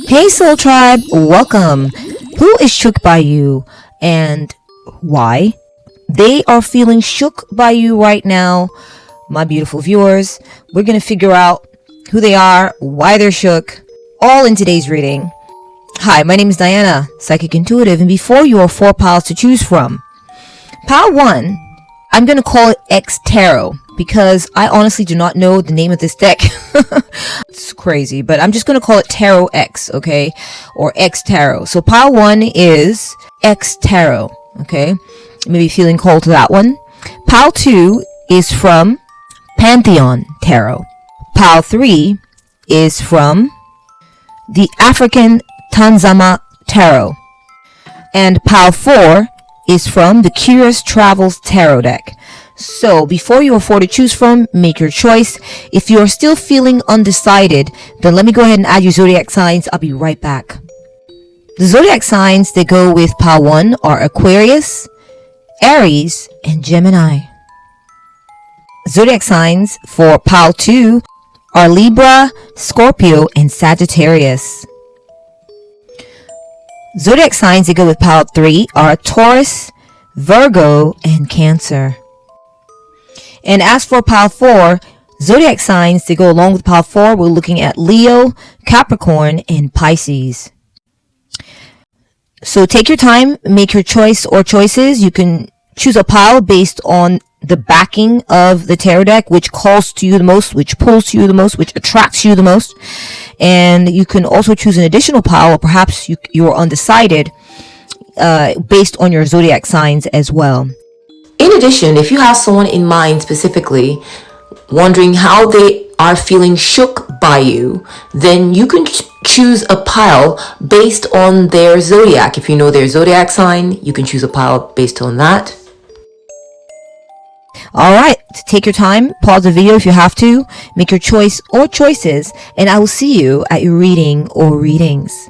Hey Soul Tribe, welcome. Who is shook by you and why? They are feeling shook by you right now, my beautiful viewers. We're going to figure out who they are, why they're shook, all in today's reading. Hi, my name is Diana, Psychic Intuitive, and before you are 4 piles to choose from. Pile 1, I'm going to call it X Tarot because I honestly do not know the name of this deck. It's crazy, but I'm just going to call it Tarot X, okay? Or X Tarot. So pile 1 is X Tarot, okay? Maybe feeling cold to that one. Pile 2 is from Pantheon Tarot. Pile 3 is from the African Tazama Tarot. And pile 4 is from the Curious Travels Tarot deck. So before you have 4 to choose from, make your choice. If you are still feeling undecided, then let me go ahead and add your zodiac signs. I'll be right back. The zodiac signs that go with pile 1 are Aquarius, Aries, and Gemini. Zodiac signs for pile 2 are Libra, Scorpio, and Sagittarius. Zodiac signs that go with pile 3 are Taurus, Virgo, and Cancer. And as for pile 4, zodiac signs that go along with pile 4, we're looking at Leo, Capricorn, and Pisces. So take your time, make your choice or choices. You can choose a pile based on the backing of the tarot deck, which calls to you the most, which pulls to you the most, which attracts you the most. And you can also choose an additional pile, or perhaps you're undecided based on your zodiac signs as well. In addition, if you have someone in mind specifically wondering how they are feeling shook by you, then you can choose a pile based on their zodiac. If you know their zodiac sign, you can choose a pile based on that. Alright, take your time, pause the video if you have to, make your choice or choices, and I will see you at your reading or readings.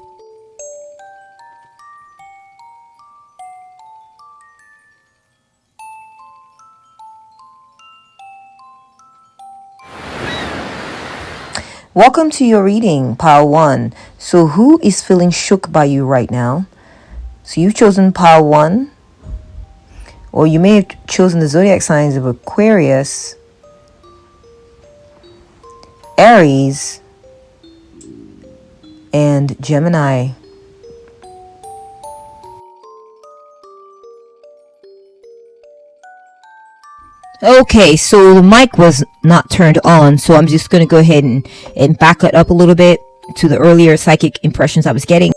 Welcome to your reading, pile 1. So who is feeling shook by you right now? So you've chosen pile 1. Or you may have chosen the zodiac signs of Aquarius, Aries, and Gemini. Okay, so the mic was not turned on, so I'm just going to go ahead and back it up a little bit to the earlier psychic impressions I was getting.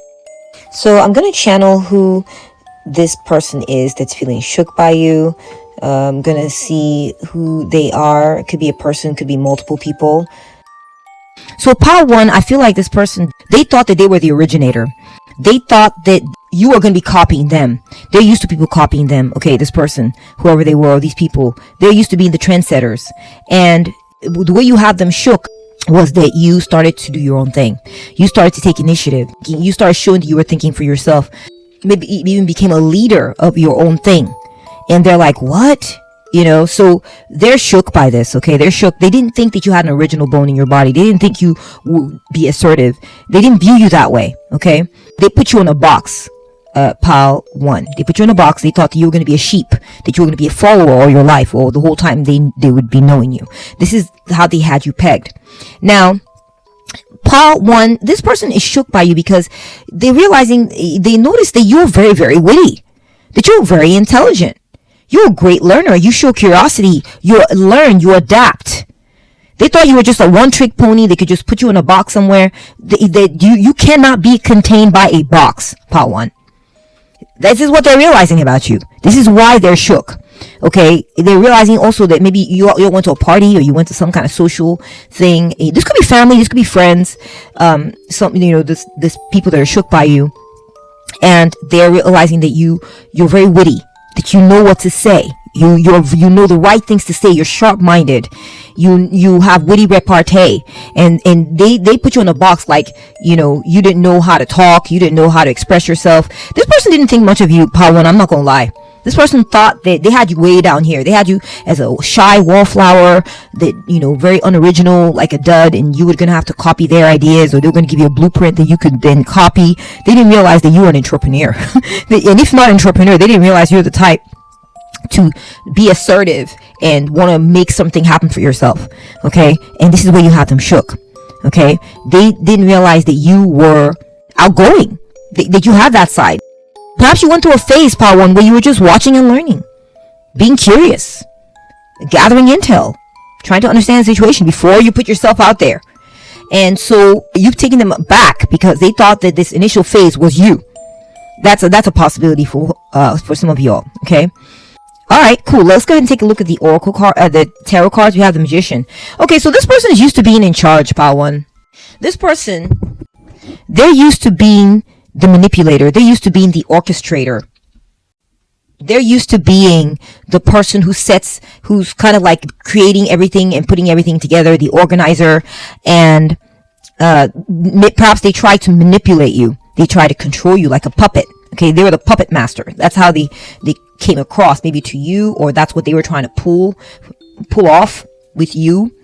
So I'm going to channel who this person is that's feeling shook by you. I'm gonna see who they are. It could be a person, could be multiple people. So pile 1, I feel like this person, they thought that they were the originator. They thought that you are going to be copying them. They're used to people copying them. Okay, this person, whoever they were, these people, they're used to being the trendsetters. And the way you have them shook was that you started to do your own thing. You started to take initiative. You started showing that you were thinking for yourself. Maybe even became a leader of your own thing. And they're like, what? You know, so they're shook by this, okay? They're shook. They didn't think that you had an original bone in your body. They didn't think you would be assertive. They didn't view you that way, okay? They put you in a box, pile 1. They put you in a box. They thought that you were going to be a sheep, that you were going to be a follower all your life, or the whole time they would be knowing you. This is how they had you pegged. Now, pile 1, this person is shook by you because they noticed that you're very, very witty, that you're very intelligent. You're a great learner. You show curiosity. You learn. You adapt. They thought you were just a one-trick pony. They could just put you in a box somewhere. You cannot be contained by a box, pile 1. This is what they're realizing about you. This is why they're shook. Okay, they're realizing also that maybe you went to a party or you went to some kind of social thing. This could be family, this could be friends. This people that are shook by you, and they're realizing that you're very witty, that you know what to say. You know the right things to say. You're sharp-minded. You have witty repartee, and they put you in a box like you didn't know how to talk. You didn't know how to express yourself. This person didn't think much of you, pile 1. I'm not gonna lie. This person thought that they had you way down here. They had you as a shy wallflower, that, you know, very unoriginal, like a dud, and you were going to have to copy their ideas, or they were going to give you a blueprint that you could then copy. They didn't realize that you were an entrepreneur. And if not an entrepreneur, they didn't realize you're the type to be assertive and want to make something happen for yourself. Okay? And this is where you have them shook. Okay? They didn't realize that you were outgoing, that you had that side. Perhaps you went through a phase, Power One, where you were just watching and learning, being curious, gathering intel, trying to understand the situation before you put yourself out there. And so you've taken them back because they thought that this initial phase was you. That's a possibility for some of y'all. Okay. All right, cool. Let's go ahead and take a look at the oracle card, the tarot cards. We have the Magician. Okay, so this person is used to being in charge, Power One. This person, they're used to being the manipulator. They're used to being the orchestrator. They're used to being the person who's kind of like creating everything and putting everything together, the organizer. And perhaps they try to manipulate you. They try to control you like a puppet. Okay, they were the puppet master. That's how they came across, maybe to you, or that's what they were trying to pull off with you.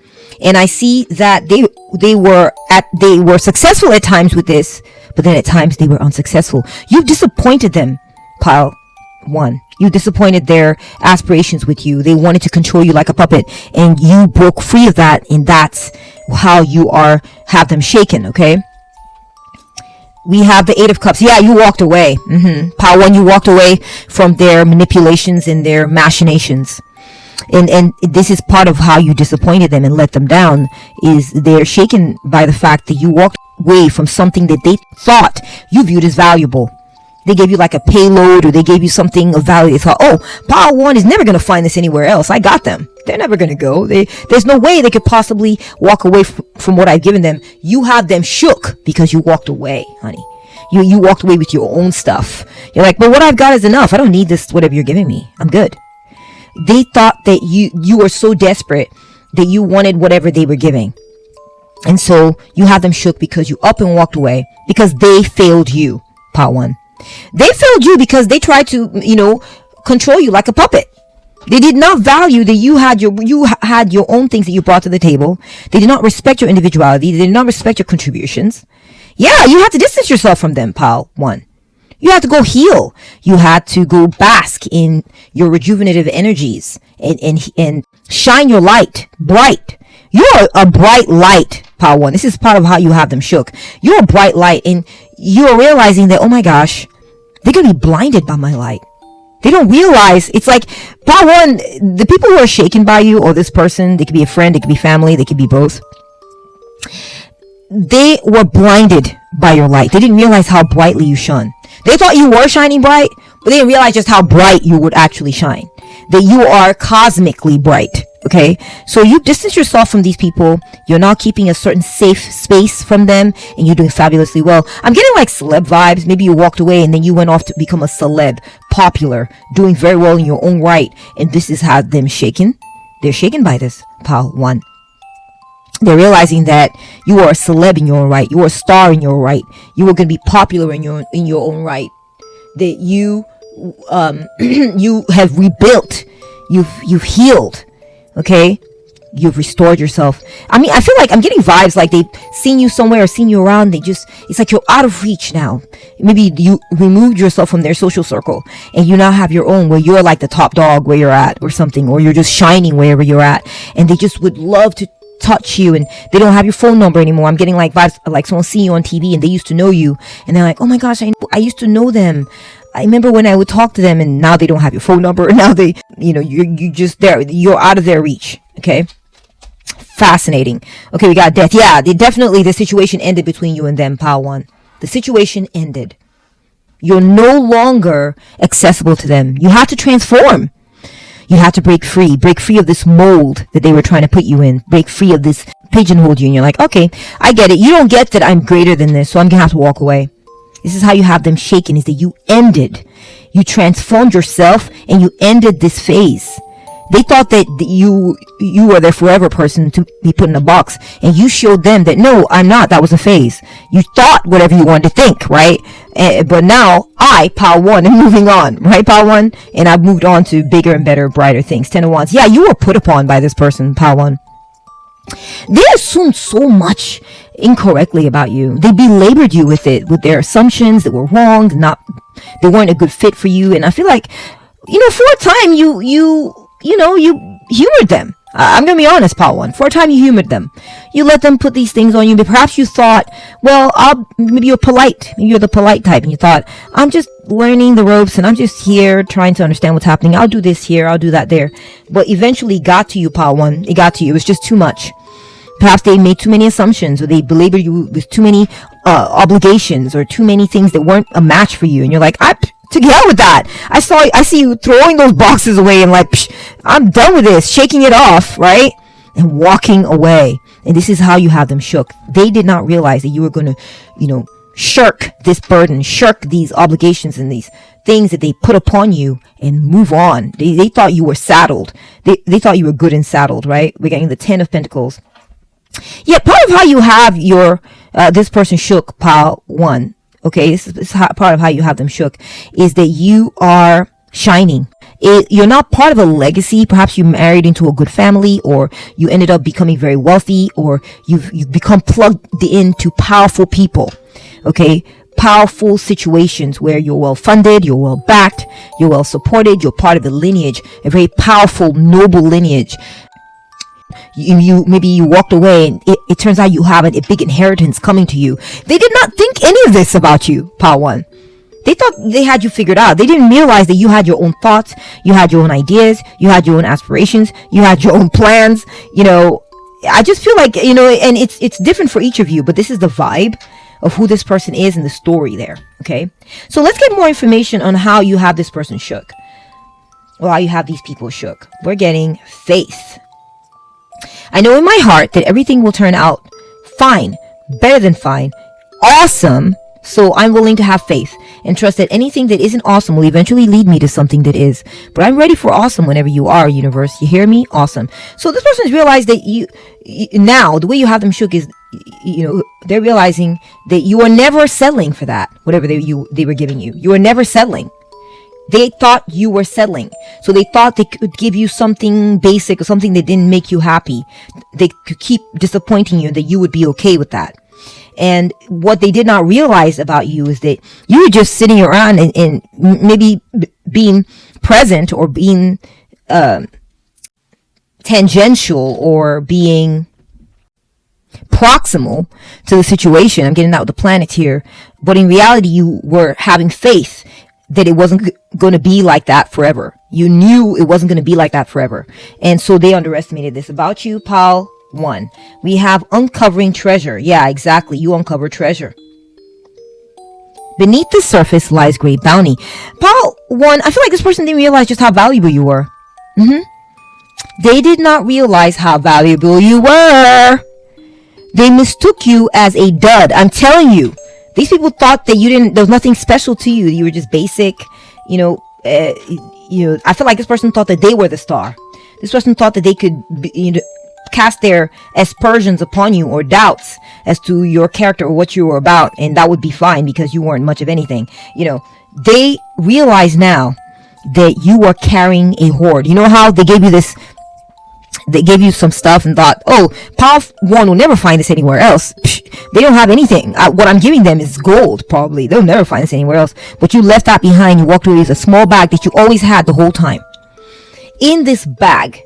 And I see that they were successful at times with this, but then at times they were unsuccessful. You disappointed them, Pile One. You disappointed their aspirations with you. They wanted to control you like a puppet, and you broke free of that, and that's how you have them shaken. Okay. We have the Eight of Cups. Yeah, you walked away. Power One, you walked away from their manipulations and their machinations. And this is part of how you disappointed them and let them down, is they're shaken by the fact that you walked away from something that they thought you viewed as valuable. They gave you like a payload, or they gave you something of value. They thought, oh, Power One is never going to find this anywhere else. I got them. They're never going to go. There's no way they could possibly walk away from what I've given them. You have them shook because you walked away, honey. You walked away with your own stuff. You're like, but what I've got is enough. I don't need this, whatever you're giving me. I'm good. They thought that you were so desperate that you wanted whatever they were giving. And so you have them shook because you up and walked away because they failed you, Power One. They failed you because they tried to, control you like a puppet. They did not value that you had your own things that you brought to the table. They did not respect your individuality. They did not respect your contributions. Yeah, you had to distance yourself from them, Pile One. You had to go heal. You had to go bask in your rejuvenative energies and shine your light bright. You're a bright light, Pile One. This is part of how you have them shook. You're a bright light, and you're realizing that, oh my gosh, they're going to be blinded by my light. They don't realize, it's like, Pile One, the people who are shaken by you, or this person, they could be a friend, they could be family, they could be both. They were blinded by your light. They didn't realize how brightly you shone. They thought you were shining bright, but they didn't realize just how bright you would actually shine. That you are cosmically bright. Okay, so you distance yourself from these people. You're not keeping a certain safe space from them, and you're doing fabulously well. I'm getting like celeb vibes. Maybe you walked away and then you went off to become a celeb, popular, doing very well in your own right. And this is how them shaken. They're shaken by this, Pile One. They're realizing that you are a celeb in your own right. You are a star in your right. You are going to be popular in your own right. That you you have rebuilt. You've healed. Okay, you've restored yourself. I mean, I feel like I'm getting vibes like they've seen you somewhere or seen you around. It's like you're out of reach now. Maybe you removed yourself from their social circle and you now have your own, where you're like the top dog where you're at or something, or you're just shining wherever you're at, and they just would love to touch you, and they don't have your phone number anymore. I'm getting like vibes like someone seeing you on TV and they used to know you, and they're like, oh my gosh, I used to know them. I remember when I would talk to them, and now they don't have your phone number. Now they, you just there. You're out of their reach. Okay. Fascinating. Okay, we got death. Yeah, the situation ended between you and them, Pile One. The situation ended. You're no longer accessible to them. You have to transform. You have to break free of this mold that they were trying to put you in. Break free of this pigeonhole you. And you're like, okay, I get it. You don't get that I'm greater than this, so I'm gonna have to walk away. This is how you have them shaken, is that you transformed yourself and you ended this phase. They thought that you were their forever person to be put in a box, and you showed them that no, I'm not. That was a phase. You thought whatever you wanted to think, right? But now I, Pile 1, am moving on, right, Pile 1? And I've moved on to bigger and better, brighter things. 10 of Wands. Yeah, you were put upon by this person, Pile 1. They assumed so much incorrectly about you. They belabored you with it, with their assumptions that were wrong, they weren't a good fit for you. And I feel like, for a time you humored them. I'm gonna be honest, Pile 1. For a time you humored them. You let them put these things on you, but perhaps you thought, well, maybe you're polite. Maybe you're the polite type, and you thought, I'm just learning the ropes, and I'm just here trying to understand what's happening. I'll do this here, I'll do that there. But eventually it got to you, Pile 1. It got to you. It was just too much. Perhaps they made too many assumptions, or they belabored you with too many obligations, or too many things that weren't a match for you. And you're like, to hell with that. I see you throwing those boxes away and like, I'm done with this, shaking it off, right? And walking away. And this is how you have them shook. They did not realize that you were going to, shirk this burden, shirk these obligations and these things that they put upon you and move on. They thought you were saddled. They thought you were good and saddled, right? We're getting the 10 of Pentacles. Yeah, part of how you have your, this person shook, Pile 1. Okay, this is part of how you have them shook, is that you are shining. You're not part of a legacy. Perhaps you married into a good family, or you ended up becoming very wealthy, or you've become plugged into powerful people. Okay, powerful situations where you're well funded, you're well backed, you're well supported, you're part of a lineage, a very powerful, noble lineage. Maybe you walked away and it turns out you have a big inheritance coming to you. They did not think any of this about you, Pile 1. They thought they had you figured out. They didn't realize that you had your own thoughts, you had your own ideas, you had your own aspirations, you had your own plans. I just feel like, and it's different for each of you, but this is the vibe of who this person is and the story there. Okay, so let's get more information on how you have this person shook, or how you have these people shook. We're getting faith. I know in my heart that everything will turn out fine, better than fine, awesome. So I'm willing to have faith and trust that anything that isn't awesome will eventually lead me to something that is. But I'm ready for awesome whenever you are, universe. You hear me? Awesome. So this person has realized that you now, the way you have them shook is, they're realizing that you are never settling for that, whatever they were giving you. You are never settling. They thought you were settling. So they thought they could give you something basic or something that didn't make you happy. They could keep disappointing you, that you would be okay with that. And what they did not realize about you is that you were just sitting around and maybe being present, or being tangential, or being proximal to the situation. I'm getting out with the planets here. But in reality, you were having faith that it wasn't going to be like that forever. You knew it wasn't going to be like that forever. And so they underestimated this about you, Pile 1. We have uncovering treasure. Yeah, exactly. You uncover treasure. Beneath the surface lies great bounty. Pile 1, I feel like this person didn't realize just how valuable you were. They did not realize how valuable you were. They mistook you as a dud. I'm telling you. These people thought that there was nothing special to you. You were just basic, I feel like this person thought that they were the star. This person thought that they could, cast their aspersions upon you, or doubts as to your character or what you were about. And that would be fine because you weren't much of anything. They realize now that you are carrying a hoard. You know how they gave you this? They gave you some stuff and thought, oh, Pile 1 will never find this anywhere else. They don't have anything. What I'm giving them is gold, probably. They'll never find this anywhere else. But you left that behind. You walked away with a small bag that you always had the whole time. In this bag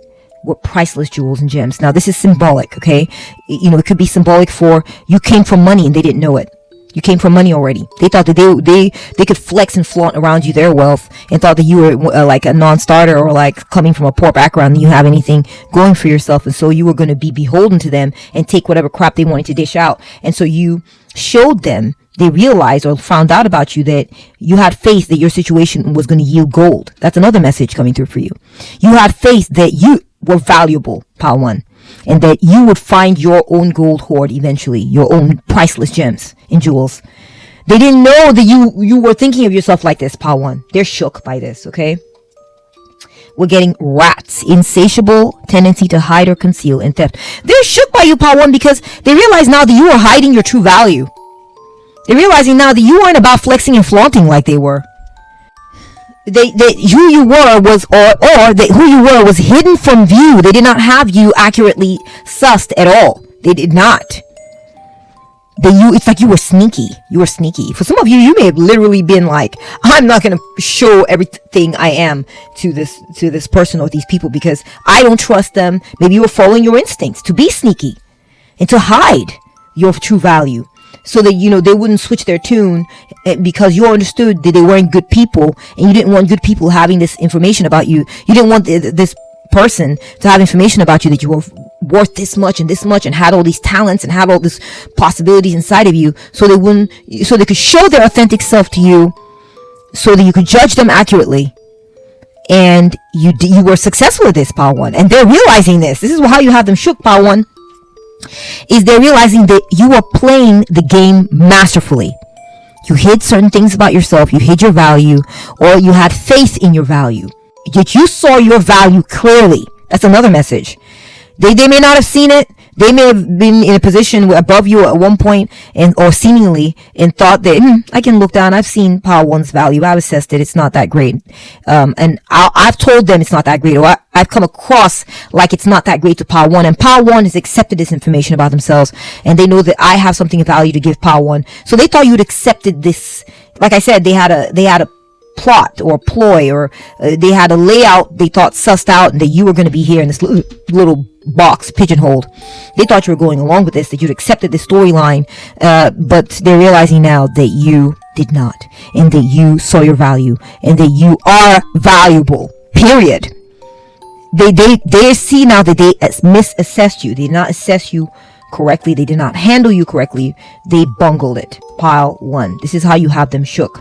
were priceless jewels and gems. Now, this is symbolic, okay? It could be symbolic for you came from money and they didn't know it. You came from money already. They thought that they could flex and flaunt around you their wealth, and thought that you were like a non-starter, or like coming from a poor background, and you have anything going for yourself. And so you were going to be beholden to them and take whatever crap they wanted to dish out. And so you showed them, they realized or found out about you that you had faith that your situation was going to yield gold. That's another message coming through for you. You had faith that you were valuable, Pile 1. And that you would find your own gold hoard eventually, your own priceless gems and jewels. They didn't know that you were thinking of yourself like this, Pile 1. They're shook by this, okay? We're getting rats, insatiable tendency to hide or conceal, and theft. They're shook by you, Pile 1, because they realize now that you are hiding your true value. They're realizing now that you weren't about flexing and flaunting like they were. Who you were was hidden from view. They did not have you accurately sussed at all. They did not. It's like you were sneaky. You were sneaky. For some of you, you may have literally been like, I'm not going to show everything I am to this person or these people because I don't trust them. Maybe you were following your instincts to be sneaky and to hide your true value so that, they wouldn't switch their tune because you understood that they weren't good people and you didn't want good people having this information about you. You didn't want this person to have information about you that you were worth this much and had all these talents and had all these possibilities inside of you so they could show their authentic self to you so that you could judge them accurately. And you were successful at this, Power One. And they're realizing this. This is how you have them shook, Power One. Is they're realizing that you are playing the game masterfully. You hid certain things about yourself. You hid your value, or you had faith in your value. Yet you saw your value clearly. That's another message. They may not have seen it. They may have been in a position above you at one point or seemingly and thought that, I can look down. I've seen Power One's value. I've assessed it. It's not that great. And I've told them it's not that great, or I've come across like it's not that great to Power One. And Power One has accepted this information about themselves, and they know that I have something of value to give Power One. So they thought you'd accepted this. Like I said, they had a plot or ploy, or they had a layout they thought sussed out, and that you were going to be here in this little box pigeonholed. They thought you were going along with this, that you'd accepted this storyline, but they're realizing now that you did not, and that you saw your value, and that you are valuable, period. They see now that they misassessed you. They did not assess you correctly. They did not handle you correctly. They bungled it. Pile one. This is how you have them shook.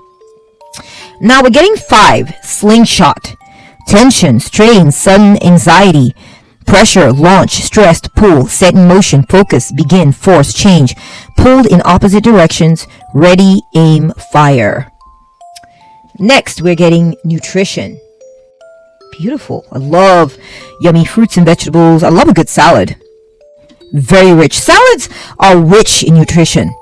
Now we're getting 5. Slingshot. Tension, strain, sudden anxiety, pressure, launch, stressed, pull, set in motion, focus, begin, force, change, pulled in opposite directions, ready, aim, fire. Next, we're getting nutrition. Beautiful. I love yummy fruits and vegetables. I love a good salad. Very rich. Salads are rich in nutrition.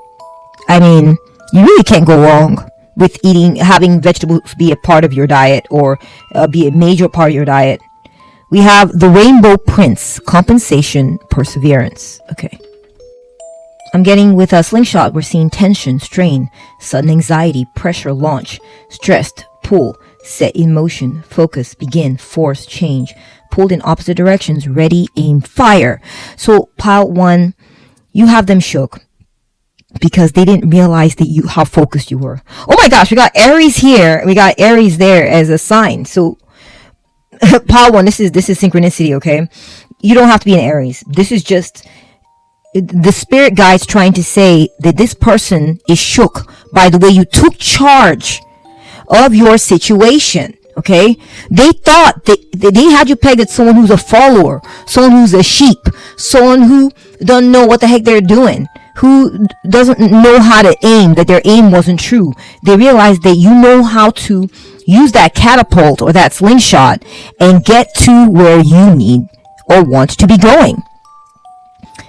I mean, you really can't go wrong with having vegetables be a part of your diet, or be a major part of your diet. We have the Rainbow Prince, compensation, perseverance. Okay. I'm getting with a slingshot, we're seeing tension, strain, sudden anxiety, pressure, launch, stressed, pull, set in motion, focus, begin, force, change, pulled in opposite directions, ready, aim, fire. So pile one, you have them shook because they didn't realize that how focused you were. Oh my gosh, we got Aries here, we got Aries there as a sign. So pile one, this is synchronicity, okay? You don't have to be an Aries. This is just the spirit guides trying to say that this person is shook by the way you took charge of your situation. Okay, they thought they had you pegged as someone who's a follower, someone who's a sheep, someone who doesn't know what the heck they're doing, who doesn't know how to aim, that their aim wasn't true. They realized that you know how to use that catapult or that slingshot and get to where you need or want to be going.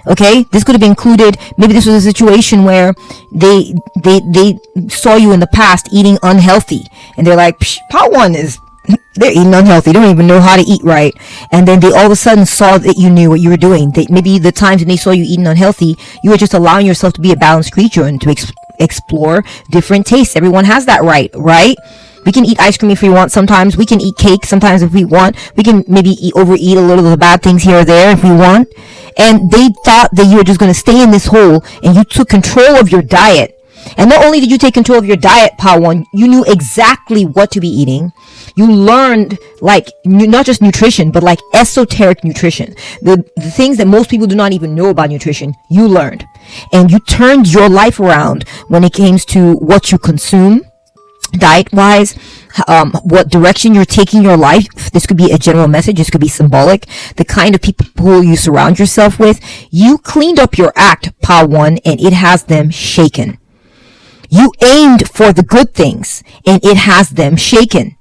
Okay, this could have included, maybe this was a situation where they saw you in the past eating unhealthy, and they're like, part one is, they're eating unhealthy, they don't even know how to eat right, and then they all of a sudden saw that you knew what you were doing. Maybe the times when they saw you eating unhealthy, you were just allowing yourself to be a balanced creature and to explore different tastes. Everyone has that right? We can eat ice cream if we want sometimes. We can eat cake sometimes if we want. We can maybe overeat a little of the bad things here or there if we want. And they thought that you were just going to stay in this hole, and you took control of your diet. And not only did you take control of your diet, Power One, you knew exactly what to be eating. You learned, like, not just nutrition, but like esoteric nutrition. The things that most people do not even know about nutrition, you learned. And you turned your life around when it came to what you consume, diet-wise, what direction you're taking your life. This could be a general message. This could be symbolic. The kind of people you surround yourself with. You cleaned up your act, Power One, and it has them shaken. You aimed for the good things, and it has them shaken.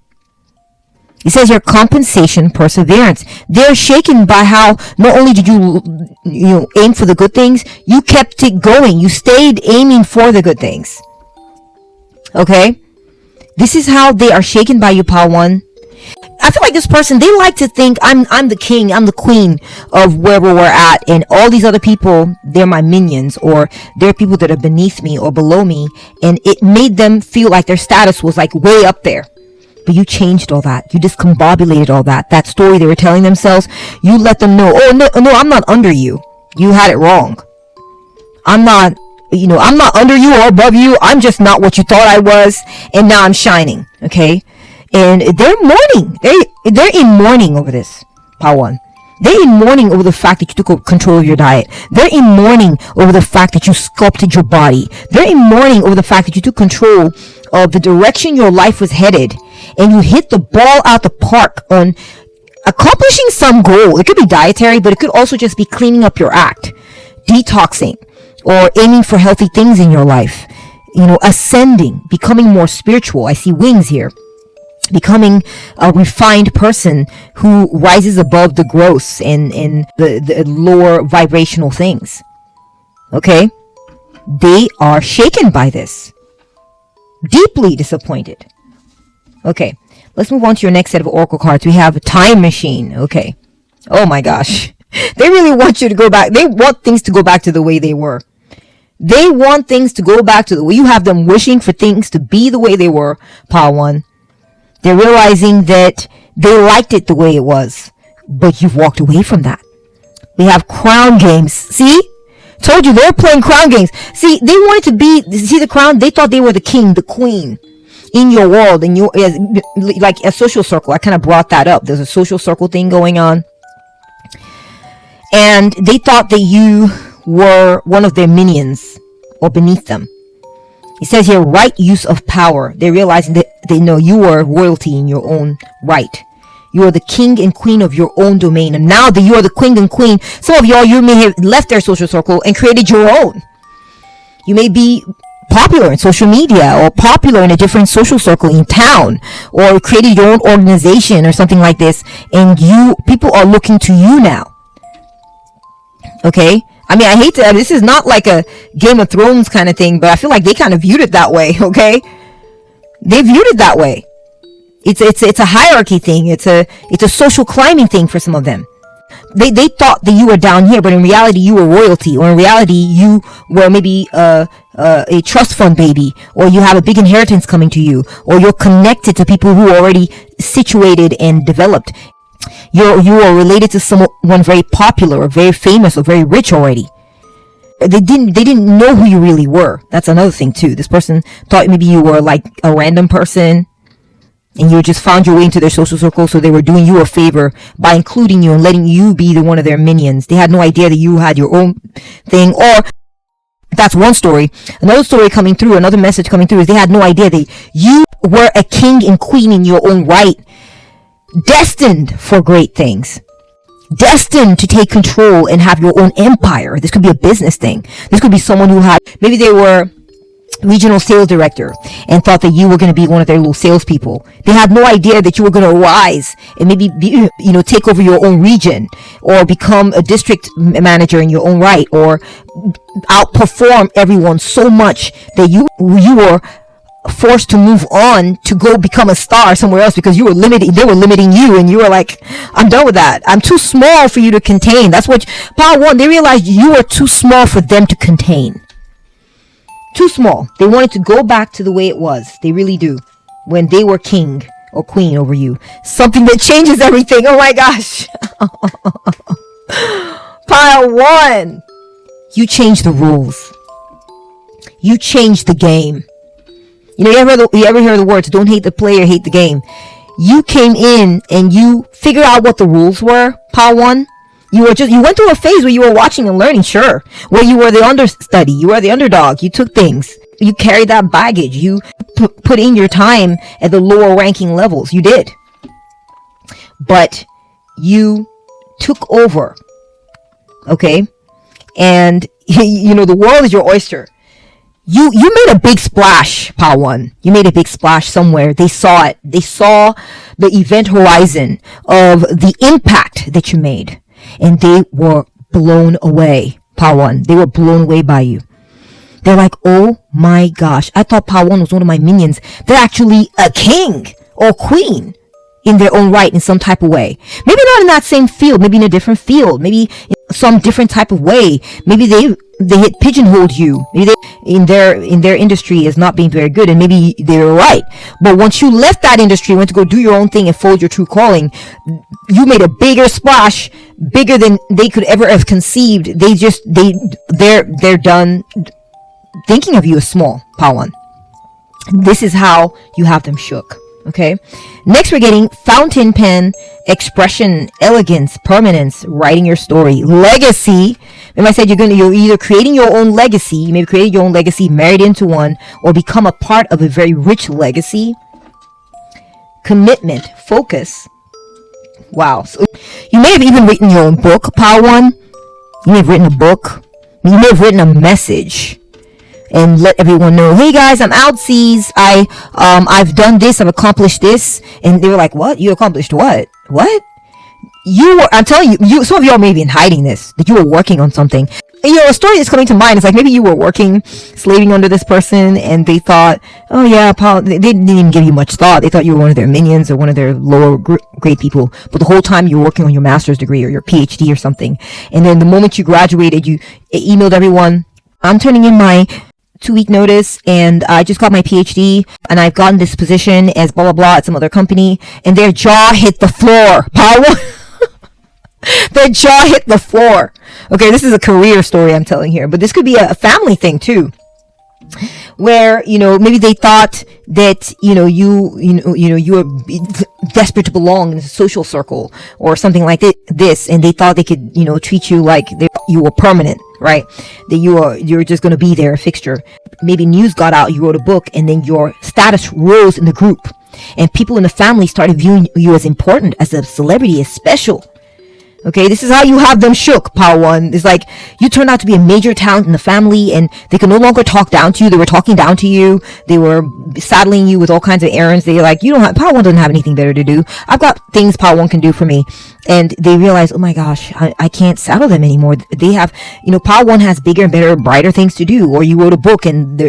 It says your compensation, perseverance. They're shaken by how not only did you aim for the good things, you kept it going. You stayed aiming for the good things. Okay? This is how they are shaken by you, Power 1. I feel like this person, they like to think I'm the king, I'm the queen of wherever we're at, and all these other people, they're my minions, or they're people that are beneath me or below me, and it made them feel like their status was like way up there. But you changed all that. You discombobulated all that. That story they were telling themselves, you let them know, oh no, I'm not under you. You had it wrong. I'm not under you or above you. I'm just not what you thought I was, and now I'm shining. Okay? And they're mourning. They're in mourning over this, Power 1. They're in mourning over the fact that you took control of your diet. They're in mourning over the fact that you sculpted your body. They're in mourning over the fact that you took control of the direction your life was headed, and you hit the ball out the park on accomplishing some goal. It could be dietary, but it could also just be cleaning up your act, detoxing, or aiming for healthy things in your life. Ascending, becoming more spiritual. I see wings here. Becoming a refined person who rises above the gross and the lower vibrational things. Okay? They are shaken by this. Deeply disappointed. Okay, let's move on to your next set of oracle cards. We have a time machine. Okay. Oh my gosh. They really want you to go back. They want things to go back to the way they were. They want things to go back to the way you have them wishing for things to be the way they were, Power 1. They're realizing that they liked it the way it was, but you've walked away from that. We have crown games. See? Told you they're playing crown games. See, they wanted to be, see the crown? They thought they were the king, the queen in your world, and like a social circle. I kind of brought that up. There's a social circle thing going on. And they thought that you were one of their minions or beneath them. It says here, right use of power. They're realizing that they know you are royalty in your own right. You are the king and queen of your own domain. And now that you are the king and queen, some of y'all, you may have left their social circle and created your own. You may be popular in social media, or popular in a different social circle in town, or created your own organization or something like this. And people are looking to you now. Okay? I mean, I hate to, this is not like a Game of Thrones kind of thing, but I feel like they kind of viewed it that way, okay? They viewed it that way. It's a hierarchy thing. It's a social climbing thing for some of them. They thought that you were down here, but in reality you were royalty, or in reality you were maybe a trust fund baby, or you have a big inheritance coming to you, or you're connected to people who are already situated and developed. You are related to someone very popular or very famous or very rich already. They didn't know who you really were. That's another thing too. This person thought maybe you were like a random person, and you just found your way into their social circle, so they were doing you a favor by including you and letting you be one of their minions. They had no idea that you had your own thing. Or that's one story. Another story coming through, another message coming through, is they had no idea that you were a king and queen in your own right, destined for great things, destined to take control and have your own empire. This could be a business thing. This could be someone who had, maybe they were regional sales director and thought that you were going to be one of their little salespeople. They had no idea that you were going to rise and maybe take over your own region, or become a district manager in your own right, or outperform everyone so much that you were forced to move on to go become a star somewhere else, because they were limiting you, and you were like, I'm done with that. I'm too small for you to contain. That's what Power 1, they realized you were too small for them to contain. Too small. They wanted to go back to the way it was. They really do. When they were king or queen over you. Something that changes everything. Oh my gosh. Power 1. You changed the rules. You changed the game. You ever hear the words, don't hate the player, hate the game. You came in and you figured out what the rules were, Power 1. You went through a phase where you were watching and learning, sure. Where you were the understudy, you were the underdog, you took things. You carried that baggage, you put in your time at the lower ranking levels, you did. But you took over, okay? And, the world is your oyster. You made a big splash, Power 1. You made a big splash somewhere. They saw it. They saw the event horizon of the impact that you made. And they were blown away, Power 1. They were blown away by you. They're like, oh my gosh, I thought Power 1 was one of my minions. They're actually a king or queen in their own right in some type of way. Maybe not in that same field, maybe in a different field, maybe in some different type of way. Maybe they hit pigeonholed you. Maybe they in their industry is not being very good, and maybe they were right. But once you left that industry, went to go do your own thing and followed your true calling, you made a bigger splash, bigger than they could ever have conceived. They're done thinking of you as small, Power 1. This is how you have them shook. Okay. Next, we're getting fountain pen, expression, elegance, permanence, writing your story, legacy. Remember I said you're either creating your own legacy, you may have created your own legacy, married into one, or become a part of a very rich legacy. Commitment, focus. Wow. So you may have even written your own book, Power 1. You may have written a book. You may have written a message and let everyone know, hey guys, I'm outsies. I've done this, I've accomplished this. And they were like, what? You accomplished what? What? I'm telling you, some of y'all may be hiding this, that you were working on something. And, a story that's coming to mind is like, maybe you were working, slaving under this person, and they thought, oh yeah, Paul, they didn't even give you much thought. They thought you were one of their minions or one of their lower grade people. But the whole time you were working on your master's degree or your PhD or something. And then the moment you graduated, you emailed everyone, I'm turning in my 2-week notice, and I just got my PhD, and I've gotten this position as blah blah blah at some other company, and their jaw hit the floor. Power. Their jaw hit the floor. Okay, this is a career story I'm telling here, but this could be a family thing too, where maybe they thought that you were desperate to belong in a social circle or something like this, and they thought they could treat you like you were permanent, right? That you're just going to be there, a fixture. Maybe news got out, you wrote a book, and then your status rose in the group, and people in the family started viewing you as important, as a celebrity, as special. Okay, this is how you have them shook, Power 1. It's like you turned out to be a major talent in the family, and they could no longer talk down to you. They were talking down to you. They were saddling you with all kinds of errands. They're like, Power 1 doesn't have anything better to do. I've got things Power 1 can do for me. And they realize, oh my gosh, I can't saddle them anymore. They have, Power 1 has bigger and better, brighter things to do. Or you wrote a book, and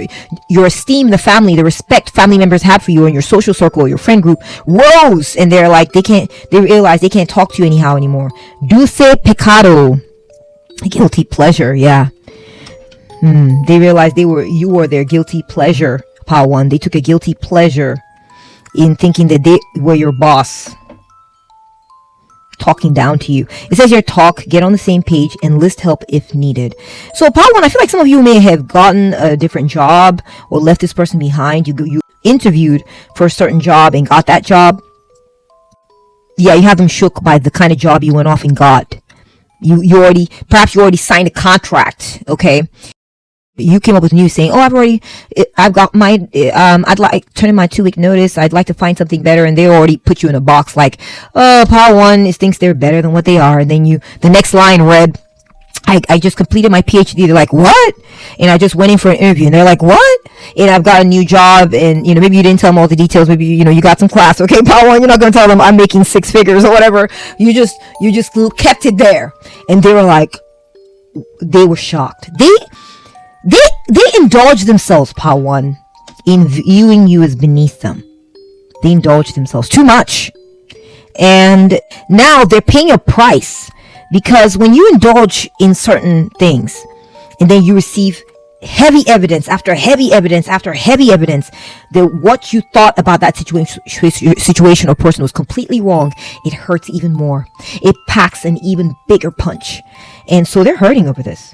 your esteem, the family, the respect family members have for you in your social circle, your friend group rose. And they're like, they realize they can't talk to you anyhow anymore. Dulce pecado, guilty pleasure. Yeah. They realized you were their guilty pleasure, Power 1. They took a guilty pleasure in thinking that they were your boss, talking down to you. It says here, get on the same page, and list help if needed. So Power 1, I feel like some of you may have gotten a different job or left this person behind. You interviewed for a certain job and got that job. Yeah, you have them shook by the kind of job you went off and got. Perhaps you already signed a contract. Okay, you came up with news saying, oh, I've got my, I'd like turn in my 2-week notice. I'd like to find something better. And they already put you in a box like, oh, Power 1 thinks they're better than what they are. And then the next line read, I just completed my PhD. They're like, what? And I just went in for an interview, and they're like, what? And I've got a new job, and maybe you didn't tell them all the details. Maybe you got some class. Okay, Power 1, you're not going to tell them I'm making 6 figures or whatever. You just kept it there. And they were like, they were shocked. They indulged themselves, Power 1, in viewing you as beneath them. They indulged themselves too much, and now they're paying a price. Because when you indulge in certain things, and then you receive heavy evidence after heavy evidence after heavy evidence that what you thought about that situation or person was completely wrong, it hurts even more. It packs an even bigger punch. And so they're hurting over this.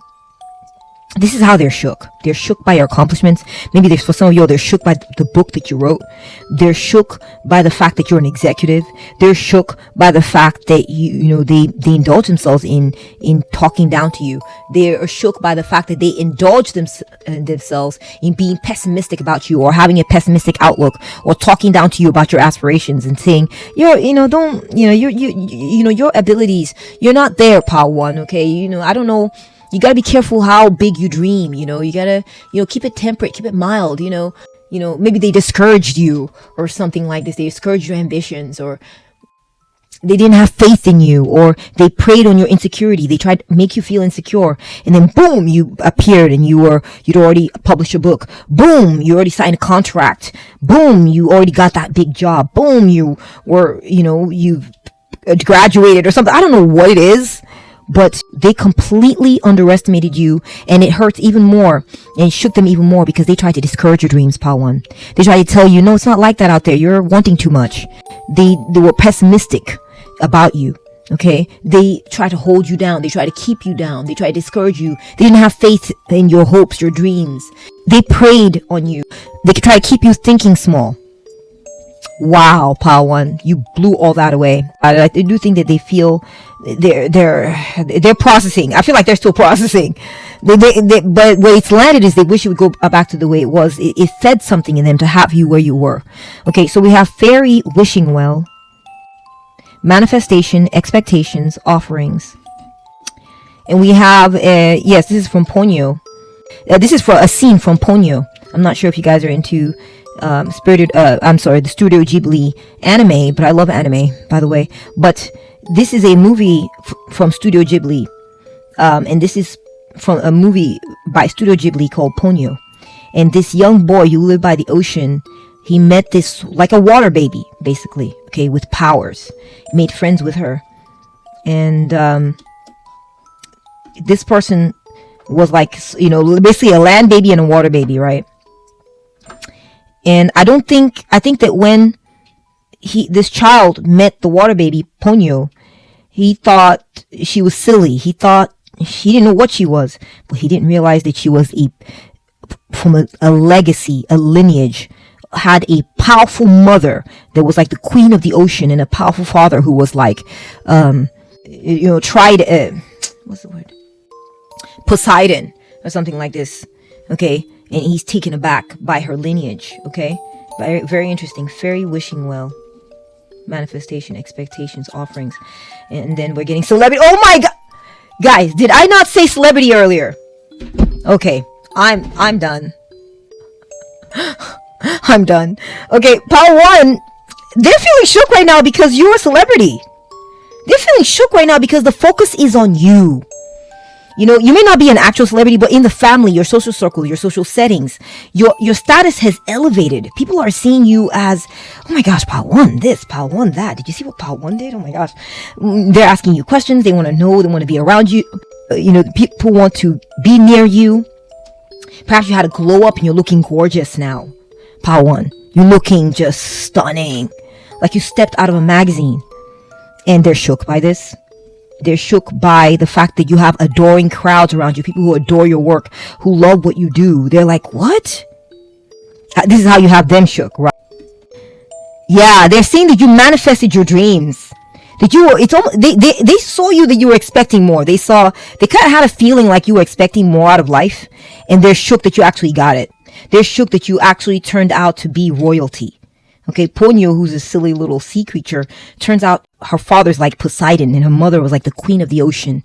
This is how they're shook. They're shook by your accomplishments. Maybe for some of you, they're shook by the book that you wrote. They're shook by the fact that you're an executive. They're shook by the fact that they indulge themselves in talking down to you. They're shook by the fact that they indulge themselves in being pessimistic about you, or having a pessimistic outlook, or talking down to you about your aspirations and saying your abilities, you're not there, Power 1. Okay, I don't know. You gotta be careful how big you dream, you gotta, keep it temperate, keep it mild, maybe they discouraged you or something like this. They discouraged your ambitions, or they didn't have faith in you, or they preyed on your insecurity. They tried to make you feel insecure, and then boom, you appeared and you'd already published a book. Boom, you already signed a contract. Boom, you already got that big job. Boom, you were, you've graduated or something. I don't know what it is, but they completely underestimated you, and it hurts even more, and it shook them even more because they tried to discourage your dreams, Pal 1. They tried to tell you, no, it's not like that out there. You're wanting too much. They were pessimistic about you. Okay, they try to hold you down. They try to keep you down. They try to discourage you. They didn't have faith in your hopes, your dreams. They preyed on you. They could try to keep you thinking small. Wow, Pal 1, you blew all that away. I do think that they feel they're processing. I feel like they're still processing. But where it's landed is they wish it would go back to the way it was. It fed something in them to have you where you were. Okay, so we have fairy wishing well, manifestation, expectations, offerings. And we have, yes, this is from Ponyo. This is for a scene from Ponyo. I'm not sure if you guys are into the Studio Ghibli anime, but I love anime, by the way. But this is a movie from Studio Ghibli. And this is from a movie by Studio Ghibli called Ponyo. And this young boy who lived by the ocean, he met this, like a water baby, basically, okay, with powers. He made friends with her. And this person was like, basically a land baby and a water baby, right? And I think that when this child met the water baby, Ponyo, he thought she was silly. He thought he didn't know what she was, but he didn't realize that she was from a legacy, a lineage, had a powerful mother that was like the queen of the ocean, and a powerful father who was like, what's the word? Poseidon or something like this. Okay. And he's taken aback by her lineage. Okay. Very, very interesting. Fairy wishing well, manifestation, expectations, offerings. And then we're getting celebrity. Oh my God. Guys, did I not say celebrity earlier? Okay. I'm done. I'm done. Okay, Power 1, they're feeling shook right now because you're a celebrity. They're feeling shook right now because the focus is on you. You may not be an actual celebrity, but in the family, your social circle, your social settings, your status has elevated. People are seeing you as, oh my gosh, Power 1 this, Power 1 that. Did you see what Power 1 did? Oh my gosh. They're asking you questions. They want to know. They want to be around you. People want to be near you. Perhaps you had a glow up and you're looking gorgeous now. Power 1, you're looking just stunning, like you stepped out of a magazine. And they're shook by this. They're shook by the fact that you have adoring crowds around you, people who adore your work, who love what you do. They're like, what? This is how you have them shook, right? Yeah, they're saying that you manifested your dreams. That they saw you, that you were expecting more. They kind of had a feeling like you were expecting more out of life, and they're shook that you actually got it. They're shook that you actually turned out to be royalty. Okay, Ponyo, who's a silly little sea creature, turns out her father's like Poseidon, and her mother was like the queen of the ocean.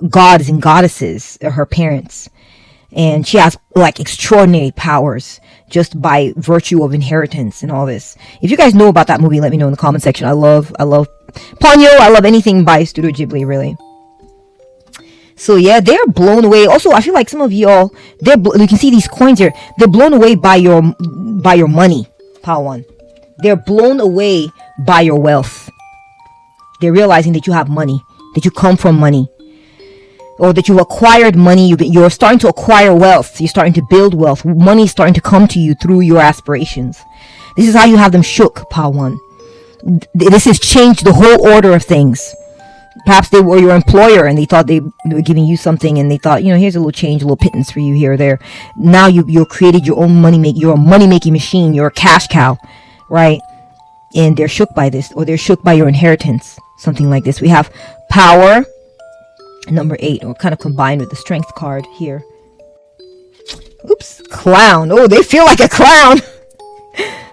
Gods and goddesses are her parents. And she has like extraordinary powers just by virtue of inheritance and all this. If you guys know about that movie, let me know in the comment section. I love Ponyo. I love anything by Studio Ghibli, really. So yeah, they're blown away. Also, I feel like some of y'all, you can see these coins here. They're blown away by your money, Power 1. They're blown away by your wealth. They're realizing that you have money, that you come from money, or that you've acquired money. You're starting to acquire wealth. You're starting to build wealth. Money is starting to come to you through your aspirations. This is how you have them shook, Power 1. This has changed the whole order of things. Perhaps they were your employer and they thought they were giving you something, and they thought, here's a little change, a little pittance for you here or there. Now you've created your own you're a money-making machine. You're a cash cow, right? And they're shook by this, or they're shook by your inheritance. Something like this. We have power, number 8, or kind of combined with the strength card here. Oops, clown. Oh, they feel like a clown.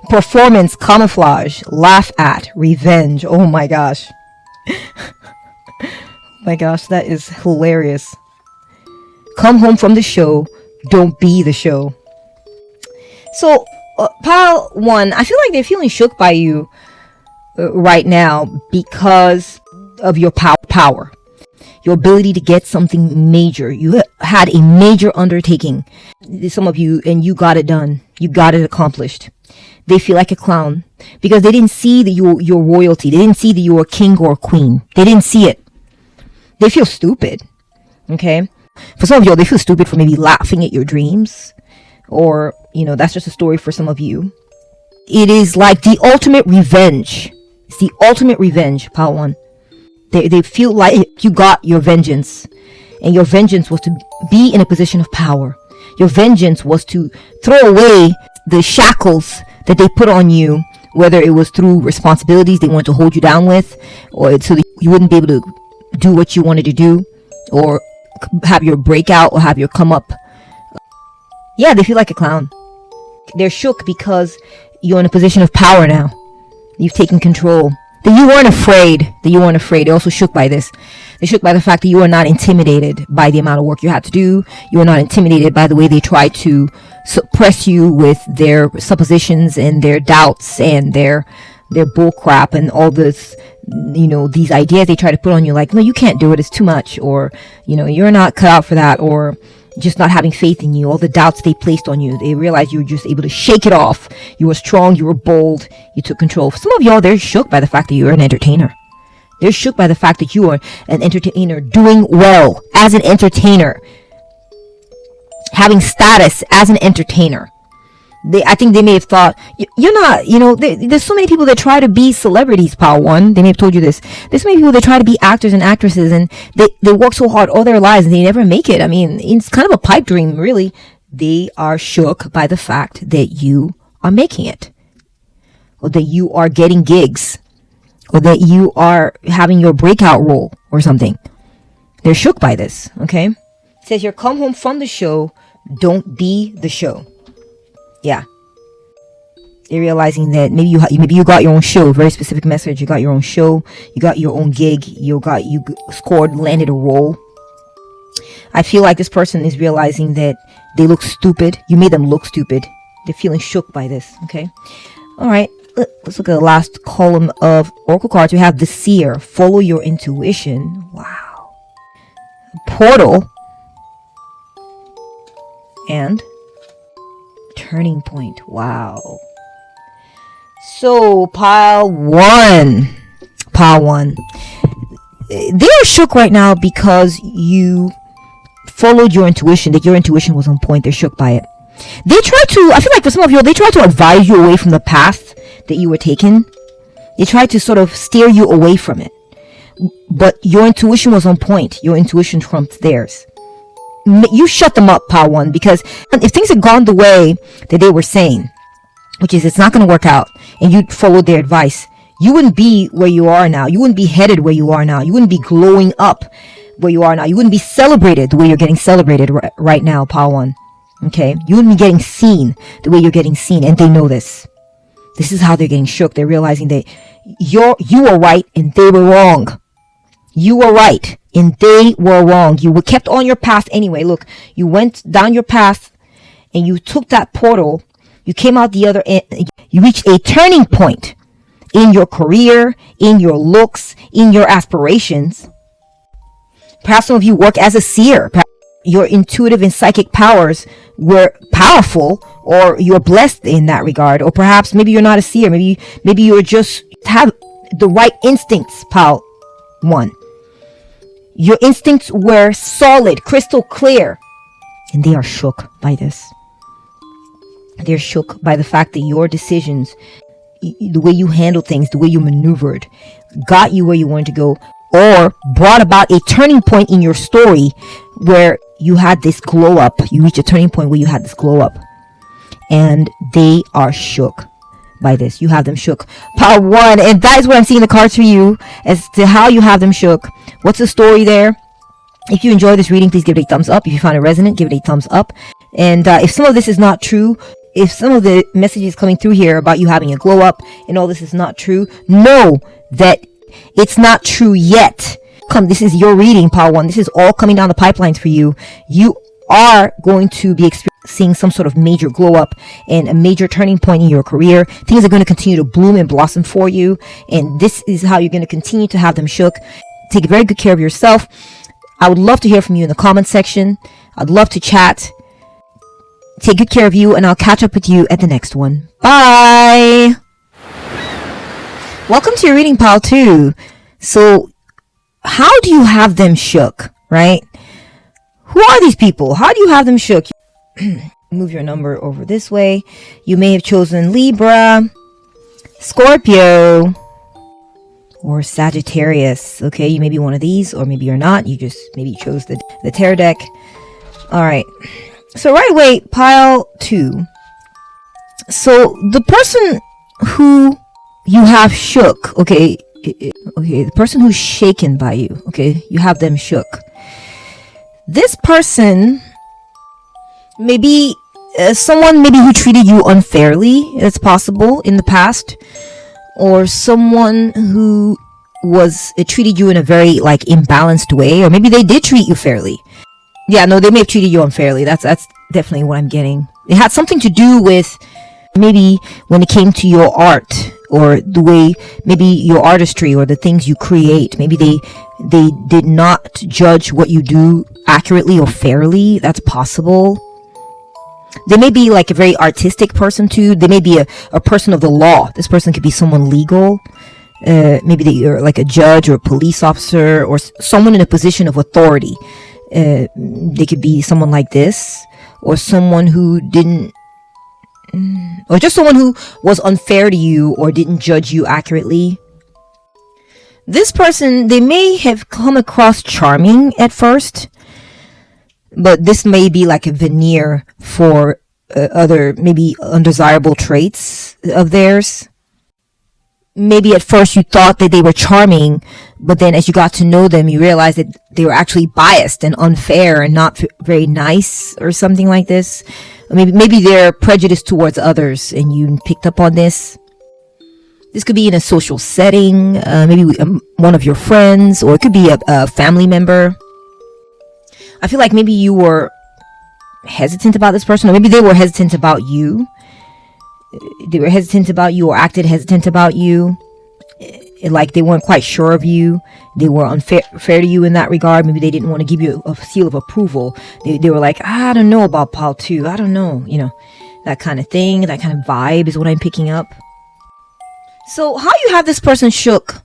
Performance, camouflage, laugh at, revenge. Oh my gosh. My gosh, that is hilarious. Come home from the show, don't be the show. So, Pile 1, I feel like they're feeling shook by you right now because of your power, your ability to get something major. You had a major undertaking, some of you, and you got it done. You got it accomplished. They feel like a clown because they didn't see that your royalty. They didn't see that you were king or queen. They didn't see it. They feel stupid. Okay? For some of you, they feel stupid for maybe laughing at your dreams. Or, that's just a story for some of you. It is like the ultimate revenge. It's the ultimate revenge, Pile 1. They feel like you got your vengeance. And your vengeance was to be in a position of power. Your vengeance was to throw away the shackles that they put on you, whether it was through responsibilities they wanted to hold you down with, or so that you wouldn't be able to do what you wanted to do, or have your breakout, or have your come up. Yeah, they feel like a clown. They're shook because you're in a position of power now. You've taken control. That you weren't afraid. They're also shook by this. They're shook by the fact that you are not intimidated by the amount of work you had to do. You are not intimidated by the way they try to suppress you with their suppositions and their doubts and their bull crap and all this, these ideas they try to put on you, like, no, you can't do it, it's too much, or, you're not cut out for that, or just not having faith in you. All the doubts they placed on you, they realized you were just able to shake it off. You were strong, you were bold, you took control. For some of y'all, they're shook by the fact that you're an entertainer. They're shook by the fact that you are an entertainer, doing well as an entertainer, having status as an entertainer. I think they may have thought, you're not, there's so many people that try to be celebrities, Pile 1. They may have told you this. There's so many people that try to be actors and actresses, and they work so hard all their lives and they never make it. I mean, it's kind of a pipe dream, really. They are shook by the fact that you are making it, or that you are getting gigs, or that you are having your breakout role or something. They're shook by this, okay? It says here, come home from the show, don't be the show. Yeah. They're realizing that maybe you got your own show, very specific message. You got your own show, you got your own gig, you landed a role. I feel like this person is realizing that they look stupid. You made them look stupid. They're feeling shook by this, okay? All right. Let's look at the last column of Oracle cards. We have the Seer. Follow your intuition. Wow. Portal. And Turning Point. Wow. So, Pile 1. They're shook right now because you followed your intuition, that your intuition was on point. They're shook by it. I feel like for some of you, they try to advise you away from the path that you were taking. They tried to sort of steer you away from it. But your intuition was on point. Your intuition trumped theirs. You shut them up, Pile 1, because if things had gone the way that they were saying, which is it's not going to work out, and you followed their advice, you wouldn't be where you are now. You wouldn't be headed where you are now. You wouldn't be glowing up where you are now. You wouldn't be celebrated the way you're getting celebrated right now, Pile 1. Okay? You wouldn't be getting seen the way you're getting seen, and they know this. This is how they're getting shook. They're realizing that you were right and they were wrong. You were right and they were wrong. You were kept on your path anyway. Look, you went down your path and you took that portal. You came out the other end. You reached a turning point in your career, in your looks, in your aspirations. Perhaps some of you work as a seer. Perhaps your intuitive and psychic powers were powerful, or you're blessed in that regard. Or perhaps maybe you're not a seer. Maybe you're just have the right instincts, Pile 1. Your instincts were solid, crystal clear. And they are shook by this. They're shook by the fact that your decisions, the way you handled things, the way you maneuvered, got you where you wanted to go, or brought about a turning point in your story where you had this glow up. You reached a turning point where you had this glow up. And they are shook by this. You have them shook. Pile 1. And that is what I'm seeing the cards for you as to how you have them shook. What's the story there? If you enjoy this reading, please give it a thumbs up. If you find it resonant, give it a thumbs up. And if some of this is not true, if some of the messages coming through here about you having a glow up and all this is not true, know that it's not true yet. This is your reading, Pile 1. This is all coming down the pipelines for you. You are going to be seeing some sort of major glow up and a major turning point in your career. Things are going to continue to bloom and blossom for you. And this is how you're going to continue to have them shook. Take very good care of yourself. I would love to hear from you in the comment section. I'd love to chat. Take good care of you, and I'll catch up with you at the next one. Bye! Welcome to your reading, pile 2. So, how do you have them shook, right? Who are these people? How do you have them shook? Move your number over this way. You may have chosen Libra, Scorpio, or Sagittarius. Okay, you may be one of these, or maybe you're not. You just maybe chose the tarot deck. All right. So right away, pile 2. So the person who you have shook, okay, the person who's shaken by you, okay, you have them shook. This person may be someone maybe who treated you unfairly. It's possible in the past, or someone who treated you in a very like imbalanced way, or maybe they did treat you fairly. Yeah, no, they may have treated you unfairly. That's definitely what I'm getting. It had something to do with maybe when it came to your art, or the way, maybe your artistry, or the things you create. Maybe they did not judge what you do accurately or fairly. That's possible. They may be like a very artistic person too. They may be a person of the law. This person could be someone legal. Maybe you're like a judge or a police officer, or someone in a position of authority. They could be someone like this, or someone who didn't, or just someone who was unfair to you or didn't judge you accurately. This person, they may have come across charming at first, but this may be like a veneer for other maybe undesirable traits of theirs. Maybe at first you thought that they were charming, but then as you got to know them, you realized that they were actually biased and unfair and not very nice, or something like this. Or maybe they're prejudiced towards others, and you picked up on this. This could be in a social setting, maybe one of your friends, or it could be a family member. I feel like maybe you were hesitant about this person, or maybe they were hesitant about you. They were hesitant about you, or acted hesitant about you, like they weren't quite sure of you. They were unfair to you in that regard. Maybe they didn't want to give you a seal of approval. They were like, I don't know about pile 2. I don't know, that kind of thing, that kind of vibe is what I'm picking up. So how you have this person shook,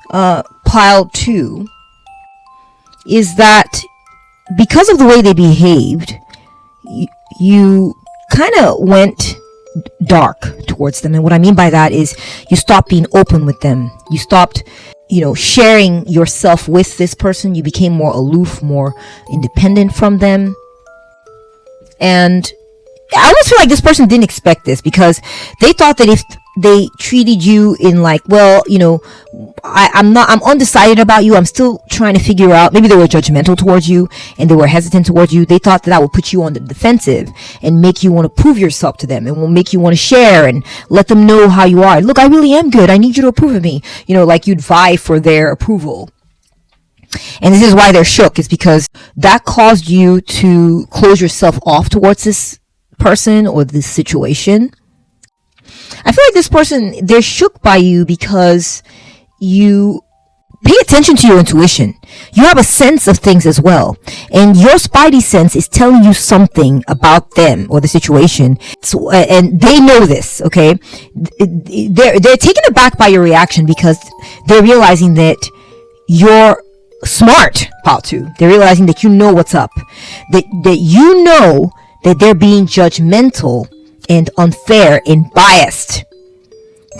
pile 2, is that because of the way they behaved, you kind of went dark towards them. And what I mean by that is you stopped being open with them. You stopped, sharing yourself with this person. You became more aloof, more independent from them. And I almost feel like this person didn't expect this, because they thought that if they treated you in like, well, I'm undecided about you. I'm still trying to figure out. Maybe they were judgmental towards you and they were hesitant towards you. They thought that would put you on the defensive and make you want to prove yourself to them, and will make you want to share and let them know how you are. Look, I really am good. I need you to approve of me. Like you'd vie for their approval. And this is why they're shook, is because that caused you to close yourself off towards this person or this situation. I feel like this person, they're shook by you because you pay attention to your intuition. You have a sense of things as well. And your spidey sense is telling you something about them or the situation. So, and they know this, okay? They're taken aback by your reaction, because they're realizing that you're smart, pile 2. They're realizing that you know what's up. That you know that they're being judgmental and unfair and biased.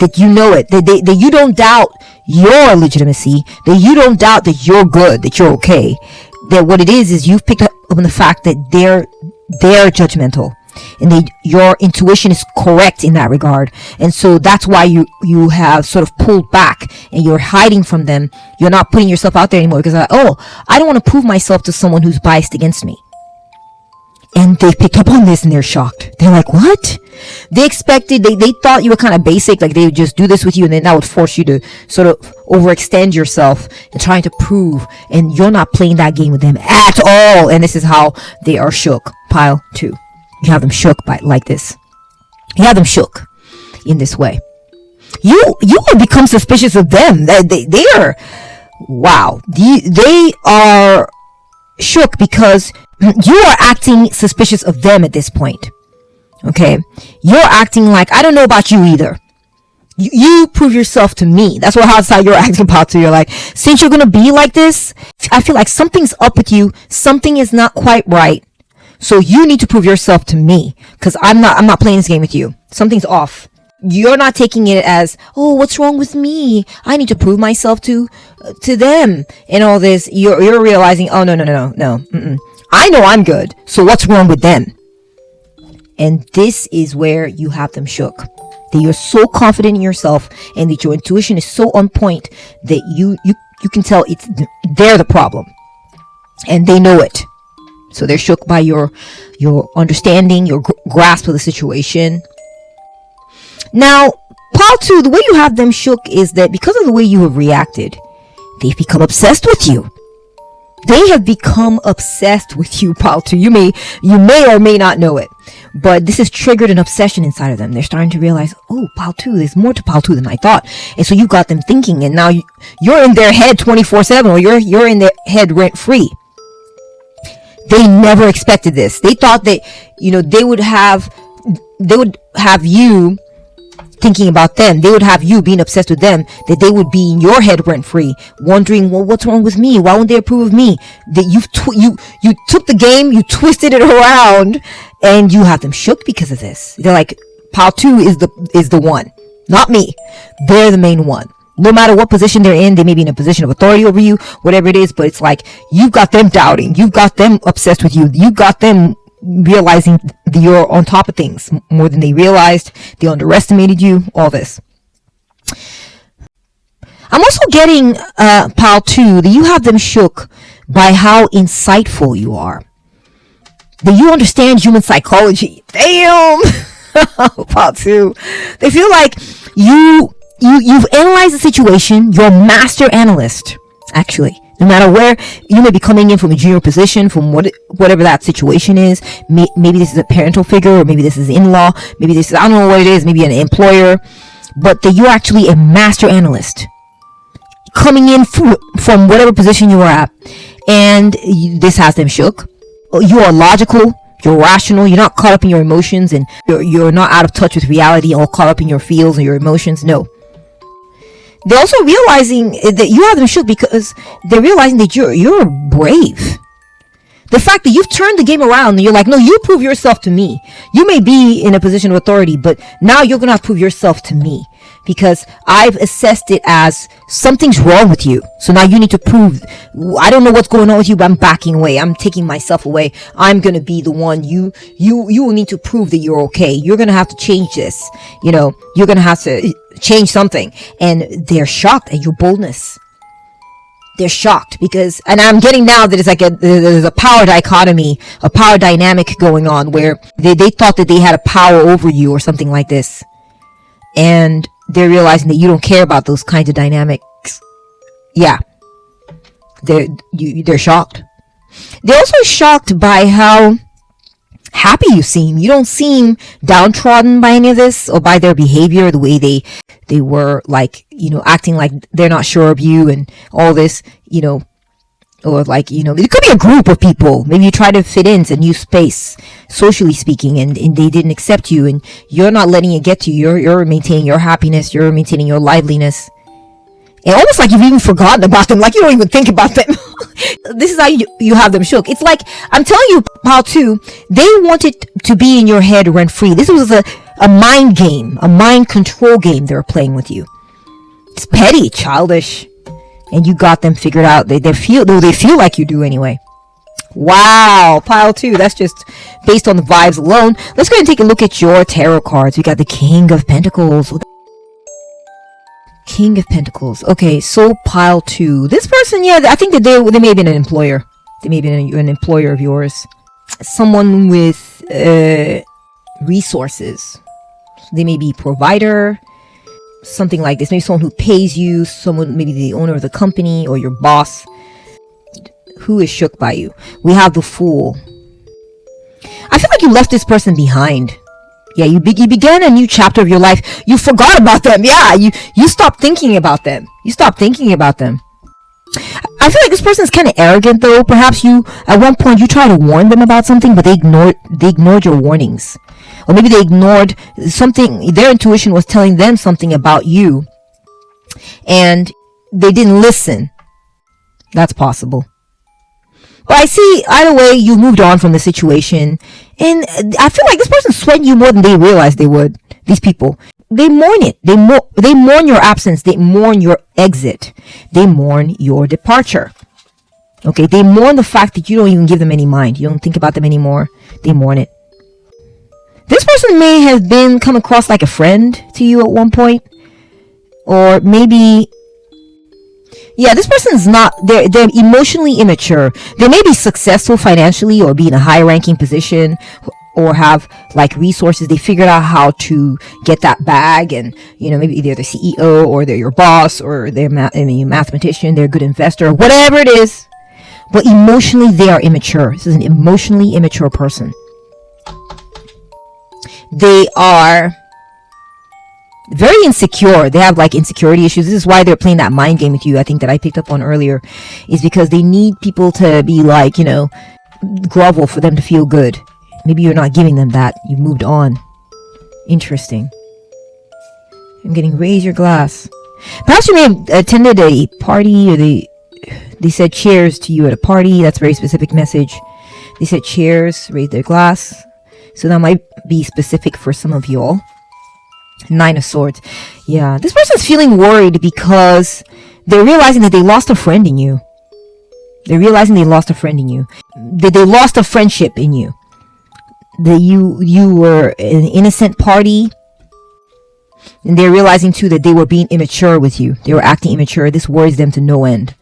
That you know it. That you don't doubt your legitimacy. That you don't doubt that you're good, that you're okay. That what it is you've picked up on the fact that they're judgmental. And your intuition is correct in that regard. And so that's why you have sort of pulled back and you're hiding from them. You're not putting yourself out there anymore, because I don't want to prove myself to someone who's biased against me. And they picked up on this and they're shocked. They're like, what? They expected, they thought you were kind of basic, like they would just do this with you and then that would force you to sort of overextend yourself and trying to prove, and you're not playing that game with them at all. And this is how they are shook, pile 2. You have them shook by like this. You have them shook in this way. You will become suspicious of them. They are, wow. They are shook because you are acting suspicious of them at this point. Okay, you're acting like, I don't know about you either. You prove yourself to me. That's how you're acting about to. You're like, since you're gonna be like this, I feel like something's up with you. Something is not quite right. So you need to prove yourself to me, because I'm not playing this game with you. Something's off. You're not taking it as, oh, what's wrong with me? I need to prove myself to them and all this. You're realizing, oh, no. Mm-mm. I know I'm good. So what's wrong with them? And this is where you have them shook. That you're so confident in yourself and that your intuition is so on point that you can tell they're the problem. And they know it. So they're shook by your understanding, your grasp of the situation. Now, pile 2, the way you have them shook is that because of the way you have reacted, they've become obsessed with you. They have become obsessed with you, pile 2. You may or may not know it, but this has triggered an obsession inside of them. They're starting to realize, oh, pile 2, there's more to pile 2 than I thought. And so you got them thinking, and now you're in their head 24/7, or you're in their head rent free. They never expected this. They thought that, they would have you thinking about them. They would have you being obsessed with them, that they would be in your head rent free, wondering, well, what's wrong with me? Why wouldn't they approve of me? That you took the game, you twisted it around, and you have them shook because of this. They're like, pile 2 is the one, not me. They're the main one. No matter what position they're in, they may be in a position of authority over you, whatever it is, but it's like, you've got them doubting, you've got them obsessed with you, you've got them realizing that you're on top of things more than they realized. They underestimated you, all this. I'm also getting, pile 2, that you have them shook by how insightful you are. That you understand human psychology. Damn! Pile 2. They feel like you've analyzed the situation. You're a master analyst, actually. No matter where you may be coming in from a junior position, from whatever that situation is. Maybe this is a parental figure, or maybe this is in-law, maybe this is, I don't know what it is, maybe an employer, but that you're actually a master analyst coming in from whatever position you are at, and this has them shook. You are logical, you're rational, you're not caught up in your emotions, and you're not out of touch with reality, all caught up in your feels and your emotions. No. They're also realizing that you have them shook because they're realizing that you're brave. The fact that you've turned the game around and you're like, no, you prove yourself to me. You may be in a position of authority, but now you're going to have to prove yourself to me because I've assessed it as something's wrong with you. So now you need to prove, I don't know what's going on with you, but I'm backing away. I'm taking myself away. I'm going to be the one. You will need to prove that you're okay. You're going to have to change this. You're going to have to change something. And they're shocked at your boldness. They're shocked because, and I'm getting now that it's like there's a power dichotomy, a power dynamic going on where they thought that they had a power over you or something like this. And they're realizing that you don't care about those kinds of dynamics. Yeah. They're shocked. They're also shocked by how happy you seem. You don't seem downtrodden by any of this or by their behavior, the way they were like, acting like they're not sure of you and all this, or like, it could be a group of people. Maybe you try to fit into a new space, socially speaking, and they didn't accept you and you're not letting it get to you. You're maintaining your happiness. You're maintaining your liveliness. And almost like you've even forgotten about them, like you don't even think about them. This is how you have them shook. It's like, I'm telling you, pile 2, they wanted to be in your head rent free. This was a mind game, a mind control game they were playing with you. It's petty, childish, and you got them figured out. They feel like you do anyway. Wow, pile 2, that's just based on the vibes alone. Let's go ahead and take a look at your tarot cards. We got the King of Pentacles. King of Pentacles. Okay, so pile 2. This person, yeah, I think that they may have been an employer. They may have been an employer of yours. Someone with resources. They may be provider, something like this. Maybe someone who pays you, someone, maybe the owner of the company or your boss, who is shook by you. We have the Fool. I feel like you left this person behind. Yeah, you began a new chapter of your life. You forgot about them. Yeah, you stopped thinking about them. You stopped thinking about them. I feel like this person is kind of arrogant, though. Perhaps you, at one point, you tried to warn them about something, but they ignored your warnings. Or maybe they ignored something. Their intuition was telling them something about you, and they didn't listen. That's possible. But I see, either way, you moved on from the situation. And I feel like this person's sweating you more than they realized they would. These people. They mourn it. They mourn your absence. They mourn your exit. They mourn your departure. Okay, they mourn the fact that you don't even give them any mind. You don't think about them anymore. They mourn it. This person may have come across like a friend to you at one point. Or maybe... Yeah, this person's not, they're emotionally immature. They may be successful financially or be in a high ranking position or have like resources. They figured out how to get that bag, and maybe they're the CEO or they're your boss or they're a mathematician, they're a good investor, whatever it is. But emotionally, they are immature. This is an emotionally immature person. They are very insecure. They have like insecurity issues. This is why they're playing that mind game with you. I think that I picked up on earlier is because they need people to be like, grovel for them to feel good. Maybe you're not giving them that. You moved on. Interesting. I'm getting raise your glass. Perhaps you may have attended a party, or they said cheers to you at a party. That's a very specific message. They said cheers, raise their glass. So that might be specific for some of y'all. 9 of Swords. Yeah, this person's feeling worried because they're realizing that they lost a friend in you. They're realizing they lost a friend in you. That they lost a friendship in you. That you were an innocent party. And they're realizing too that they were being immature with you. They were acting immature. This worries them to no end.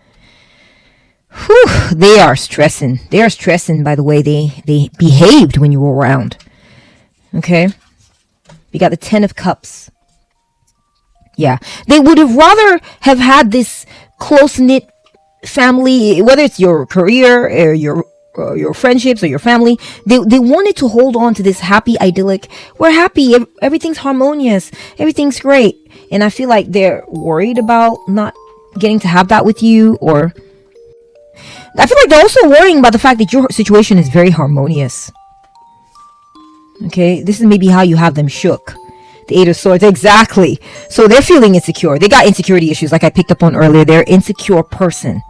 Whew, they are stressing. They are stressing by the way they behaved when you were around. Okay? We got the 10 of Cups. Yeah. They would have rather have had this close-knit family, whether it's your career or your friendships or your family. They wanted to hold on to this happy, idyllic, we're happy, everything's harmonious, everything's great. And I feel like they're worried about not getting to have that with you, or I feel like they're also worrying about the fact that your situation is very harmonious. Okay, this is maybe how you have them shook. The 8 of Swords, exactly. So they're feeling insecure. They got insecurity issues like I picked up on earlier. They're an insecure person.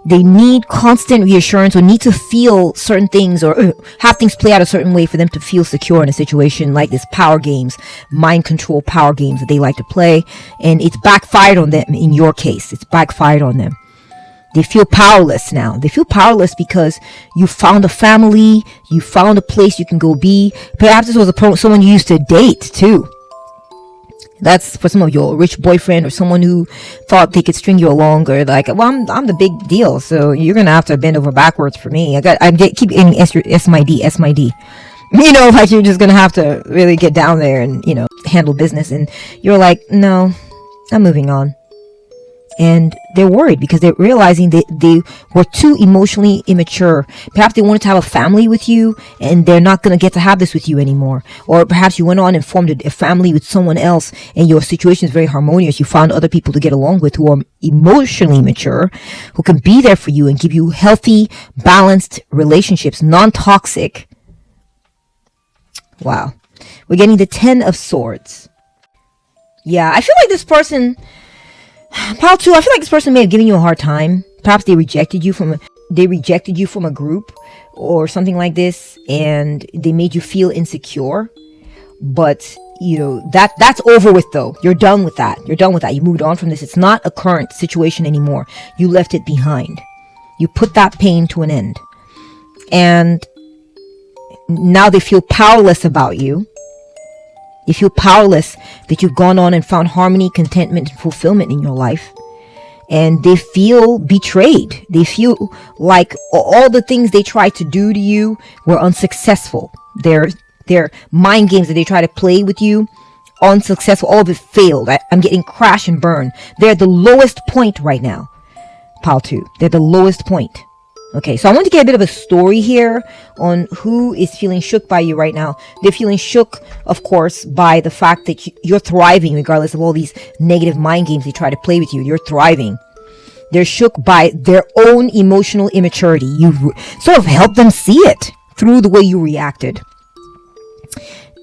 They need constant reassurance or need to feel certain things or have things play out a certain way for them to feel secure in a situation like this power games, mind control power games that they like to play. And it's backfired on them in your case. It's backfired on them. They feel powerless now. They feel powerless because you found a family, you found a place you can go be. Perhaps this was someone you used to date too. That's for some of your rich boyfriend or someone who thought they could string you along, or like, well, I'm the big deal, so you're gonna have to bend over backwards for me. Keep getting S my D. Like you're just gonna have to really get down there and handle business. And you're like, no, I'm moving on. And they're worried because they're realizing that they were too emotionally immature. Perhaps they wanted to have a family with you and they're not going to get to have this with you anymore. Or perhaps you went on and formed a family with someone else and your situation is very harmonious. You found other people to get along with who are emotionally mature, who can be there for you and give you healthy, balanced relationships, non-toxic. Wow. We're getting the 10 of Swords. Yeah, I feel like this person... Pile 2, I feel like this person may have given you a hard time. Perhaps they rejected you from a group or something like this, and they made you feel insecure. But that's over with though. You're done with that. You moved on from this. It's not a current situation anymore. You left it behind. You put that pain to an end. And now they feel powerless about you. You feel powerless that you've gone on and found harmony, contentment, and fulfillment in your life. And they feel betrayed. They feel like all the things they tried to do to you were unsuccessful. Their mind games that they try to play with you, unsuccessful. All of it failed. I'm getting crash and burn. They're at the lowest point right now. Pile 2. They're the lowest point. Okay, so I want to get a bit of a story here on who is feeling shook by you right now. They're feeling shook, of course, by the fact that you're thriving regardless of all these negative mind games they try to play with you. You're thriving. They're shook by their own emotional immaturity. You sort of helped them see it through the way you reacted.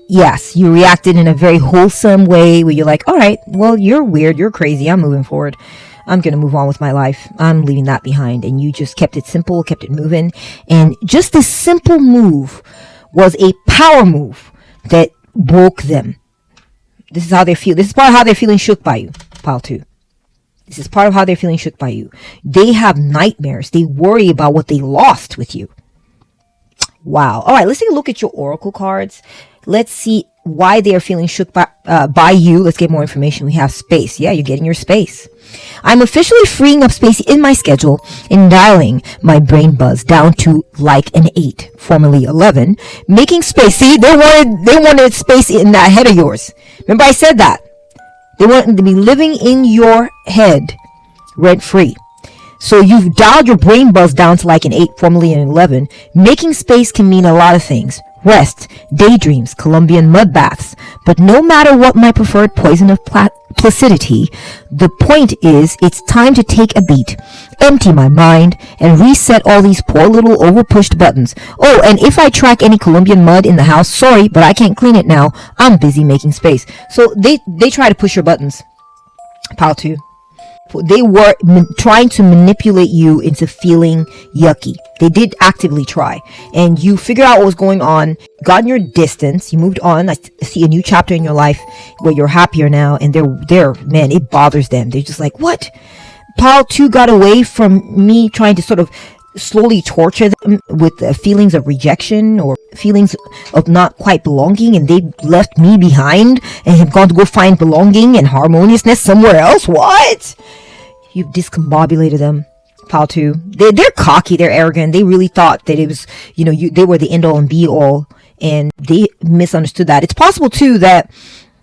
Yes, you reacted in a very wholesome way where you're like, all right, well, you're weird, you're crazy, I'm moving forward. I'm going to move on with my life. I'm leaving that behind. And you just kept it simple, kept it moving. And just this simple move was a power move that broke them. This is how they feel. This is part of how they're feeling shook by you, pile 2. This is part of how they're feeling shook by you. They have nightmares. They worry about what they lost with you. Wow. All right, let's take a look at your oracle cards. Let's see why they are feeling shook by you. Let's get more information. We have space. Yeah, you're getting your space. I'm officially freeing up space in my schedule and dialing my brain buzz down to like an 8, formerly 11, making space. See, they wanted space in that head of yours. Remember I said that. They want to be living in your head rent free. So you've dialed your brain buzz down to like an 8, formerly an 11. Making space can mean a lot of things. Rest, daydreams, Colombian mud baths. But no matter what my preferred poison of placidity, the point is it's time to take a beat, empty my mind, and reset all these poor little overpushed buttons. Oh, and if I track any Colombian mud in the house, sorry, but I can't clean it now. I'm busy making space. So they try to push your buttons. Pile 2. They were trying to manipulate you into feeling yucky. They did actively try. And you figured out what was going on, gotten your distance, you moved on. I see a new chapter in your life where you're happier now, and man, it bothers them. They're just like, what? Pile 2 got away from me trying to sort of slowly torture them with feelings of rejection or feelings of not quite belonging, and they left me behind and have gone to go find belonging and harmoniousness somewhere else. What? You've discombobulated them. Pile 2. They're cocky, they're arrogant. They really thought that it was, they were the end all and be all, and they misunderstood that. It's possible too that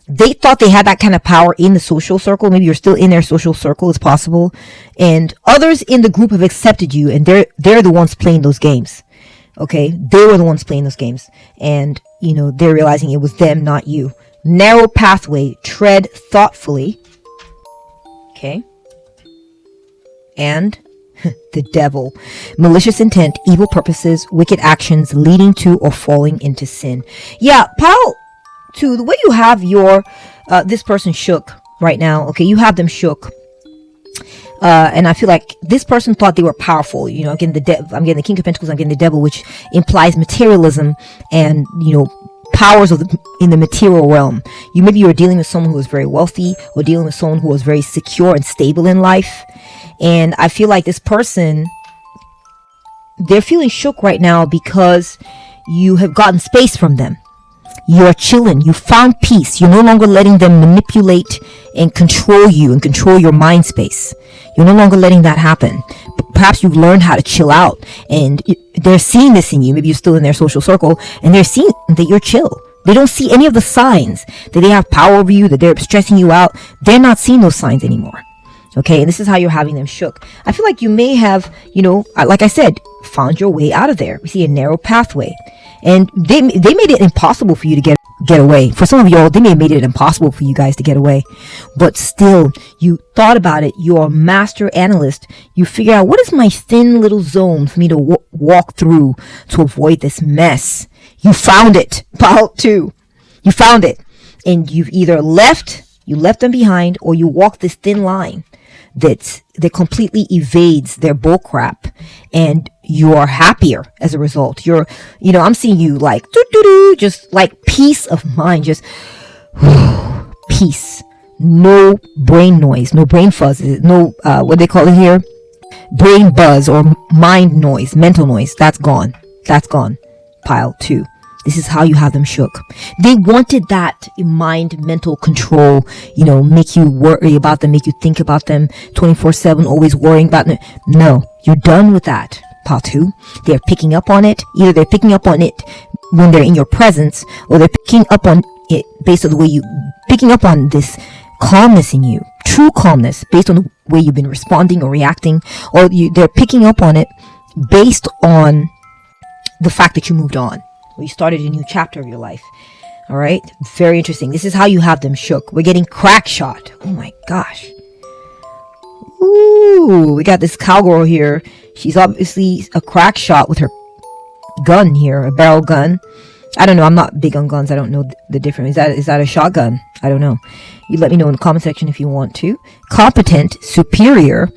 they thought they had that kind of power in the social circle. Maybe you're still in their social circle. It's possible. And others in the group have accepted you, and they're the ones playing those games. Okay? They were the ones playing those games. And, they're realizing it was them, not you. Narrow pathway. Tread thoughtfully. Okay? And the devil. Malicious intent, evil purposes, wicked actions leading to or falling into sin. Yeah, pile 2, the way you have your this person shook right now, okay, you have them shook, and I feel like this person thought they were powerful. I'm getting the King of Pentacles, I'm getting the devil, which implies materialism and powers in the material realm. Maybe you were dealing with someone who was very wealthy, or dealing with someone who was very secure and stable in life, and I feel like this person, they're feeling shook right now because you have gotten space from them. You're chilling. You found peace. You're no longer letting them manipulate and control you and control your mind space. You're no longer letting that happen. But perhaps you've learned how to chill out, and they're seeing this in you. Maybe you're still in their social circle, and they're seeing that you're chill. They don't see any of the signs that they have power over you, that they're stressing you out. They're not seeing those signs anymore. Okay, and this is how you're having them shook. I feel like you may have, like I said, found your way out of there. We see a narrow pathway. And they made it impossible for you to get away. For some of y'all, they may have made it impossible for you guys to get away. But still, you thought about it. You're a master analyst. You figure out, what is my thin little zone for me to walk through to avoid this mess? You found it. Pile 2. You found it. And you've either left them behind, or you walk this thin line that completely evades their bullcrap, and you're happier as a result. I'm seeing you like just like peace of mind, just peace, no brain noise, no brain fuzz, no what they call it here, brain buzz or mind noise, mental noise. That's gone. Pile 2. This is how you have them shook. They wanted that mind, mental control, make you worry about them, make you think about them 24/7, always worrying about them. No, you're done with that, Pile 2. They're picking up on it. Either they're picking up on it when they're in your presence, or they're picking up on it based on the way picking up on this calmness in you, true calmness, based on the way you've been responding or reacting, or they're picking up on it based on the fact that you moved on, or you started a new chapter of your life. All right, very interesting. This is how you have them shook. We're getting crack shot. Oh my gosh. Ooh, we got this cowgirl here. She's obviously a crack shot with her gun here, a barrel gun. I don't know. I'm not big on guns. I don't know the difference. Is that a shotgun? I don't know. You let me know in the comment section if you want to. Competent, superior,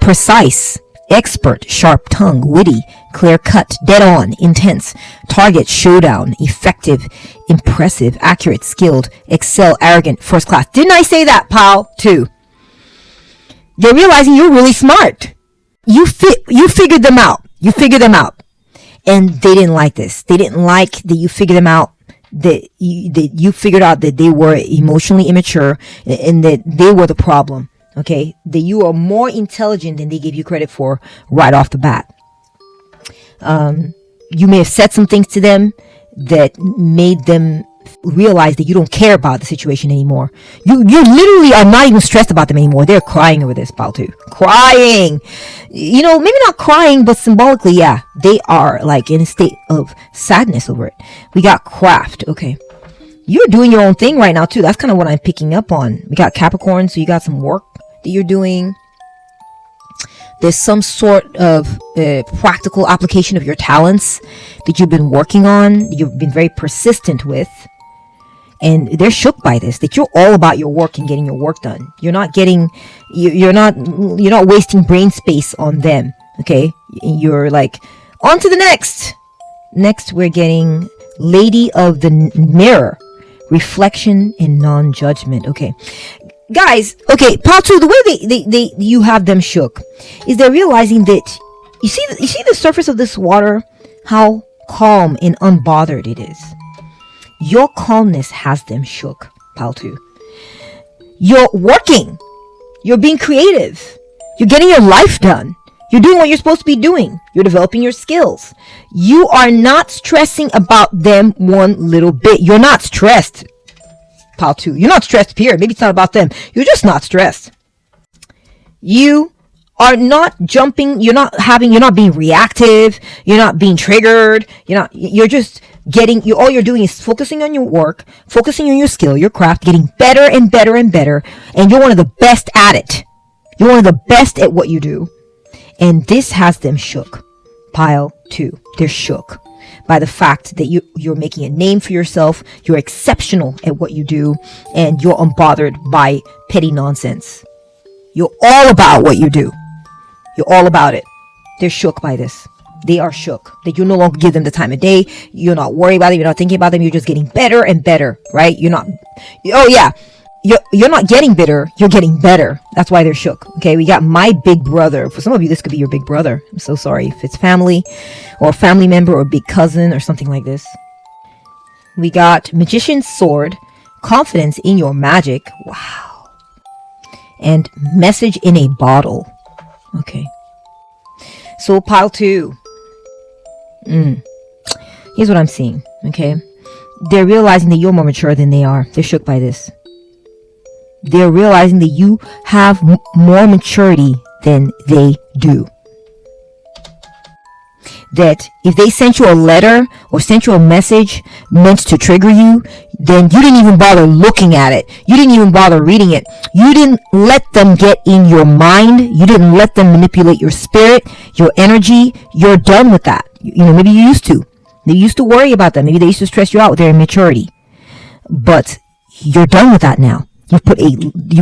precise, expert, sharp tongue, witty, clear cut, dead on, intense, target, showdown, effective, impressive, accurate, skilled, excel, arrogant, first class. Didn't I say that, pal? Too. They're realizing you're really smart. You figured them out. You figured them out. And they didn't like this. They didn't like that you figured them out, that you figured out that they were emotionally immature and that they were the problem. Okay? That you are more intelligent than they gave you credit for right off the bat. You may have said some things to them that made them realize that you don't care about the situation anymore. You literally are not even stressed about them anymore. They're crying over this, pal, too. Crying. You know, maybe not crying, but symbolically, yeah. They are like in a state of sadness over it. We got craft. Okay. You're doing your own thing right now, too. That's kind of what I'm picking up on. We got Capricorn, so you got some work that you're doing. There's some sort of practical application of your talents that you've been working on, you've been very persistent with. And they're shook by this, that you're all about your work and getting your work done. You're not wasting brain space on them. Okay. You're like, on to the next. Next, we're getting Lady of the Mirror, reflection and non-judgment. Okay. Guys, okay, part two, the way you have them shook is they're realizing that you see the surface of this water, how calm and unbothered it is. Your calmness has them shook, pal 2. You're working. You're being creative. You're getting your life done. You're doing what you're supposed to be doing. You're developing your skills. You are not stressing about them one little bit. You're not stressed, pal 2. You're not stressed, period. Maybe it's not about them. You're just not stressed. You are not jumping. You're not being reactive. You're not being triggered. You're just all you're doing is focusing on your work, focusing on your skill, your craft, getting better and better and better. And you're one of the best at it. You're one of the best at what you do. And this has them shook. Pile 2. They're shook by the fact that you're making a name for yourself. You're exceptional at what you do. And you're unbothered by petty nonsense. You're all about what you do. You're all about it. They're shook by this. They are shook that you no longer give them the time of day. You're not worried about it. You're not thinking about them. You're just getting better and better, right? You're not getting bitter. You're getting better. That's why they're shook. Okay. We got my big brother. For some of you, this could be your big brother. I'm so sorry if it's family or a family member or big cousin or something like this. We got Magician's Sword, confidence in your magic. Wow. And message in a bottle. Okay. So pile 2. Here's what I'm seeing. Okay. They're realizing that you're more mature than they are. They're shook by this. They're realizing that you have more maturity than they do. That if they sent you a letter or sent you a message meant to trigger you, then you didn't even bother looking at it. You didn't even bother reading it. You didn't let them get in your mind. You didn't let them manipulate your spirit, your energy. You're done with that. Maybe you used to. They used to worry about that. Maybe they used to stress you out with their immaturity. But you're done with that now. You've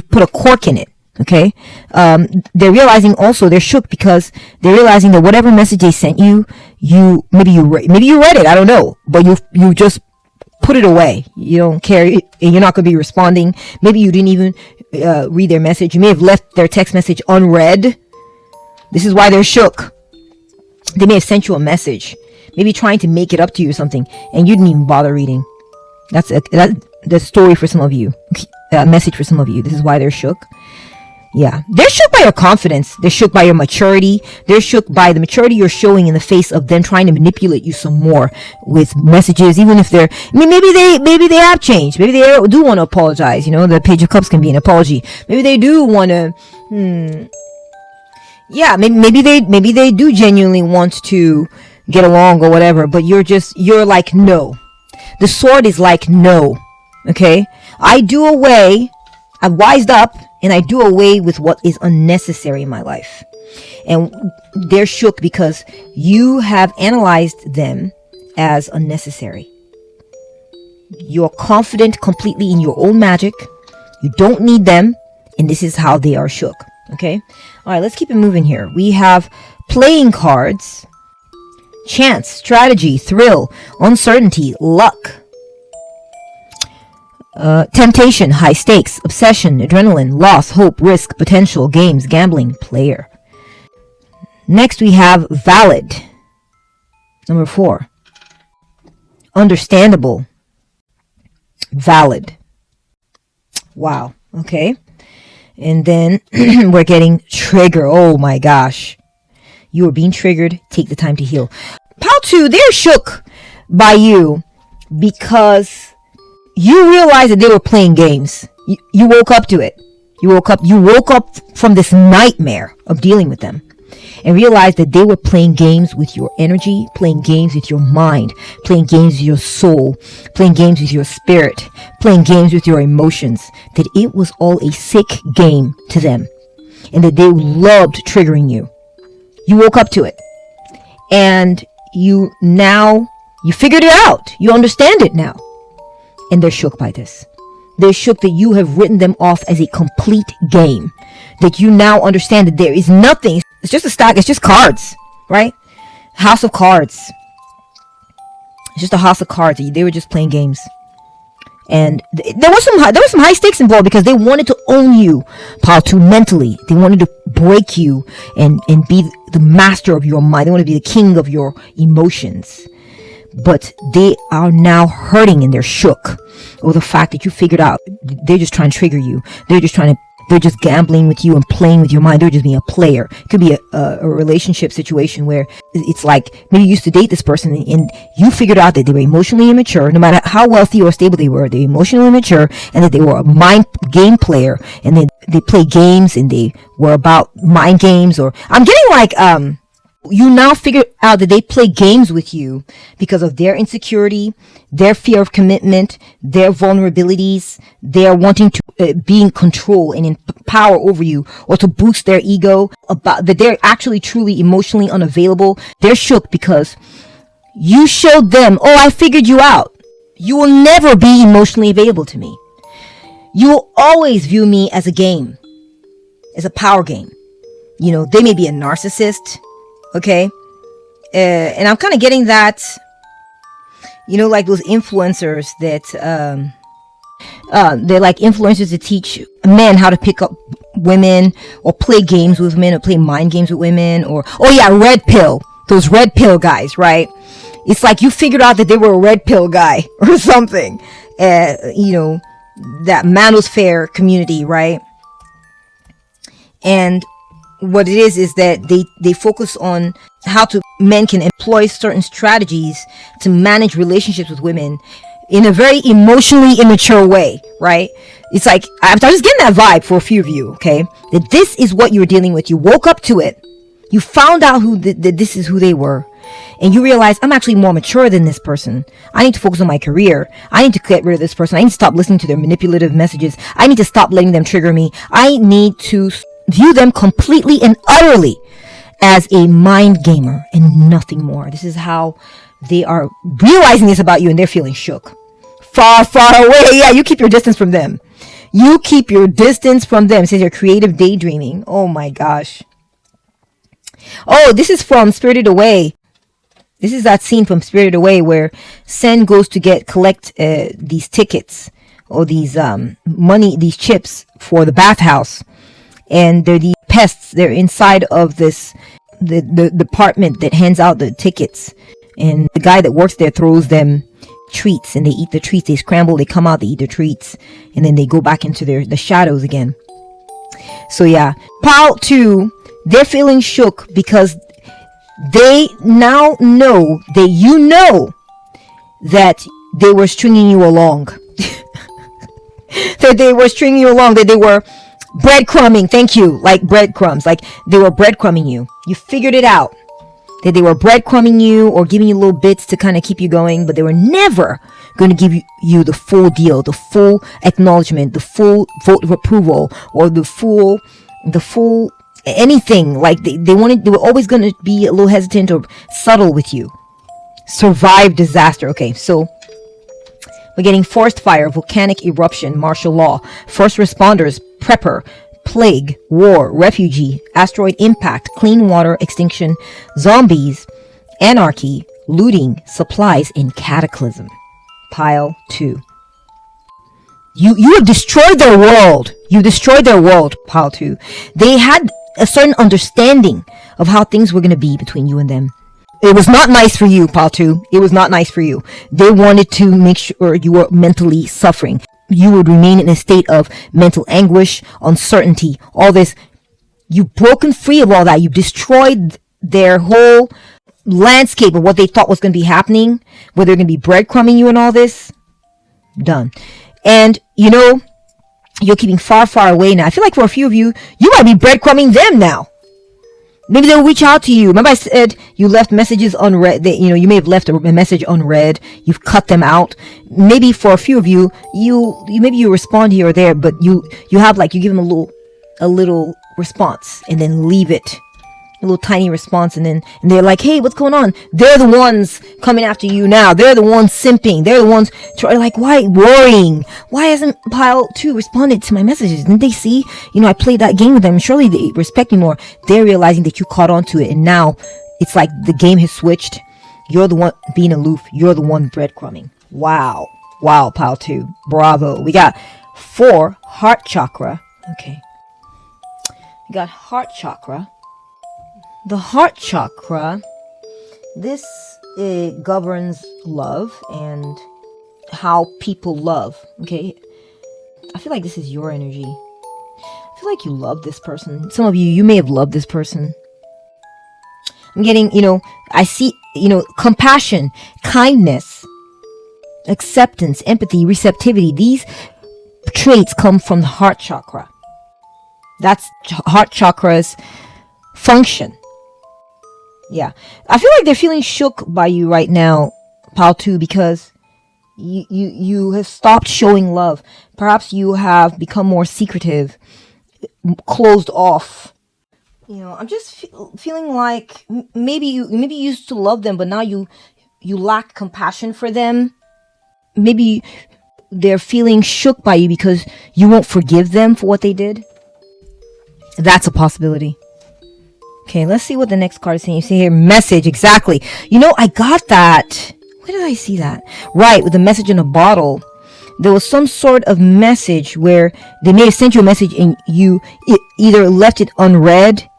put a cork in it. Okay. They're realizing also they're shook because they're realizing that whatever message they sent you, maybe you read it. I don't know, but you just put it away. You don't care. You're not going to be responding. Maybe you didn't even read their message. You may have left their text message unread. This is why they're shook. They may have sent you a message, maybe trying to make it up to you or something, and you didn't even bother reading. That's the story for some of you. A message for some of you. This is why they're shook. Yeah, they're shook by your confidence. They're shook by your maturity. They're shook by the maturity you're showing in the face of them trying to manipulate you some more with messages, even if maybe they have changed. Maybe they do want to apologize. The Page of Cups can be an apology. Maybe they do want to, Yeah, maybe they do genuinely want to get along or whatever, but you're like, no. The sword is like, no. Okay? I've wised up, and I do away with what is unnecessary in my life. And they're shook because you have analyzed them as unnecessary. You're confident completely in your own magic. You don't need them, and this is how they are shook. Okay? All right, let's keep it moving here. We have playing cards, chance, strategy, thrill, uncertainty, luck, temptation, high stakes, obsession, adrenaline, loss, hope, risk, potential, games, gambling, player. Next we have valid. Number 4. Understandable. Valid. Wow. Okay. And then we're getting trigger. Oh my gosh. You are being triggered. Take the time to heal. Pile 2, they're shook by you because you realized that they were playing games. You woke up to it. You woke up from this nightmare of dealing with them and realized that they were playing games with your energy, playing games with your mind, playing games with your soul, playing games with your spirit, playing games with your emotions, that it was all a sick game to them and that they loved triggering you. You woke up to it and you figured it out. You understand it now. And they're shook by this. They're shook that you have written them off as a complete game. That you now understand that there is nothing. It's just a stack. It's just cards, right? House of cards. It's just a house of cards. They were just playing games. And there was some high stakes involved because they wanted to own you, Paltu, mentally. They wanted to break you and be the master of your mind. They want to be the king of your emotions. But they are now hurting and they're shook over the fact that you figured out they're just trying to trigger you. They're just gambling with you and playing with your mind. They're just being a player. It could be a relationship situation where it's like maybe you used to date this person and you figured out that they were emotionally immature. No matter how wealthy or stable they were emotionally immature, and that they were a mind game player, and they play games and they were about mind games. Or I'm getting like you now figure out that they play games with you because of their insecurity, their fear of commitment, their vulnerabilities, their wanting to be in control and in power over you, or to boost their ego, about that they're actually truly emotionally unavailable. They're shook because you showed them, oh, I figured you out. You will never be emotionally available to me. You will always view me as a game, as a power game. You know, they may be a narcissist. Okay, and I'm kind of getting that, you know, like those influencers that they're like influencers that teach men how to pick up women or play games with women or play mind games with women, or red pill, those red pill guys, right? It's like you figured out that they were a red pill guy or something, you know, that manosphere community, right? And what it is that they focus on how men can employ certain strategies to manage relationships with women in a very emotionally immature way, right? It's like, I'm just getting that vibe for a few of you, okay? That this is what you're dealing with. You woke up to it. You found out that this is who they were. And you realize, I'm actually more mature than this person. I need to focus on my career. I need to get rid of this person. I need to stop listening to their manipulative messages. I need to stop letting them trigger me. I need to view them completely and utterly as a mind gamer and nothing more. This is how they are realizing this about you, and they're feeling shook. Far, far away. Yeah, you keep your distance from them. You keep your distance from them. It says you're creative daydreaming. Oh my gosh. Oh, this is from Spirited Away. This is that scene from Spirited Away where Sen goes to collect these tickets or these these chips for the bathhouse. And they're the pests. They're inside of the department that hands out the tickets. And the guy that works there throws them treats, and they eat the treats. They scramble, they come out, they eat the treats, and then they go back into the shadows again. So yeah, Pile 2, they're feeling shook because they now know that you know that they were stringing you along. That they were stringing you along, that they were Breadcrumbing. Thank you. Like breadcrumbs. Like they were breadcrumbing you. You figured it out. That they were breadcrumbing you or giving you little bits to kind of keep you going, but they were never going to give you the full deal, the full acknowledgement, the full vote of approval, or the full anything. Like they were always going to be a little hesitant or subtle with you. Survive disaster. Okay, so we're getting forest fire, volcanic eruption, martial law, first responders, prepper, plague, war, refugee, asteroid impact, clean water, extinction, zombies, anarchy, looting, supplies, and cataclysm. Pile 2. You have destroyed their world. You destroyed their world, pile 2. They had a certain understanding of how things were going to be between you and them. It was not nice for you, pile 2. It was not nice for you. They wanted to make sure you were mentally suffering. You would remain in a state of mental anguish, uncertainty, all this. You've broken free of all that. You've destroyed their whole landscape of what they thought was going to be happening, where they're going to be breadcrumbing you and all this. Done. And, you're keeping far, far away now. I feel like for a few of you, you might be breadcrumbing them now. Maybe they'll reach out to you. Remember I said you left messages unread. You may have left a message unread. You've cut them out. Maybe for a few of you, maybe you respond here or there, but you have you give them a little response and then leave it. A little tiny response, and they're like, hey, what's going on? They're the ones coming after you now. They're the ones simping. They're the ones why worrying? Why hasn't pile 2 responded to my messages? Didn't they see? I played that game with them. Surely they respect me more. They're realizing that you caught on to it, and now it's like the game has switched. You're the one being aloof. You're the one breadcrumbing. Wow, pile 2. Bravo. We got 4 heart chakra. Okay. We got heart chakra. The heart chakra, this governs love and how people love, okay? I feel like this is your energy. I feel like you love this person. Some of you may have loved this person. I'm getting, I see, compassion, kindness, acceptance, empathy, receptivity. These traits come from the heart chakra. That's heart chakra's function. Yeah, I feel like they're feeling shook by you right now, pile 2, because you have stopped showing love. Perhaps you have become more secretive, closed off. I'm just feeling like maybe you used to love them, but now you lack compassion for them. Maybe they're feeling shook by you because you won't forgive them for what they did. That's a possibility. Okay, let's see what the next card is saying. You see here, message, exactly. I got that. Where did I see that? Right, with the message in a bottle. There was some sort of message where they may have sent you a message and you either left it unread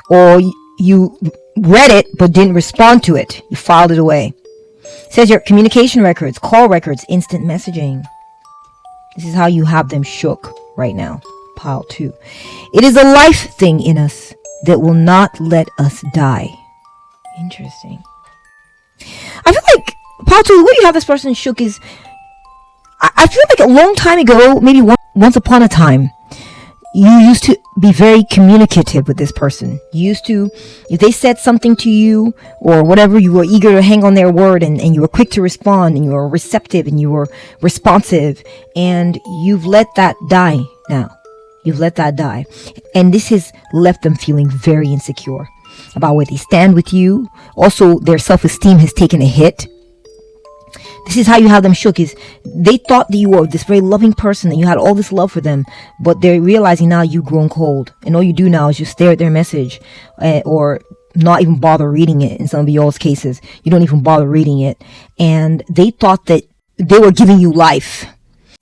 or you read it but didn't respond to it. You filed it away. It says your communication records, call records, instant messaging. This is how you have them shook right now. Pile 2. It is a life thing in us that will not let us die. Interesting. I feel like, pile 2, the way you have this person shook is, I feel like a long time ago, maybe once upon a time, you used to be very communicative with this person. You used to, if they said something to you or whatever, you were eager to hang on their word and you were quick to respond and you were receptive and you were responsive, and you've let that die now. You've let that die. And this has left them feeling very insecure about where they stand with you. Also, their self-esteem has taken a hit. This is how you have them shook, is they thought that you were this very loving person, that you had all this love for them, but they're realizing now you've grown cold. And all you do now is just stare at their message or not even bother reading it. In some of y'all's cases, you don't even bother reading it. And they thought that they were giving you life.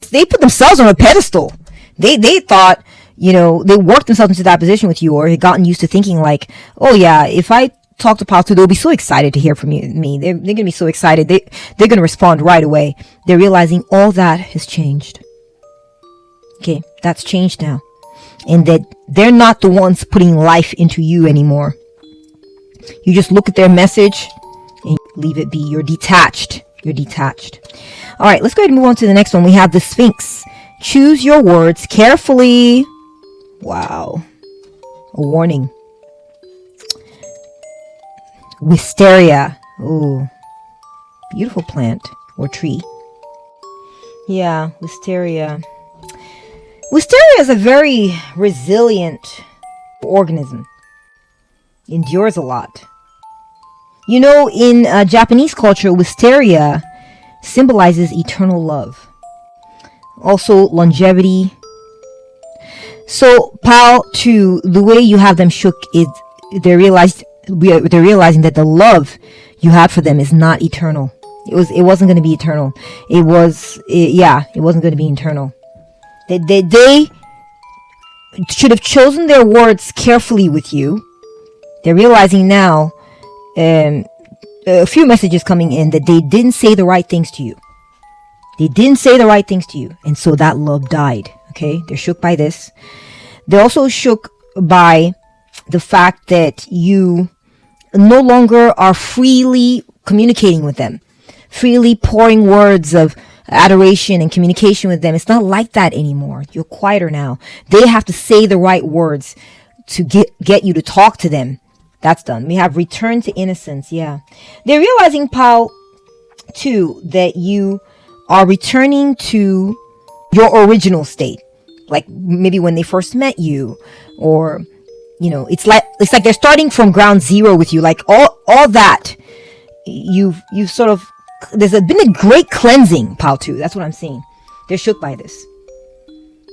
They put themselves on a pedestal. They thought, they worked themselves into that position with you, or had gotten used to thinking like, oh yeah, if I talk to Pile 2, they'll be so excited to hear from me. They're going to be so excited. They're going to respond right away. They're realizing all that has changed. Okay, that's changed now. And that they're not the ones putting life into you anymore. You just look at their message and leave it be. You're detached. All right, let's go ahead and move on to the next one. We have the Sphinx. Choose your words carefully. Wow. A warning. Wisteria. Oh, beautiful plant or tree. Yeah, wisteria. Wisteria is a very resilient organism. Endures a lot. You know, in Japanese culture, wisteria symbolizes eternal love. Also, longevity. So, pal, to the way you have them shook is they're realizing that the love you had for them is not eternal. It wasn't going to be eternal. It wasn't going to be eternal. They should have chosen their words carefully with you. They're realizing now, a few messages coming in, that they didn't say the right things to you. They didn't say the right things to you. And so that love died. Okay? They're shook by this. They're also shook by the fact that you no longer are freely communicating with them, freely pouring words of adoration and communication with them. It's not like that anymore. You're quieter now. They have to say the right words to get you to talk to them. That's done. We have return to innocence. Yeah. They're realizing, Paul, too, that you are returning to your original state. Like maybe when they first met you, or, you know, it's like they're starting from ground zero with you. Like all that you've sort of, there's been a great cleansing, Paul, too. That's what I'm saying. They're shook by this.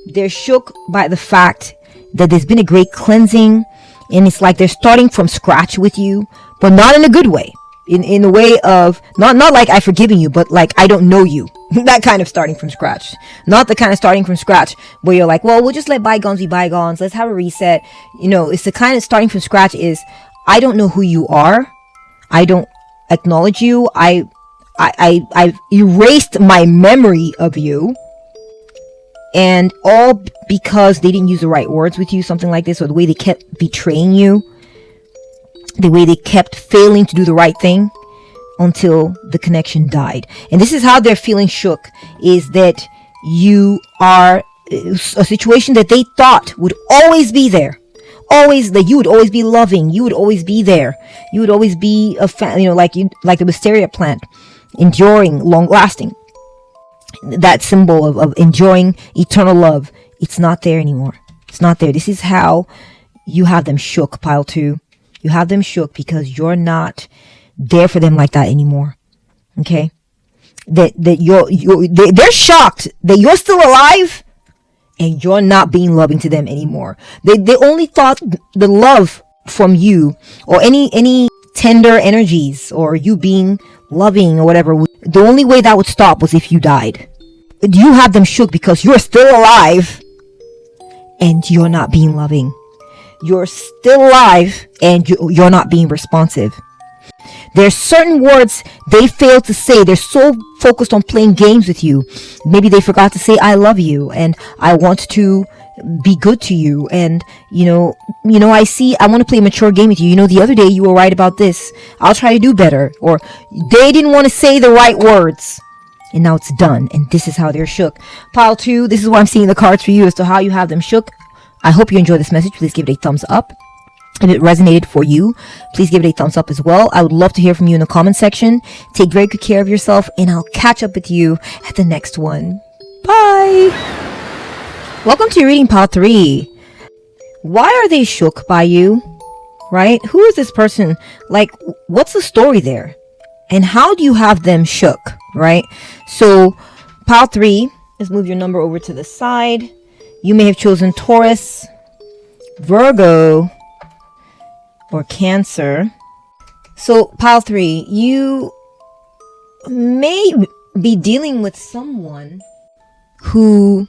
They're shook by the fact that there's been a great cleansing, and it's like they're starting from scratch with you, but not in a good way. In the way of, not like I've forgiven you, but like I don't know you. That kind of starting from scratch. Not the kind of starting from scratch where you're like, well, we'll just let bygones be bygones. Let's have a reset. You know, it's the kind of starting from scratch is, I don't know who you are. I don't acknowledge you. I've erased my memory of you. And all because they didn't use the right words with you, something like this, or the way they kept betraying you, the way they kept failing to do the right thing until the connection died. And this is how they're feeling shook, is that you are a situation that they thought would always be there. Always, that you would always be loving, you would always be there, you would always be like the wisteria plant, enduring, long lasting. That symbol of enjoying eternal love, it's not there anymore. It's not there. This is how you have them shook, pile 2. You have them shook because you're not there for them like that anymore. Okay? That they're shocked that you're still alive and you're not being loving to them anymore. They only thought the love from you, or any tender energies, or you being loving or whatever, the only way that would stop was if you died. You have them shook because you're still alive and you're not being loving. You're still alive and you're not being responsive. There's certain words they failed to say. They're so focused on playing games with you. Maybe they forgot to say, I love you and I want to be good to you. And, I want to play a mature game with you. The other day you were right about this. I'll try to do better. Or they didn't want to say the right words. And now it's done. And this is how they're shook. Pile 2, this is what I'm seeing in the cards for you as to how you have them shook. I hope you enjoyed this message. Please give it a thumbs up. If it resonated for you, please give it a thumbs up as well. I would love to hear from you in the comment section. Take very good care of yourself, and I'll catch up with you at the next one. Bye! Welcome to your reading, Pile 3. Why are they shook by you? Right? Who is this person? Like, what's the story there? And how do you have them shook? Right? So, Pile 3, let's move your number over to the side. You may have chosen Taurus, Virgo, or Cancer. So, Pile 3, you may be dealing with someone who,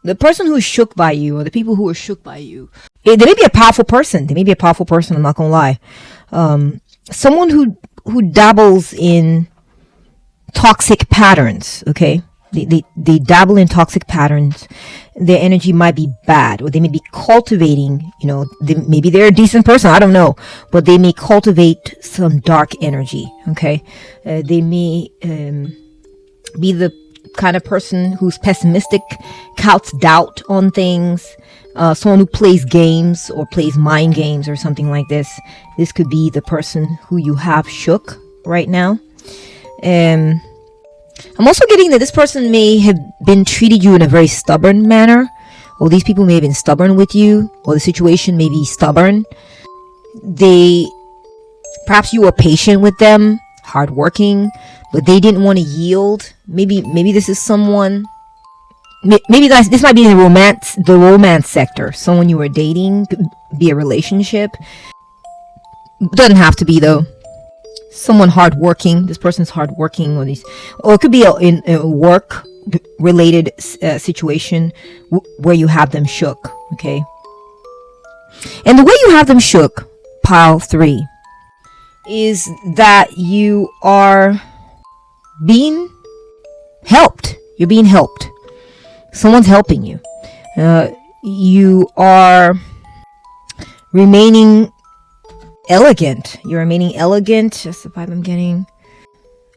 the person who is shook by you, or the people who are shook by you, they may be a powerful person. They may be a powerful person, I'm not gonna lie. Someone who dabbles in toxic patterns, okay? They dabble in toxic patterns. Their energy might be bad, or they may be cultivating, maybe they're a decent person, I don't know, but they may cultivate some dark energy, okay? They may be the kind of person who's pessimistic, casts doubt on things, someone who plays games or plays mind games or something like this. This could be the person who you have shook right now. I'm also getting that this person may have been treated you in a very stubborn manner, or these people may have been stubborn with you, or the situation may be stubborn. Perhaps you were patient with them, hardworking, but they didn't want to yield. Maybe this is someone. Maybe this might be in the romance sector. Someone you were dating, could be a relationship. Doesn't have to be though. Someone hardworking. This person's hardworking, or it could be in a work-related situation where you have them shook. Okay. And the way you have them shook, pile 3, is that you are being helped. You're being helped. Someone's helping you. You are remaining elegant. You're remaining elegant. That's the vibe I'm getting.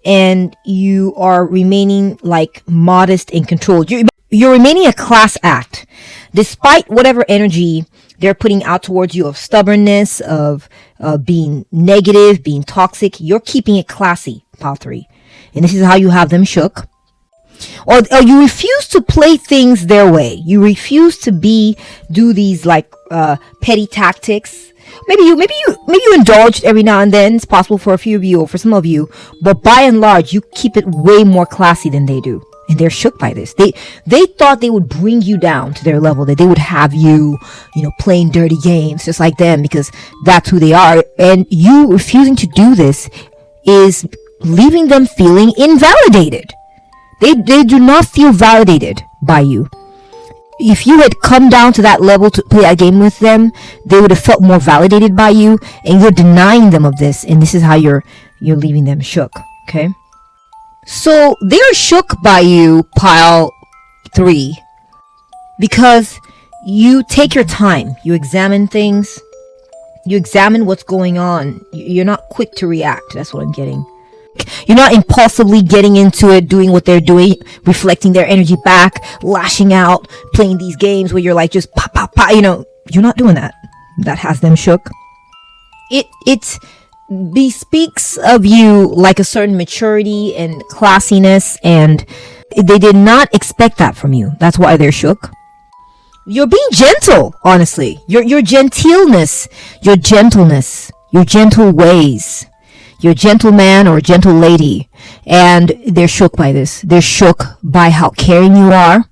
And you are remaining like modest and controlled. You're remaining a class act, despite whatever energy they're putting out towards you of stubbornness, of being negative, being toxic. You're keeping it classy, pile 3. And this is how you have them shook. Or you refuse to play things their way. You refuse to do these like petty tactics. Maybe you indulged every now and then. It's possible for a few of you or for some of you, but by and large, you keep it way more classy than they do. And they're shook by this. They thought they would bring you down to their level, that they would have you, playing dirty games just like them, because that's who they are. And you refusing to do this is leaving them feeling invalidated. They do not feel validated by you. If you had come down to that level to play that game with them, they would have felt more validated by you, and you're denying them of this, and this is how you're leaving them shook. Okay? So they are shook by you, pile 3, because you take your time. You examine things. You examine what's going on. You're not quick to react. That's what I'm getting. You're not impulsively getting into it, doing what they're doing, reflecting their energy back, lashing out, playing these games where you're like just pop, pop, pop. You're not doing that. That has them shook. It bespeaks of you like a certain maturity and classiness, and they did not expect that from you. That's why they're shook. You're being gentle, honestly. Your genteelness, your gentleness, your gentle ways. You're a gentleman or a gentle lady, and they're shook by this. They're shook by how caring you are,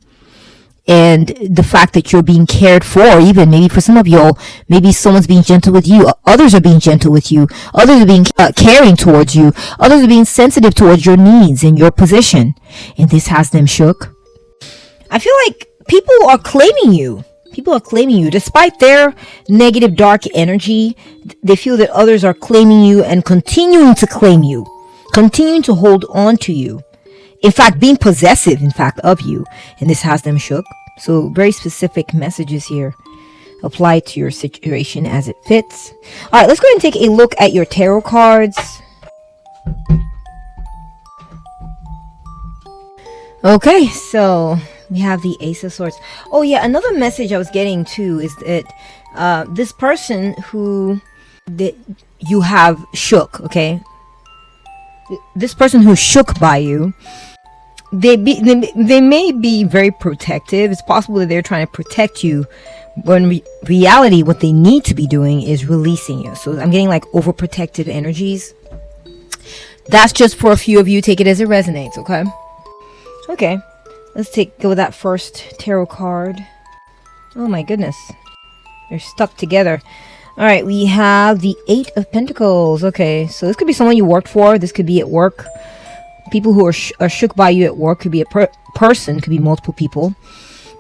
and the fact that you're being cared for. Even maybe for some of y'all, maybe someone's being gentle with you. Others are being gentle with you. Others are being caring towards you. Others are being sensitive towards your needs and your position, and this has them shook. I feel like people are claiming you. People are claiming you. Despite their negative, dark energy, they feel that others are claiming you and continuing to claim you, continuing to hold on to you. In fact, being possessive, of you. And this has them shook. So very specific messages here. Apply to your situation as it fits. All right, let's go ahead and take a look at your tarot cards. Okay, so we have the Ace of Swords. Oh yeah, another message I was getting too is that this person that you have shook, okay? This person who's shook by you, they may be very protective. It's possible that they're trying to protect you, when in reality what they need to be doing is releasing you. So I'm getting like overprotective energies. That's just for a few of you. Take it as it resonates, okay? Okay. Let's go with that first tarot card. Oh my goodness. They're stuck together. Alright, we have the 8 of Pentacles. Okay, so this could be someone you worked for. This could be at work. People who are shook by you at work. Could be a person. Could be multiple people.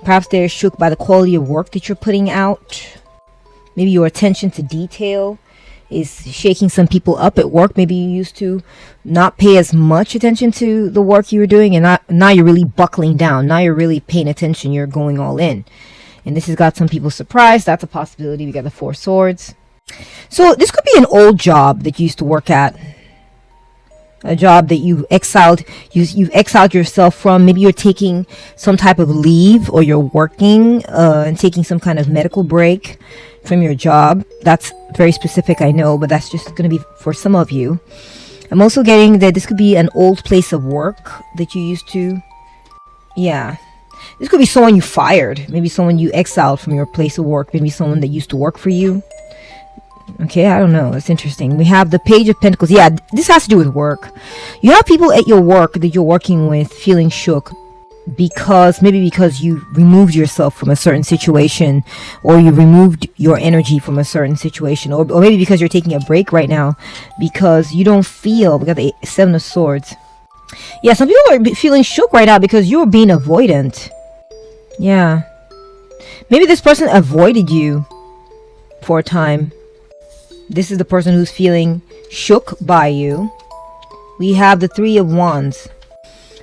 Perhaps they're shook by the quality of work that you're putting out. Maybe your attention to detail is shaking some people up at work. Maybe you used to not pay as much attention to the work you were doing, and now you're really buckling down. Now you're really paying attention. You're going all in. And this has got some people surprised. That's a possibility. We got the 4 swords. So this could be an old job that you used to work at. a job that you've exiled yourself from. Maybe you're taking some type of leave, or you're working and taking some kind of medical break from your job. That's very specific, I know, but that's just going to be for some of you. I'm also getting that this could be an old place of work that you used to. Yeah, this could be someone you fired, maybe someone you exiled from your place of work, maybe someone that used to work for you. Okay, I don't know. It's interesting. We have the Page of Pentacles. Yeah, this has to do with work. You have people at your work that you're working with feeling shook because you removed yourself from a certain situation, or you removed your energy from a certain situation, or maybe because you're taking a break right now because you don't feel. We got the Seven of Swords. Yeah, some people are feeling shook right now because you're being avoidant. Yeah. Maybe this person avoided you for a time. This is the person who's feeling shook by you. We have the Three of Wands.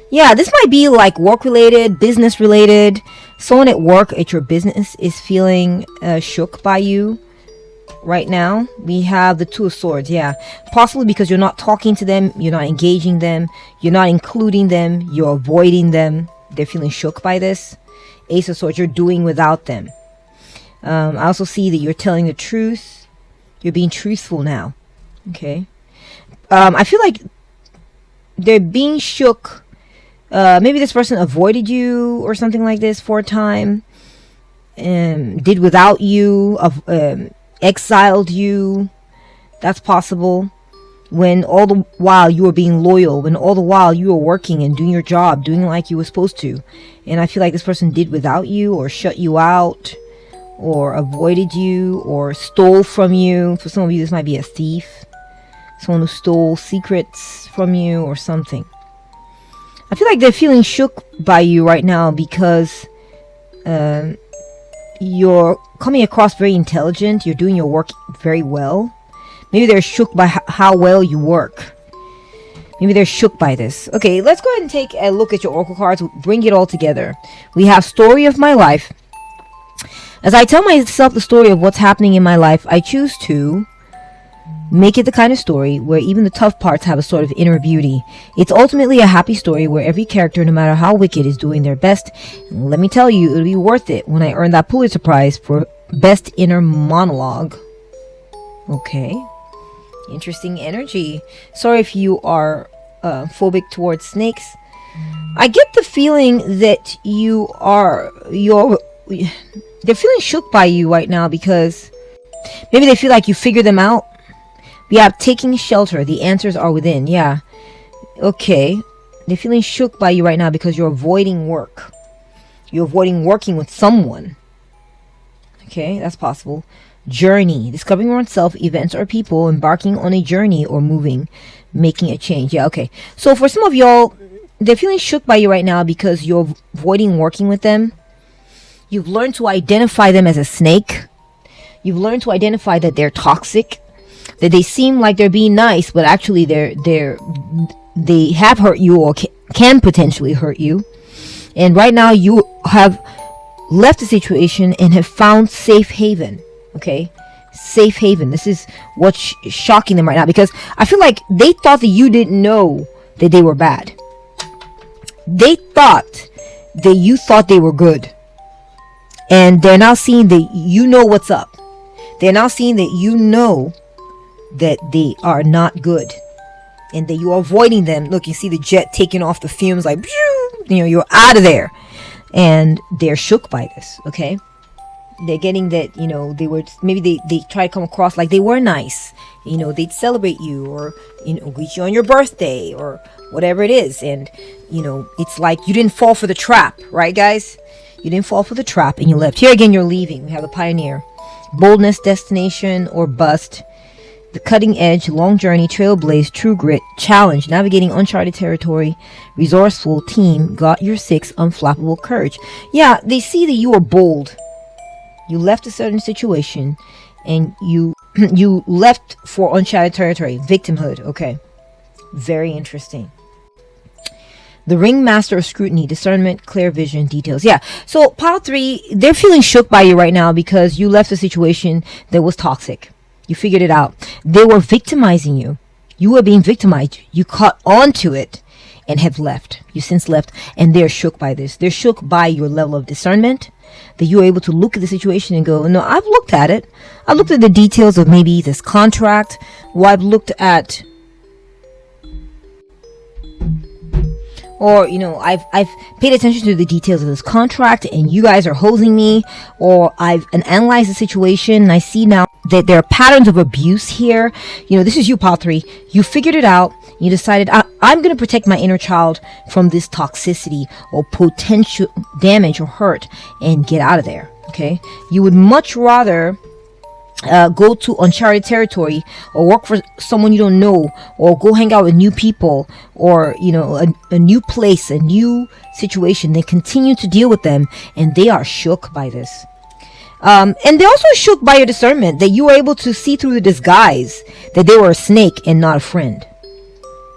Yeah, this might be like work related, business related. Someone at work at your business is feeling shook by you right now. We have the Two of Swords. Yeah, possibly because you're not talking to them, you're not engaging them, you're not including them, you're avoiding them. They're feeling shook by this. Ace of Swords, you're doing without them. I also see that you're telling the truth. You're being truthful now. Okay. I feel like they're being shook. Maybe this person avoided you or something like this for a time. Did without you. Exiled you. That's possible. When all the while you were being loyal. When all the while you were working and doing your job. Doing like you were supposed to. And I feel like this person did without you, or shut you out, or avoided you, or stole from you. For some of you, this might be a thief. Someone who stole secrets from you or something. I feel like they're feeling shook by you right now because you're coming across very intelligent. You're doing your work very well. Maybe they're shook by how well you work. Maybe they're shook by this. Okay, let's go ahead and take a look at your oracle cards. Bring it all together. We have Story of My Life. As I tell myself the story of what's happening in my life, I choose to make it the kind of story where even the tough parts have a sort of inner beauty. It's ultimately a happy story where every character, no matter how wicked, is doing their best. And let me tell you, it'll be worth it when I earn that Pulitzer Prize for Best Inner Monologue. Okay. Interesting energy. Sorry if you are phobic towards snakes. I get the feeling that they're feeling shook by you right now because maybe they feel like you figured them out. We have Taking Shelter. The answers are within. Yeah. Okay. They're feeling shook by you right now because you're avoiding work. You're avoiding working with someone. Okay, that's possible. Journey. Discovering oneself, events or people, embarking on a journey or moving, making a change. Yeah, okay. So for some of y'all, they're feeling shook by you right now because you're avoiding working with them. You've learned to identify them as a snake. You've learned to identify that they're toxic, that they seem like they're being nice, but actually they have hurt you or can potentially hurt you. And right now you have left the situation and have found safe haven. Okay, safe haven. This is what's shocking them right now, because I feel like they thought that you didn't know that they were bad. They thought that you thought they were good. And they're now seeing that you know what's up. They're now seeing that you know that they are not good. And that you're avoiding them. Look, you see the jet taking off the fumes like, you're out of there. And they're shook by this, okay? They're getting that, they were, maybe they try to come across like they were nice. They'd celebrate you or, greet you on your birthday or whatever it is. And, it's like you didn't fall for the trap, right, guys? You didn't fall for the trap and you left. Here again, you're leaving. We have the Pioneer. Boldness, destination, or bust. The cutting edge, long journey, trailblaze, true grit, challenge, navigating uncharted territory, resourceful team, got your 6, unflappable courage. Yeah, they see that you are bold. You left a certain situation and you left for uncharted territory. Victimhood. Okay. Very interesting. The Ringmaster of Scrutiny, discernment, clear vision, details. Yeah. So pile 3, they're feeling shook by you right now because you left a situation that was toxic. You figured it out. They were victimizing you. You were being victimized. You caught on to it and have left. You since left, and they're shook by this. They're shook by your level of discernment, that you're able to look at the situation and go, no, I've looked at it. I looked at the details of maybe this contract. Or I've looked at, or I've paid attention to the details of this contract, and you guys are hosing me. Or I've analyzed the situation, and I see now that there are patterns of abuse here. This is you, Pile 3. You figured it out. You decided, I'm going to protect my inner child from this toxicity or potential damage or hurt and get out of there. Okay, you would much rather go to uncharted territory, or work for someone you don't know, or go hang out with new people, or a new place, a new situation. They continue to deal with them, and they are shook by this. And they're also shook by your discernment, that you were able to see through the disguise that they were a snake and not a friend.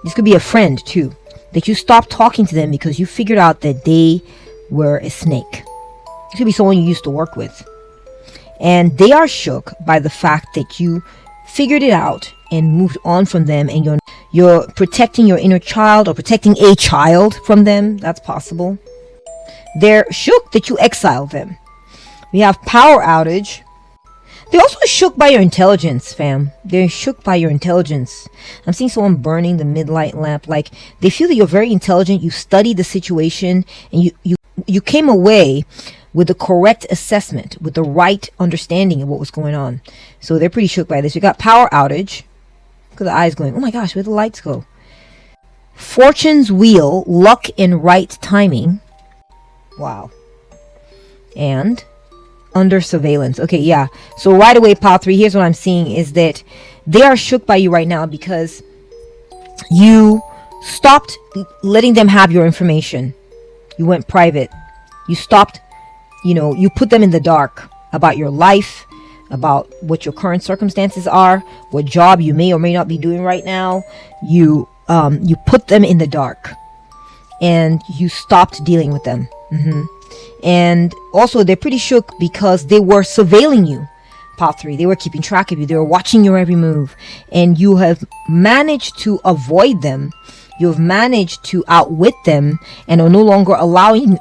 This could be a friend too, that you stopped talking to them because you figured out that they were a snake. It could be someone you used to work with. And they are shook by the fact that you figured it out and moved on from them, and you're protecting your inner child, or protecting a child from them. That's possible. They're shook that you exiled them. We have power outage. They're also shook by your intelligence, fam. They're shook by your intelligence. I'm seeing someone burning the midnight lamp. Like, they feel that you're very intelligent. You studied the situation, and you came away with the correct assessment, with the right understanding of what was going on. So they're pretty shook by this. We got power outage. Look at the eyes going, oh my gosh, where'd the lights go? Fortune's wheel, luck and right timing. Wow. And under surveillance. Okay, yeah. So right away, Pile 3, here's what I'm seeing is that they are shook by you right now because you stopped letting them have your information. You went private. You stopped, you put them in the dark about your life, about what your current circumstances are, what job you may or may not be doing right now. You put them in the dark, and you stopped dealing with them. And also, they're pretty shook because they were surveilling you, Pile 3. They were keeping track of you. They were watching your every move. And you have managed to avoid them. You have managed to outwit them, and are no longer allowing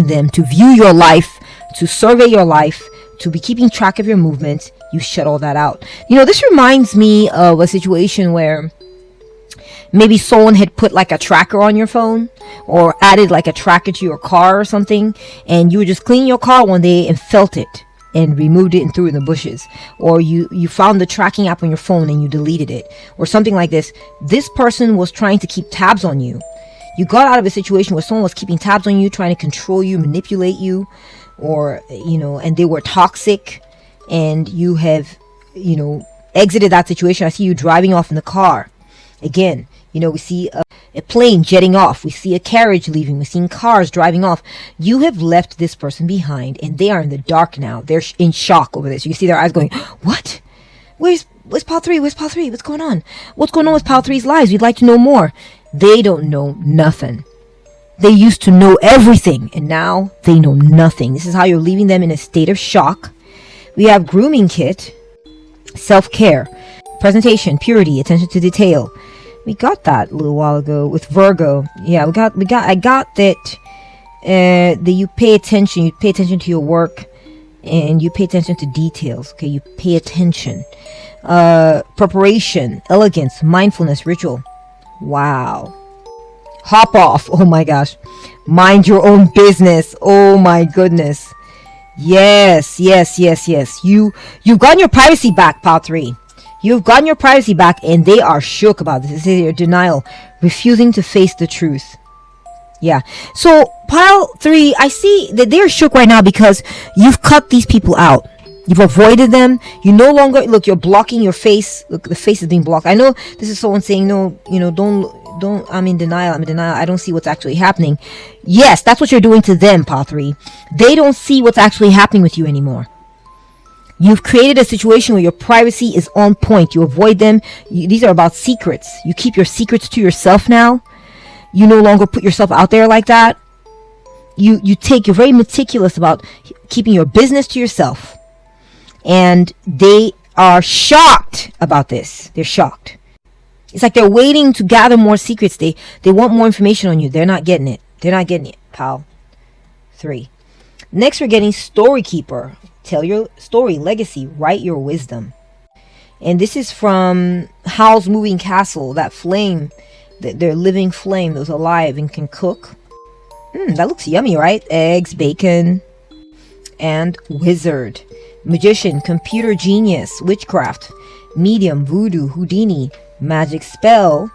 them to view your life, to survey your life, to be keeping track of your movements. You shut all that out. This reminds me of a situation where maybe someone had put like a tracker on your phone, or added like a tracker to your car or something, and you were just cleaning your car one day and felt it and removed it and threw it in the bushes. Or you found the tracking app on your phone and you deleted it, or something like this. This person was trying to keep tabs on you. You got out of a situation where someone was keeping tabs on you, trying to control you, manipulate you, or and they were toxic, and you have exited that situation. I see you driving off in the car. Again, we see a plane jetting off. We see a carriage leaving. We're seeing cars driving off. You have left this person behind, and they are in the dark now. They're in shock over this. You see their eyes going, what? Where's Pile 3? Where's Pile 3? What's going on? What's going on with Pile 3's lives? We'd like to know more. They don't know nothing. They used to know everything, and now they know nothing. This is how you're leaving them in a state of shock. We have grooming kit, self-care, presentation, purity, attention to detail. We got that a little while ago with Virgo. Yeah, I got that that you pay attention to your work, and you pay attention to details. Okay, you pay attention. Preparation, elegance, mindfulness, ritual. Wow. Hop off. Oh my gosh. Mind your own business. Oh my goodness. Yes. You've gotten your privacy back, Pile 3. You've gotten your privacy back, and they are shook about this. This is your denial, refusing to face the truth. Yeah. So Pile 3, I see that they're shook right now because you've cut these people out. You've avoided them. You no longer look. You're blocking your face. Look, the face is being blocked. I know this is someone saying, no, don't. I'm in denial. I don't see what's actually happening. Yes, that's what you're doing to them, Pile 3. They don't see what's actually happening with you anymore. You've created a situation where your privacy is on point. You avoid them. These are about secrets. You keep your secrets to yourself now. You no longer put yourself out there like that. You're very meticulous about keeping your business to yourself. And they are shocked about this. They're shocked. It's like they're waiting to gather more secrets. They want more information on you. They're not getting it. They're not getting it, pal. 3. Next, we're getting Story Keeper. Tell your story, legacy, write your wisdom. And this is from Howl's Moving Castle. That flame, their living flame that was alive and can cook. That looks yummy, right? Eggs, bacon, and wizard. Magician, computer genius, witchcraft, medium, voodoo, Houdini, magic spell,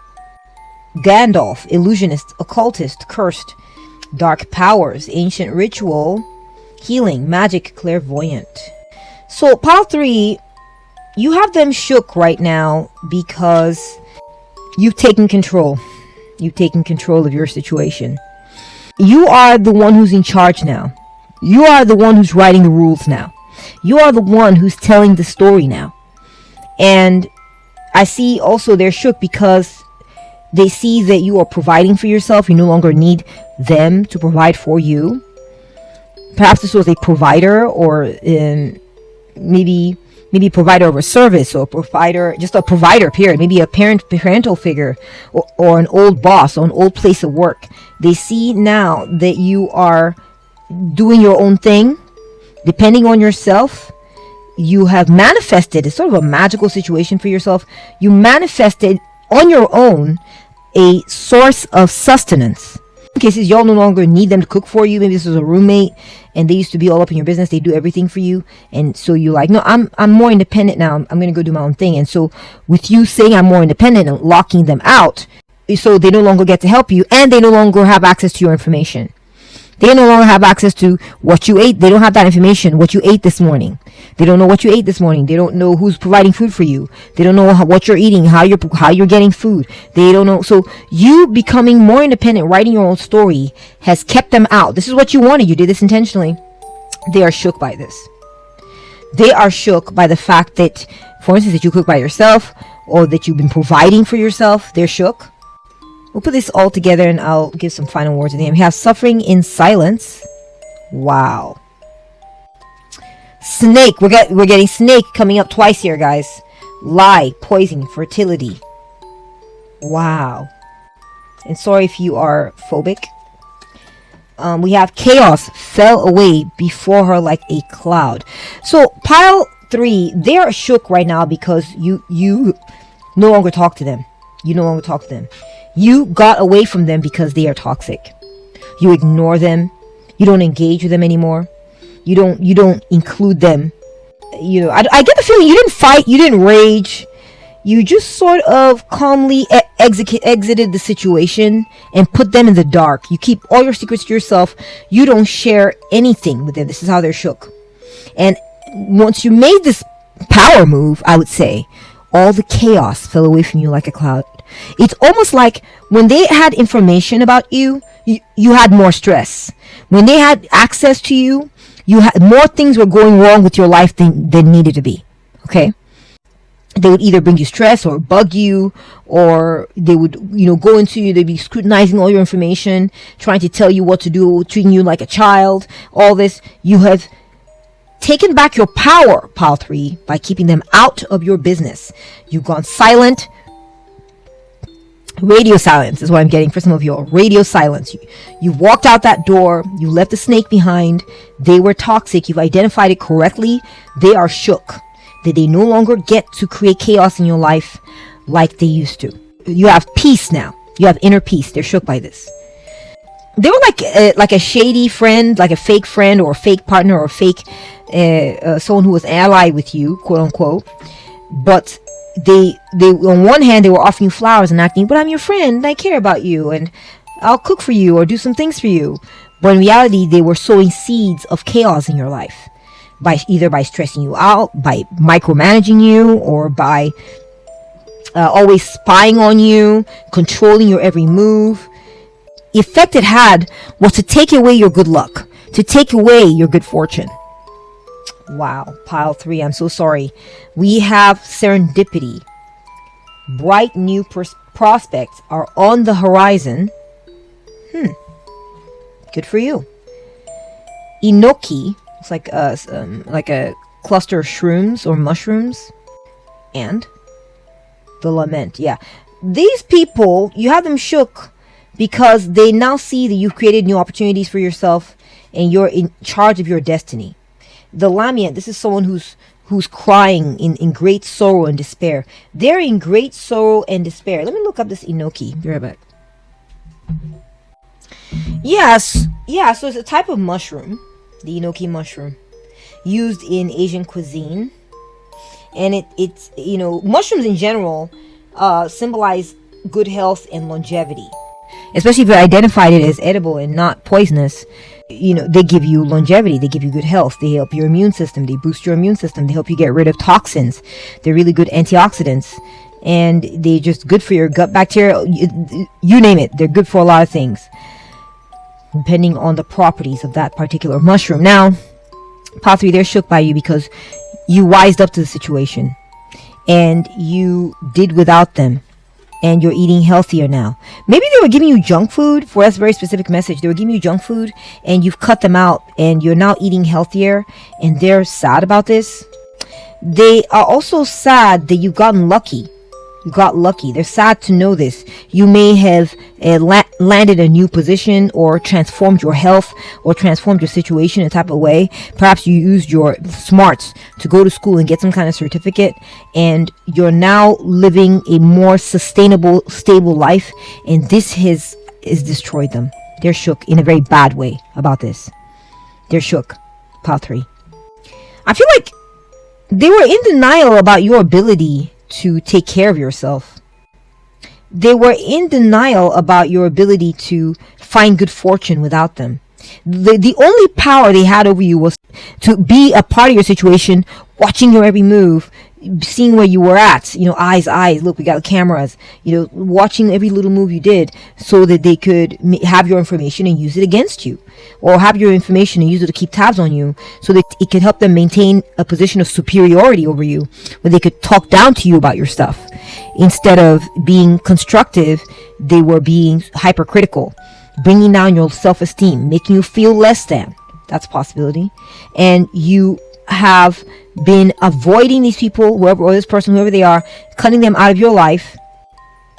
Gandalf, illusionist, occultist, cursed, dark powers, ancient ritual, healing, magic, clairvoyant. So pile 3, you have them shook right now because you've taken control. You've taken control of your situation. You are the one who's in charge now. You are the one who's writing the rules now. You are the one who's telling the story now. And I see also they're shook because they see that you are providing for yourself. You no longer need them to provide for you. Perhaps this was a provider, or maybe a provider of a service, or a provider, just a provider period, maybe a parental figure, or an old boss, or an old place of work. They see now that you are doing your own thing, depending on yourself. You have manifested, it's sort of a magical situation for yourself. You manifested on your own a source of sustenance. In cases y'all no longer need them to cook for you. Maybe this was a roommate and they used to be all up in your business. They do everything for you, and so you're like, no, I'm more independent now. I'm gonna go do my own thing. And so with you saying I'm more independent and locking them out, so they no longer get to help you, and they no longer have access to your information. They no longer have access to what you ate. They don't have that information, what you ate this morning. They don't know what you ate this morning. They don't know who's providing food for you. They don't know what you're eating, how you're getting food. They don't know. So you becoming more independent, writing your own story, has kept them out. This is what you wanted. You did this intentionally. They are shook by this. They are shook by the fact that, for instance, that you cook by yourself, or that you've been providing for yourself. They're shook. We'll put this all together and I'll give some final words at the end. We have suffering in silence. Wow. Snake. We're getting snake coming up twice here, guys. Lie, poison, fertility. Wow. And sorry if you are phobic. We have chaos fell away before her like a cloud. So pile 3, they are shook right now because you no longer talk to them. You no longer talk to them. You got away from them because they are toxic. You ignore them. You don't engage with them anymore. You don't include them. You know, I get the feeling you didn't fight. You didn't rage. You just sort of calmly exited the situation and put them in the dark. You keep all your secrets to yourself. You don't share anything with them. This is how they're shook. And once you made this power move, I would say, all the chaos fell away from you like a cloud. It's almost like when they had information about you, you had more stress. When they had access to you, you had more things were going wrong with your life than needed to be. Okay? They would either bring you stress or bug you, or they would, go into you. They'd be scrutinizing all your information, trying to tell you what to do, treating you like a child. All this. You have taken back your power, pile 3, by keeping them out of your business. You've gone silent. Radio silence is what I'm getting for some of you. Radio silence. You walked out that door. You left the snake behind. They were toxic. You've identified it correctly. They are shook. That they no longer get to create chaos in your life like they used to. You have peace now. You have inner peace. They're shook by this. They were like a shady friend, like a fake friend or a fake partner or a fake someone who was ally with you, quote unquote. But they on one hand they were offering you flowers and acting, but I'm your friend, I care about you, and I'll cook for you or do some things for you. But in reality, they were sowing seeds of chaos in your life, by stressing you out, by micromanaging you, or by always spying on you, controlling your every move. The effect it had was to take away your good luck, to take away your good fortune. Wow, pile 3, I'm so sorry. We have serendipity. Bright new prospects are on the horizon. Good for you. Enoki, it's like a cluster of shrooms or mushrooms. And the lament, yeah. these people, you have them shook because they now see that you've created new opportunities for yourself and you're in charge of your destiny. The Lamia, this is someone who's crying in great sorrow and despair. They're in great sorrow and despair. Let me look up this enoki. Be right back. Yes, yeah, so it's a type of mushroom, the enoki mushroom, used in Asian cuisine. And it's, you know, mushrooms in general symbolize good health and longevity. Especially if you identified it as edible and not poisonous. You know, they give you longevity, they give you good health, they help your immune system, they boost your immune system, they help you get rid of toxins. They're really good antioxidants, and they're just good for your gut bacteria. You name it, they're good for a lot of things, depending on the properties of that particular mushroom. Now, Pile 3, they're shook by you because you wised up to the situation and you did without them. And you're eating healthier now. Maybe they were giving you junk food. For that's a very specific message. They were giving you junk food and you've cut them out and you're now eating healthier, and they're sad about this. They are also sad that you've gotten lucky. You got lucky. They're sad to know this. You may have landed a new position or transformed your health or transformed your situation in a type of way. Perhaps you used your smarts to go to school and get some kind of certificate, and you're now living a more sustainable, stable life, and this has destroyed them. They're shook in a very bad way about this. They're shook. Pile 3. I feel like they were in denial about your ability to take care of yourself. They were in denial about your ability to find good fortune without them. The only power they had over you was to be a part of your situation, watching your every move, seeing where you were at, you know, eyes, look, we got cameras, you know, watching every little move you did, so that they could have your information and use it against you, or have your information and use it to keep tabs on you, so that it could help them maintain a position of superiority over you, where they could talk down to you about your stuff. Instead of being constructive, they were being hypercritical, bringing down your self-esteem, making you feel less than. That's a possibility. And you have been avoiding these people, whoever, or this person, whoever they are, cutting them out of your life.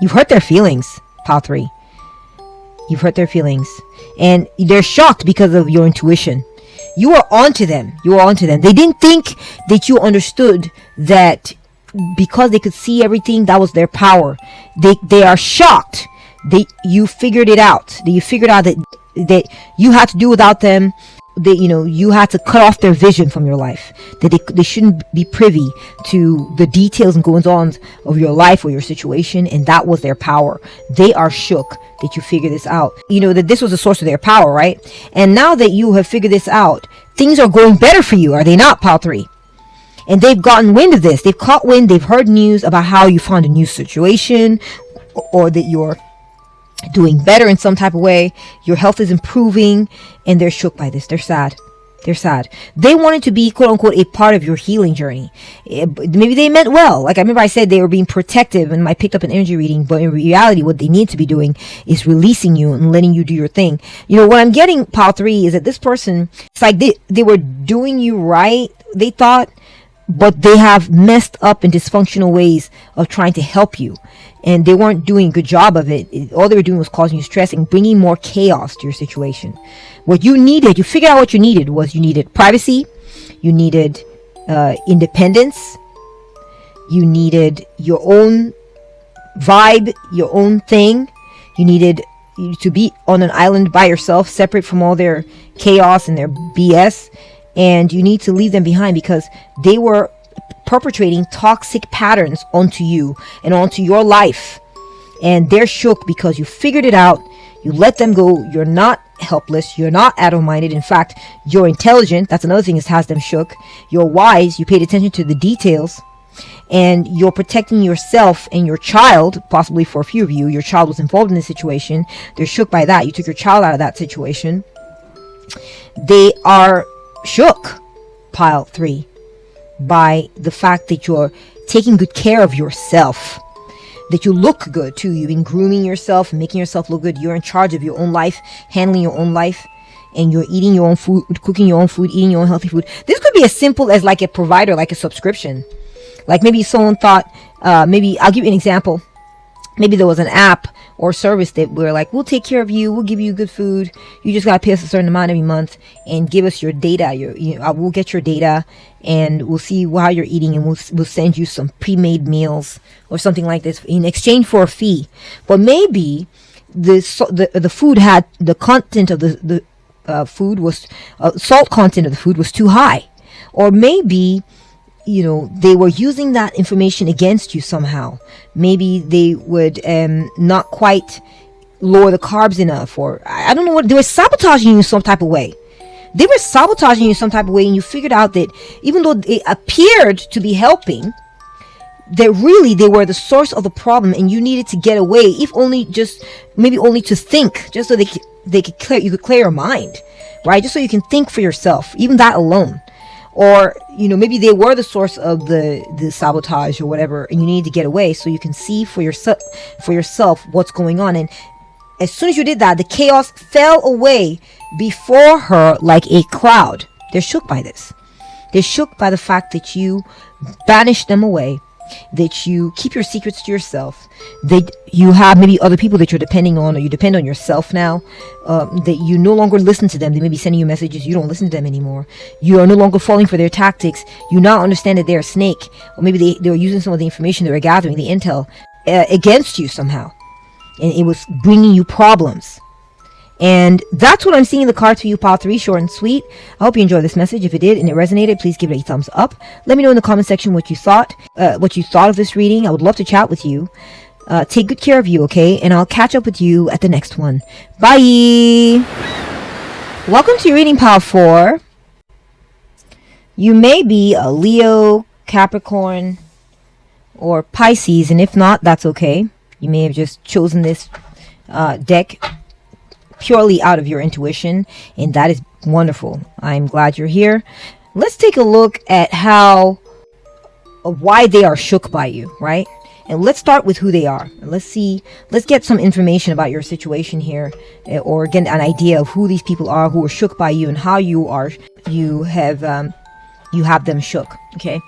You've hurt their feelings, Pile 3. You've hurt their feelings, and they're shocked because of your intuition. You are onto them. You are onto them. They didn't think that you understood that because they could see everything, that was their power. They are shocked. You figured it out. That you figured out that you had to do without them. That, you know, you had to cut off their vision from your life, that they shouldn't be privy to the details and goings-ons of your life or your situation, and that was their power. They are shook that you figure this out, you know, that this was the source of their power, right? And now that you have figured this out, things are going better for you, are they not, Pile 3? And they've gotten wind of this. They've caught wind. They've heard news about how you found a new situation, or that you're doing better in some type of way, your health is improving, and they're shook by this. They're sad. They're sad. They wanted to be, quote unquote, a part of your healing journey. Maybe they meant well. Like I remember I said they were being protective, and I picked up an energy reading, but in reality what they need to be doing is releasing you and letting you do your thing. You know, what I'm getting, Pile 3, is that this person, it's like they were doing you right, they thought, but they have messed up in dysfunctional ways of trying to help you, and they weren't doing a good job of it. All they were doing was causing you stress and bringing more chaos to your situation. What you needed, you figured out what you needed was, you needed privacy, you needed independence, you needed your own vibe, your own thing. You needed to be on an island by yourself, separate from all their chaos and their BS. And you need to leave them behind, because they were perpetrating toxic patterns onto you and onto your life. And they're shook because you figured it out. You let them go. You're not helpless. You're not adult-minded. In fact, you're intelligent. That's another thing that has them shook. You're wise. You paid attention to the details. And you're protecting yourself and your child, possibly for a few of you. Your child was involved in this situation. They're shook by that. You took your child out of that situation. They are shook, Pile 3, by the fact that you're taking good care of yourself, that you look good too. You've been grooming yourself and making yourself look good. You're in charge of your own life, handling your own life, and you're eating your own food, cooking your own food, eating your own healthy food. This could be as simple as like a provider, like a subscription. Like maybe someone thought, maybe I'll give you an example. maybe there was an app or service that we're like, we'll take care of you, we'll give you good food, you just gotta pay us a certain amount every month and give us your data. We'll get your data and we'll see how you're eating, and we'll send you some pre-made meals or something like this in exchange for a fee. But maybe the food had, the content of the food was salt content of the food was too high, or maybe they were using that information against you somehow. Maybe they would not quite lower the carbs enough, or I don't know what. They were sabotaging you some type of way. They were sabotaging you some type of way, and you figured out that even though they appeared to be helping, that really they were the source of the problem, and you needed to get away, if only maybe only to think, just so you could clear your mind, right? Just so you can think for yourself, even that alone. Or maybe they were the source of the sabotage or whatever, and you need to get away so you can see for yourself what's going on. And as soon as you did that, the chaos fell away before her like a cloud. They're shook by this. They're shook by the fact that you banished them away, that you keep your secrets to yourself, that you have maybe other people that you're depending on, or you depend on yourself now, that you no longer listen to them. They may be sending you messages, you don't listen to them anymore. You are no longer falling for their tactics. You now understand that they're a snake, or maybe they were using some of the information they were gathering, the intel, against you somehow, and it was bringing you problems. And that's what I'm seeing in the cards for you, pile 3, short and sweet. I hope you enjoyed this message. If it did and it resonated, please give it a thumbs up. Let me know in the comment section what you thought of this reading. I would love to chat with you. Take good care of you, okay? And I'll catch up with you at the next one. Bye! Welcome to your reading, pile 4. You may be a Leo, Capricorn, or Pisces, and if not, that's okay. You may have just chosen this deck purely out of your intuition, and that is wonderful. I'm glad you're here. Let's take a look at why they are shook by you, right? And let's start with who they are. Let's get some information about your situation here, or get an idea of who these people are who are shook by you, and how you have them shook. Okay,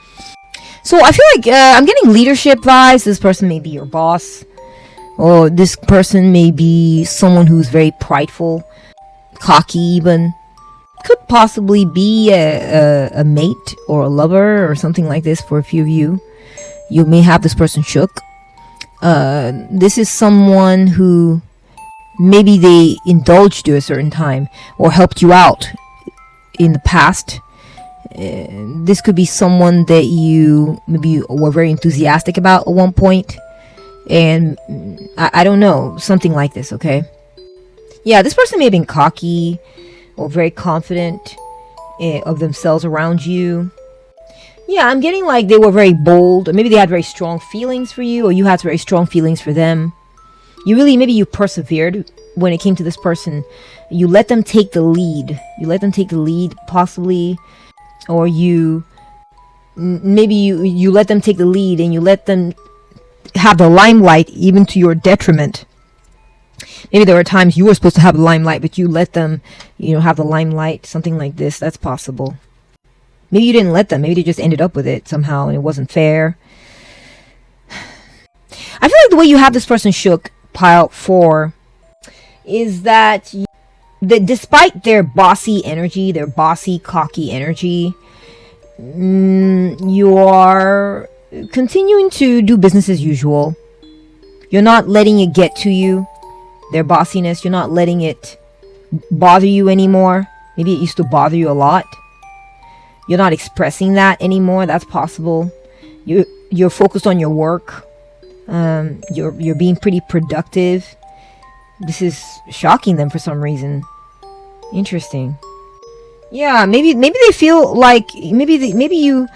so I feel like I'm getting leadership vibes. This person may be your boss, or this person may be someone who's very prideful, cocky even. Could possibly be a mate or a lover or something like this for a few of you. You may have this person shook. This is someone who maybe they indulged you a certain time or helped you out in the past. This could be someone that you maybe were very enthusiastic about at one point. And I don't know, something like this, okay? Yeah, this person may have been cocky or very confident of themselves around you. Yeah, I'm getting like they were very bold, or maybe they had very strong feelings for you, or you had very strong feelings for them. Maybe you persevered when it came to this person. You let them take the lead. Possibly. Or you let them take the lead, and you let them have the limelight, even to your detriment. Maybe there were times you were supposed to have the limelight, but you let them have the limelight, something like this. That's possible. Maybe you didn't let them, maybe they just ended up with it somehow and it wasn't fair. I feel like the way you have this person shook, pile 4, is that despite their bossy energy, their bossy, cocky energy, you are continuing to do business as usual. You're not letting it get to you, their bossiness. You're not letting it bother you anymore. Maybe it used to bother you a lot. You're not expressing that anymore. That's possible. You're focused on your work. You're being pretty productive. This is shocking them for some reason. Interesting. Yeah, maybe they feel like maybe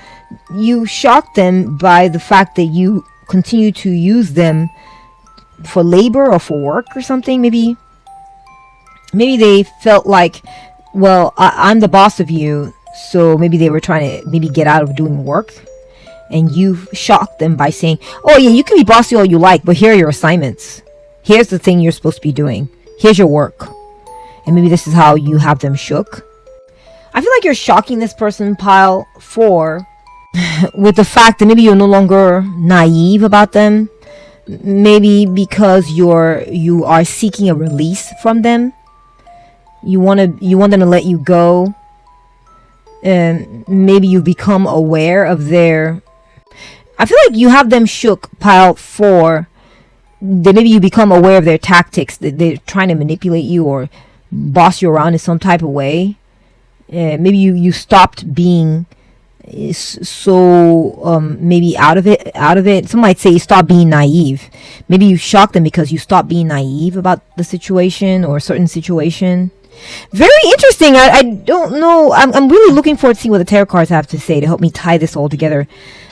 you shocked them by the fact that you continue to use them for labor or for work or something. Maybe they felt like, well, I'm the boss of you, so maybe they were trying to get out of doing work, and you shocked them by saying, oh yeah, you can be bossy all you like, but here are your assignments. Here's the thing you're supposed to be doing. Here's your work. And maybe this is how you have them shook. I feel like you're shocking this person, pile 4, with the fact that maybe you're no longer naive about them. maybe because you are seeking a release from them. You want them to let you go. And maybe you become aware of their... I feel like you have them shook, pile 4. That maybe you become aware of their tactics, that they're trying to manipulate you or boss you around in some type of way. Maybe you stopped being so maybe out of it. Some might say you stop being naive. Maybe you shocked them because you stopped being naive about the situation or a certain situation. Very interesting. I don't know. I'm really looking forward to see what the tarot cards have to say to help me tie this all together.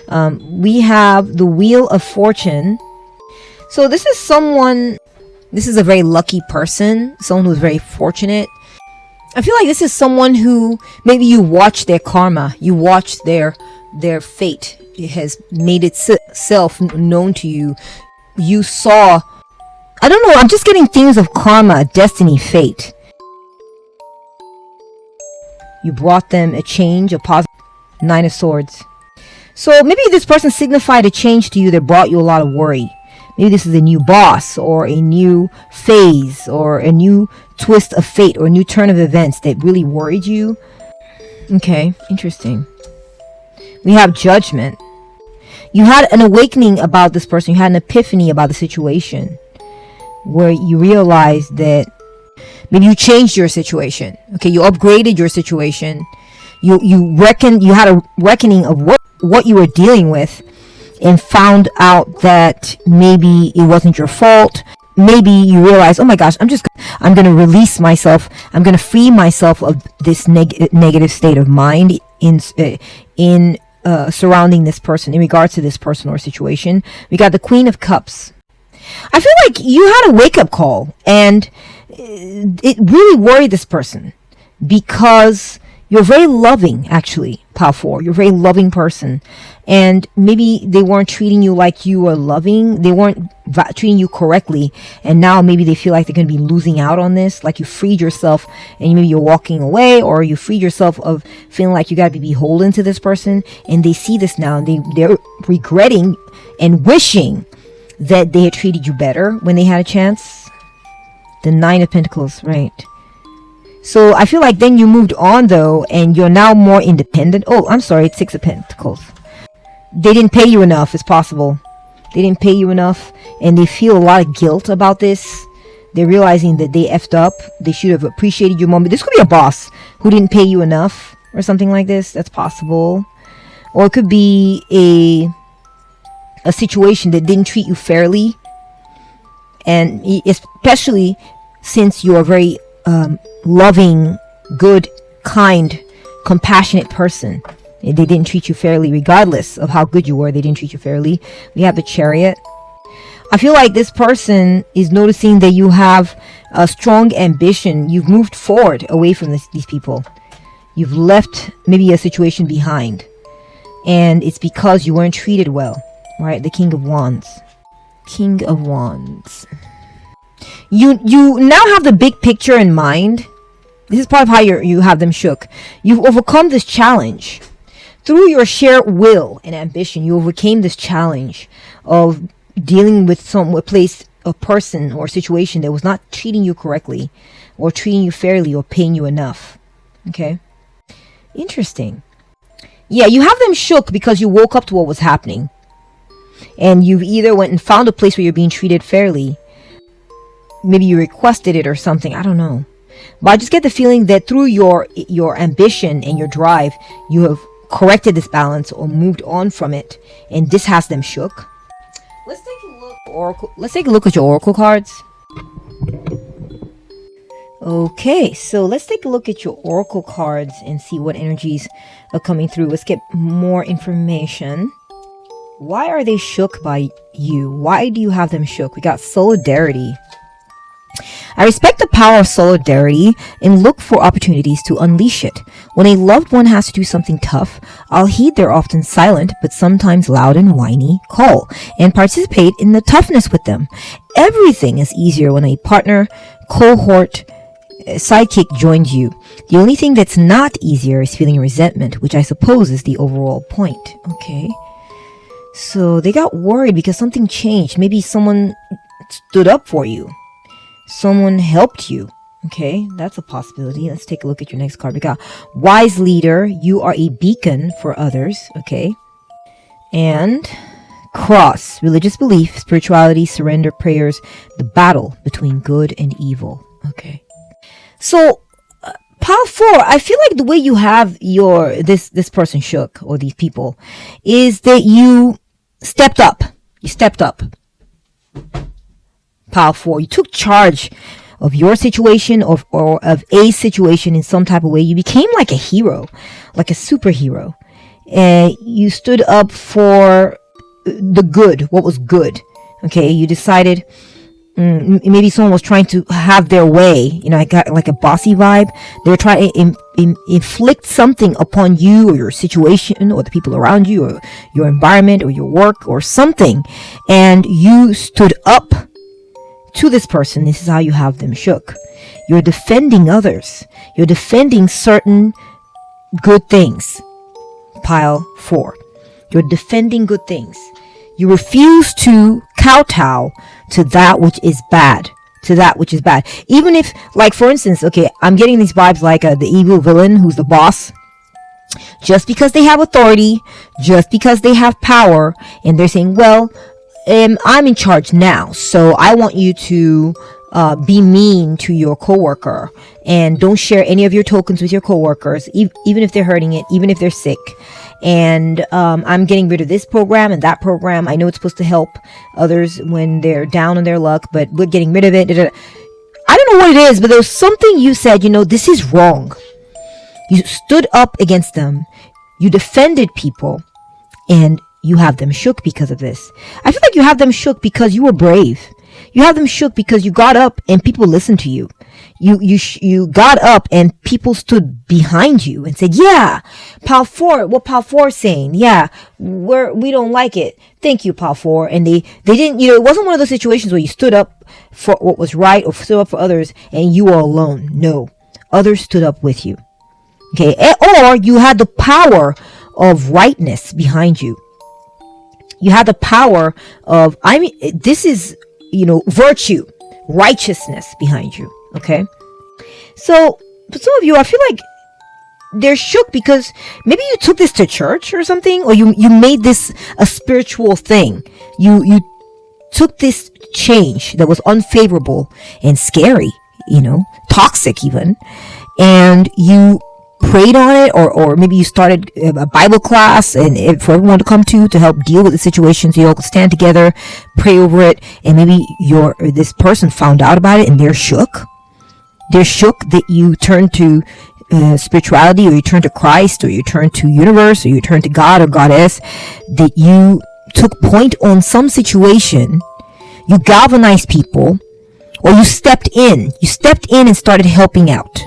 We have the Wheel of Fortune. So this is a very lucky person, someone who's very fortunate. I feel like this is someone who maybe you watched their karma, you watched their fate. It has made itself known to you. You saw, I don't know, I'm just getting themes of karma, destiny, fate. You brought them a change, a positive. 9 of Swords. So maybe this person signified a change to you that brought you a lot of worry. Maybe this is a new boss or a new phase or a new twist of fate or a new turn of events that really worried you. Okay, interesting. We have Judgment. You had an awakening about this person. You had an epiphany about the situation where you realized that maybe you changed your situation. Okay, you upgraded your situation. You had a reckoning of what you were dealing with, and found out that maybe it wasn't your fault. Maybe you realize, oh my gosh, I'm going to release myself. I'm going to free myself of this negative state of mind in surrounding this person, in regards to this person or situation. We got the Queen of Cups. I feel like you had a wake-up call, and it really worried this person because you're very loving, actually, Pile 4. You're a very loving person. And maybe they weren't treating you like you were loving. They weren't treating you correctly. And now maybe they feel like they're going to be losing out on this. Like you freed yourself and maybe you're walking away, or you freed yourself of feeling like you got to be beholden to this person. And they see this now and they're regretting and wishing that they had treated you better when they had a chance. The 9 of Pentacles, right. So I feel like then you moved on though, and you're now more independent. Oh, I'm sorry, it's 6 of Pentacles. They didn't pay you enough, it's possible. They didn't pay you enough, and they feel a lot of guilt about this. They're realizing that they effed up. They should have appreciated your moment. This could be a boss who didn't pay you enough or something like this. That's possible. Or it could be a situation that didn't treat you fairly. And especially since you're a very loving, good, kind, compassionate person. They didn't treat you fairly regardless of how good you were. They didn't treat you fairly. We have the Chariot. I feel like this person is noticing that you have a strong ambition. You've moved forward away from these people. You've left maybe a situation behind. And it's because you weren't treated well. Right? The King of Wands. King of Wands. You now have the big picture in mind. This is part of how you have them shook. You've overcome this challenge. Through your sheer will and ambition, you overcame this challenge of dealing with a person or situation that was not treating you correctly, or treating you fairly, or paying you enough. Okay? Interesting. Yeah, you have them shook because you woke up to what was happening. And you either went and found a place where you're being treated fairly. Maybe you requested it or something. I don't know. But I just get the feeling that through your ambition and your drive, you have corrected this balance or moved on from it. And this has them shook. Let's take a look at your oracle cards. Okay, so let's take a look at your oracle cards and see what energies are coming through. Let's get more information. Why are they shook by you? Why do you have them shook? We got solidarity. I respect the power of solidarity and look for opportunities to unleash it. When a loved one has to do something tough, I'll heed their often silent but sometimes loud and whiny call and participate in the toughness with them. Everything is easier when a partner, cohort, sidekick joins you. The only thing that's not easier is feeling resentment, which I suppose is the overall point. Okay. So they got worried because something changed. Maybe someone stood up for you. Someone helped you. Okay, that's a possibility. Let's take a look at your next card. We got wise leader. You are a beacon for others. Okay. And cross, religious belief, spirituality, surrender, prayers, the battle between good and evil. Okay. So pile 4, I feel like the way you have this person shook, or these people, is that you stepped up. You stepped up. Pile 4, you took charge of your situation or of a situation in some type of way. You became like a hero, like a superhero. And you stood up for the good, what was good. Okay, you decided maybe someone was trying to have their way. You know, I got like a bossy vibe. They're trying to inflict something upon you or your situation or the people around you or your environment or your work or something. And you stood up to this person. This is how you have them shook. You're defending others. You're defending certain good things. Pile 4. You're defending good things. You refuse to kowtow to that which is bad. To that which is bad. Even if, like, for instance, okay, I'm getting these vibes like the evil villain who's the boss. Just because they have authority, just because they have power, and they're saying, well, I'm in charge now, so I want you to be mean to your coworker and don't share any of your tokens with your coworkers, even if they're hurting it, even if they're sick. And I'm getting rid of this program and that program. I know it's supposed to help others when they're down on their luck, but we're getting rid of it. I don't know what it is, but there's something you said, this is wrong. You stood up against them. You defended people, and you have them shook because of this. I feel like you have them shook because you were brave. You have them shook because you got up and people listened to you. You got up and people stood behind you and said, yeah, Pal 4, what Pal 4 is saying. Yeah, we don't like it. Thank you, Pal 4. And they didn't, it wasn't one of those situations where you stood up for what was right or stood up for others and you were alone. No, others stood up with you. Okay. Or you had the power of rightness behind you. You had the power of, this is, virtue, righteousness behind you. Okay. So for some of you, I feel like they're shook because maybe you took this to church or something, or you made this a spiritual thing. You took this change that was unfavorable and scary, toxic even, and you prayed on it, or maybe you started a Bible class and for everyone to come to help deal with the situation, so you all could stand together, pray over it, and maybe this person found out about it and they're shook. They're shook that you turn to spirituality, or you turn to Christ, or you turn to universe, or you turn to God or goddess, that you took point on some situation, you galvanized people, or you stepped in and started helping out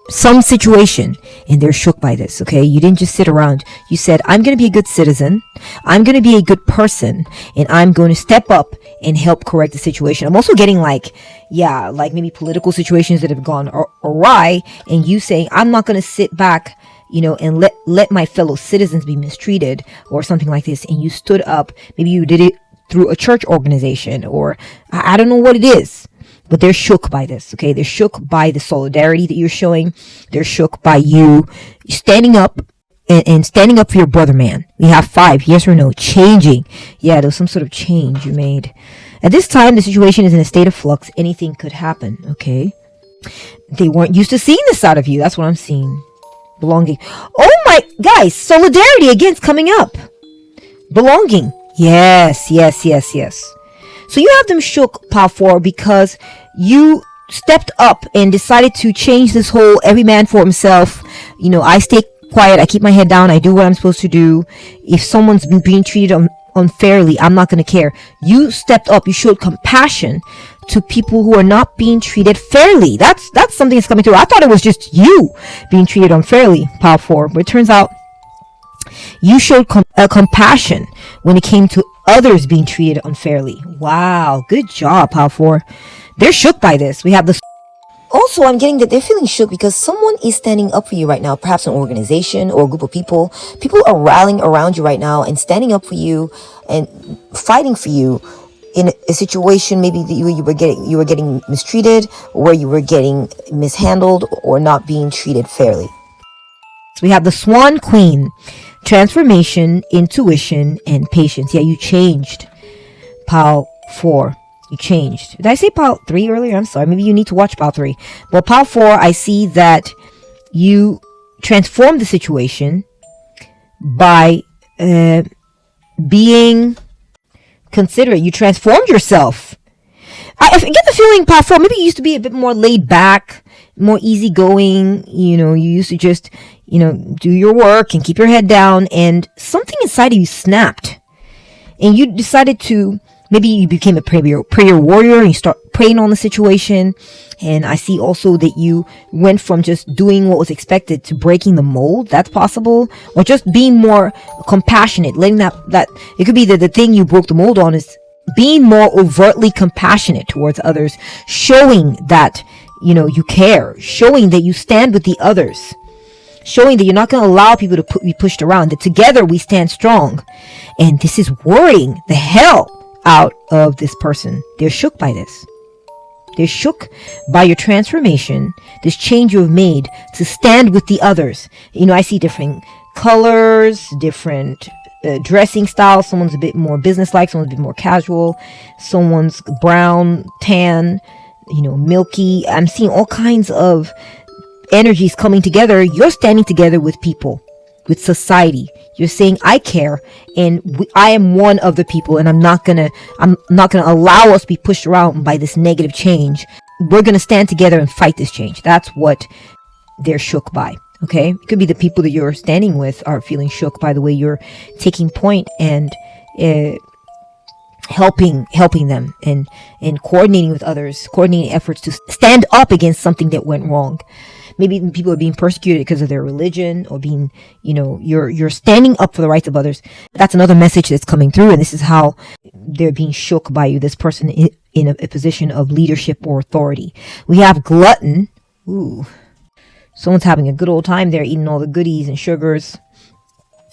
some situation, and they're shook by this. Okay, you didn't just sit around. You said, I'm going to be a good citizen, I'm going to be a good person, and I'm going to step up and help correct the situation. I'm also getting like maybe political situations that have gone awry, and you saying, I'm not going to sit back and let my fellow citizens be mistreated or something like this. And you stood up. Maybe you did it through a church organization, or I don't know what it is. But they're shook by this, okay? They're shook by the solidarity that you're showing. They're shook by you standing up and standing up for your brother, man. We have 5, yes or no, changing. Yeah, there was some sort of change you made. At this time, the situation is in a state of flux. Anything could happen, okay? They weren't used to seeing this out of you. That's what I'm seeing. Belonging. Oh my, guys, solidarity again's coming up. Belonging. Yes. So you have them shook, Pal 4, because you stepped up and decided to change this whole every man for himself. I stay quiet, I keep my head down, I do what I'm supposed to do. If someone's being treated unfairly, I'm not going to care. You stepped up, you showed compassion to people who are not being treated fairly. That's something that's coming through. I thought it was just you being treated unfairly, Pal 4, but it turns out you showed compassion when it came to others being treated unfairly. Wow, good job, Pal 4. They're shook by this. We have this. Also, I'm getting that they're feeling shook because someone is standing up for you right now, perhaps an organization or a group of people. People are rallying around you right now and standing up for you and fighting for you in a situation maybe that you were getting mistreated, or where you were getting mishandled or not being treated fairly. So we have the Swan Queen, transformation, intuition, and patience. Yeah, you changed. Pile 4. You changed. Did I say pile 3 earlier? I'm sorry. Maybe you need to watch pile 3. Well, pile 4, I see that you transformed the situation by being considerate. You transformed yourself. I get the feeling, pile 4, maybe you used to be a bit more laid back, more easygoing. You used to just, do your work and keep your head down, and something inside of you snapped. And you decided to, maybe you became a prayer warrior and you start praying on the situation. And I see also that you went from just doing what was expected to breaking the mold. That's possible. Or just being more compassionate, letting that it could be that the thing you broke the mold on is being more overtly compassionate towards others, showing that, you care, showing that you stand with the others, showing that you're not going to allow people to be pushed around, that together we stand strong. And this is worrying the hell out of this person. They're shook by this. They're shook by your transformation, this change you have made to stand with the others. I see different colors, different dressing styles. Someone's a bit more businesslike, someone's a bit more casual, someone's brown, tan, milky. I'm seeing all kinds of energies coming together. You're standing together with people, with society. You're saying, I care, and I am one of the people, and I'm not gonna allow us to be pushed around by this negative change. We're gonna stand together and fight this change. That's what they're shook by. Okay, it could be the people that you're standing with are feeling shook by the way you're taking point and helping them and coordinating with others, coordinating efforts to stand up against something that went wrong. Maybe people are being persecuted because of their religion, or being, you're standing up for the rights of others. That's another message that's coming through, and this is how they're being shook by you, this person in a position of leadership or authority. We have glutton. Ooh, someone's having a good old time there, eating all the goodies and sugars,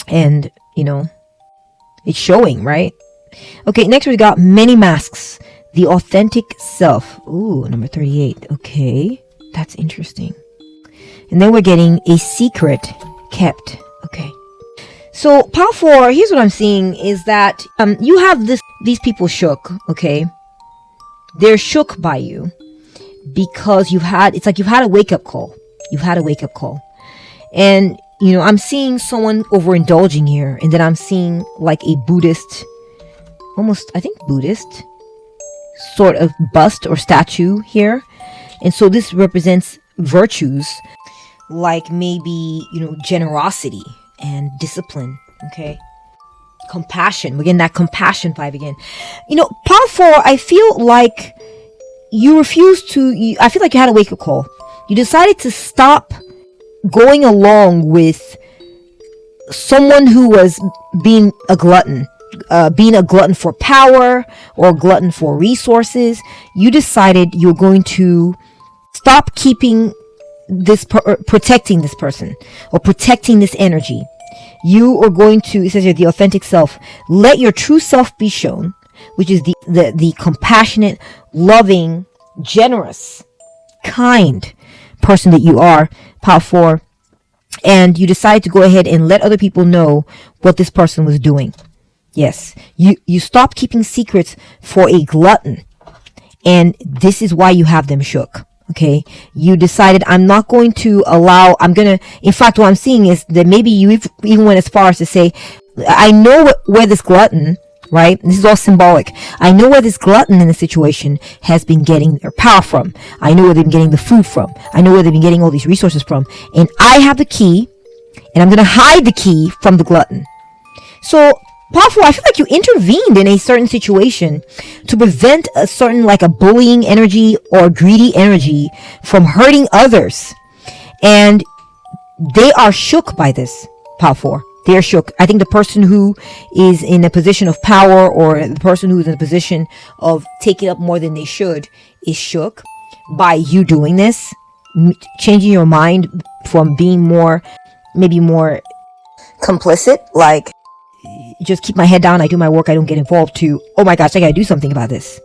and, it's showing, right? Okay, next we got many masks, the authentic self. Ooh, number 38. Okay, that's interesting. And then we're getting a secret kept. Okay. So pile 4, here's what I'm seeing is that you have these people shook, okay? They're shook by you because it's like you've had a wake-up call. You've had a wake-up call. And, I'm seeing someone overindulging here, and then I'm seeing like a Buddhist, almost, I think Buddhist, sort of bust or statue here. And so this represents virtues, like maybe, generosity and discipline, okay? Compassion. We're getting that compassion vibe again. Pile 4, I feel like you refused to, I feel like you had a wake-up call. You decided to stop going along with someone who was being a glutton for power or a glutton for resources. You decided you're going to stop keeping protecting this person or protecting this energy. You are going to, it says here, the authentic self. Let your true self be shown, which is the compassionate, loving, generous, kind person that you are, pile 4. And you decide to go ahead and let other people know what this person was doing. Yes, you stop keeping secrets for a glutton, and this is why you have them shook. Okay, you decided, I'm not going to allow, in fact, what I'm seeing is that maybe you even went as far as to say, I know where this glutton, right? This is all symbolic. I know where this glutton in the situation has been getting their power from. I know where they've been getting the food from. I know where they've been getting all these resources from. And I have the key, and I'm going to hide the key from the glutton. So, powerful, I feel like you intervened in a certain situation to prevent a certain, like a bullying energy or greedy energy from hurting others. And they are shook by this, powerful. They are shook. I think the person who is in a position of power, or the person who is in a position of taking up more than they should, is shook. by you doing this, changing your mind from being maybe more complicit, like just keep my head down, I do my work, I don't get involved, to, oh my gosh, I gotta do something about this.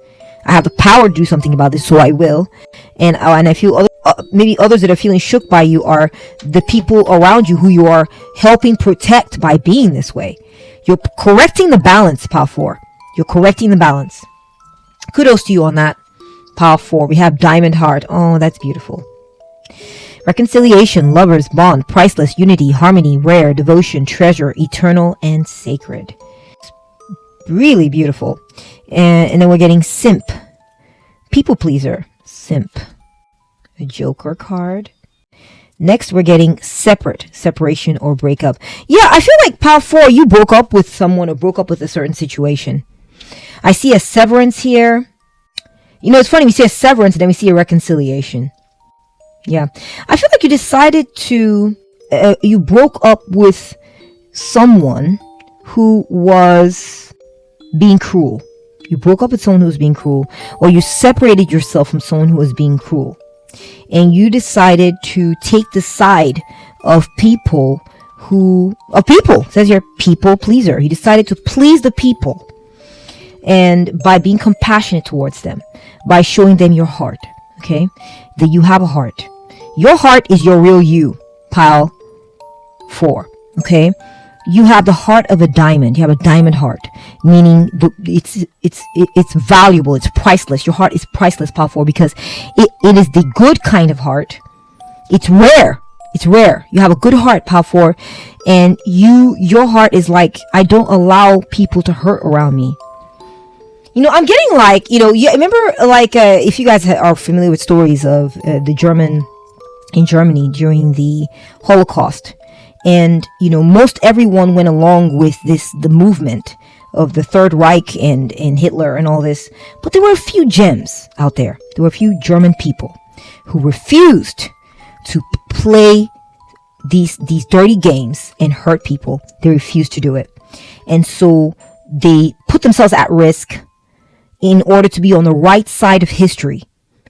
I have the power to do something about this, so I will. And I feel maybe others that are feeling shook by you are the people around you who you are helping protect by being this way. You're correcting the balance, Pile 4. You're correcting the balance. Kudos to you on that, Pile 4. We have Diamond Heart. Oh, that's beautiful. Reconciliation, lovers, bond, priceless, unity, harmony, rare, devotion, treasure, eternal, and sacred. Really beautiful. And then we're getting simp. People pleaser. Simp. A joker card. Next, we're getting separate. Separation or breakup. Yeah, I feel like Pile 4, you broke up with someone or broke up with a certain situation. I see a severance here. You know, it's funny. We see a severance and then we see a reconciliation. Yeah. I feel like you decided to... you broke up with someone who was being cruel. You broke up with someone who was being cruel. Or you separated yourself from someone who was being cruel. And you decided to take the side of people who... Of people! It says you're people pleaser. You decided to please the people. And by being compassionate towards them. By showing them your heart. Okay? That you have a heart. Your heart is your real you, Pile 4. Okay? You have the heart of a diamond. You have a diamond heart, meaning it's valuable. It's priceless. Your heart is priceless, Pile 4, because it is the good kind of heart. It's rare. It's rare. You have a good heart, Pile 4, and your heart is like, I don't allow people to hurt around me. You know, I'm getting like, you know, you remember like if you guys are familiar with stories of in Germany during the Holocaust. And, you know, most everyone went along with the movement of the Third Reich and Hitler and all this. But there were a few gems out there. There were a few German people who refused to play these dirty games and hurt people. They refused to do it. And so they put themselves at risk in order to be on the right side of history.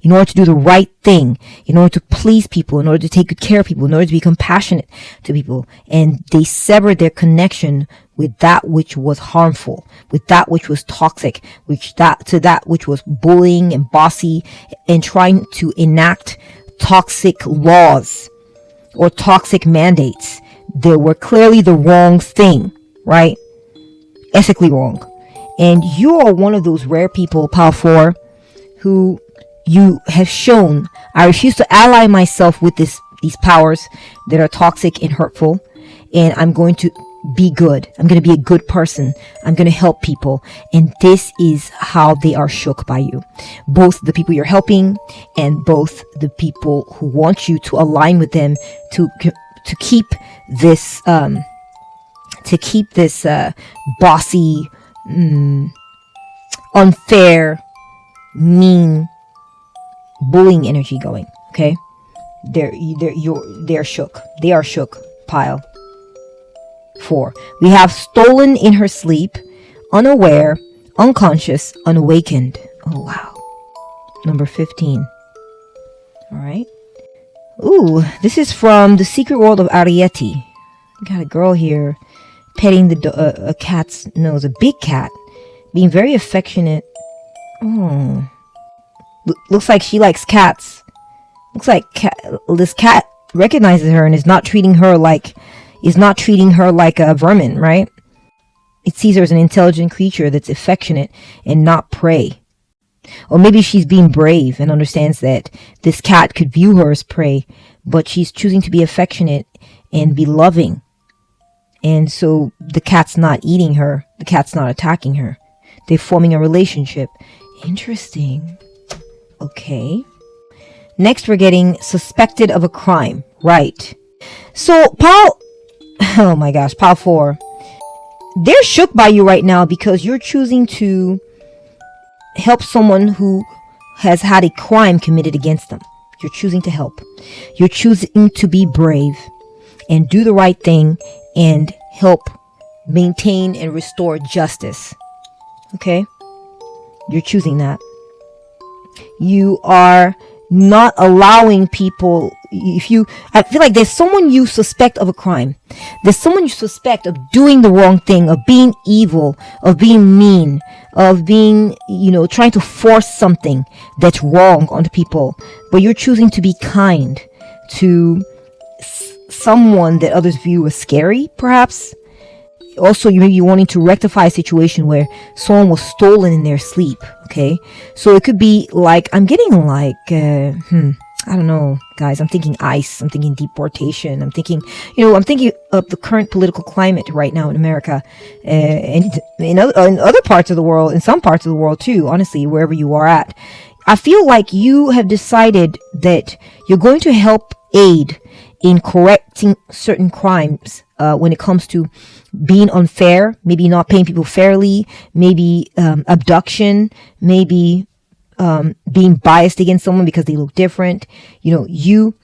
In order to do the right thing, in order to please people, in order to take good care of people, in order to be compassionate to people. And they severed their connection with that which was harmful, with that which was toxic, that which was bullying and bossy, and trying to enact toxic laws or toxic mandates that were clearly the wrong thing, right? Ethically wrong. And you are one of those rare people, Pile 4, who you have shown, I refuse to ally myself with these powers that are toxic and hurtful, and I'm going to be good. I'm going to be a good person. I'm going to help people. And this is how they are shook by you. Both the people you're helping and both the people who want you to align with them to keep this bossy, unfair, mean, bullying energy going. Okay, they're shook. They are shook, Pile 4. We have stolen in her sleep, unaware, unconscious, unawakened. Oh wow. Number 15. All right. Ooh, this is from The Secret World of Arietti. Got a girl here petting a cat's nose, a big cat, being very affectionate. Oh. Looks like she likes cats. Looks like this cat recognizes her and is not treating her like a vermin, right? It sees her as an intelligent creature that's affectionate and not prey. Or maybe she's being brave and understands that this cat could view her as prey, but she's choosing to be affectionate and be loving. And so the cat's not eating her. The cat's not attacking her. They're forming a relationship. Interesting. Okay. Next, we're getting suspected of a crime. Right. So, oh my gosh, Pile 4. They're shook by you right now because you're choosing to help someone who has had a crime committed against them. You're choosing to help. You're choosing to be brave and do the right thing and help maintain and restore justice. Okay? You're choosing that. You are not allowing people, I feel like there's someone you suspect of a crime, there's someone you suspect of doing the wrong thing, of being evil, of being mean, of being, trying to force something that's wrong onto people, but you're choosing to be kind to someone that others view as scary, perhaps. Also, you're wanting to rectify a situation where someone was stolen in their sleep. Okay, so it could be like, I'm getting like, I don't know, guys. I'm thinking ICE. I'm thinking deportation. I'm thinking of the current political climate right now in America, and in other parts of the world, in some parts of the world too. Honestly, wherever you are at, I feel like you have decided that you're going to help aid in correcting certain crimes when it comes to being unfair, maybe not paying people fairly, maybe abduction, maybe being biased against someone because they look different. You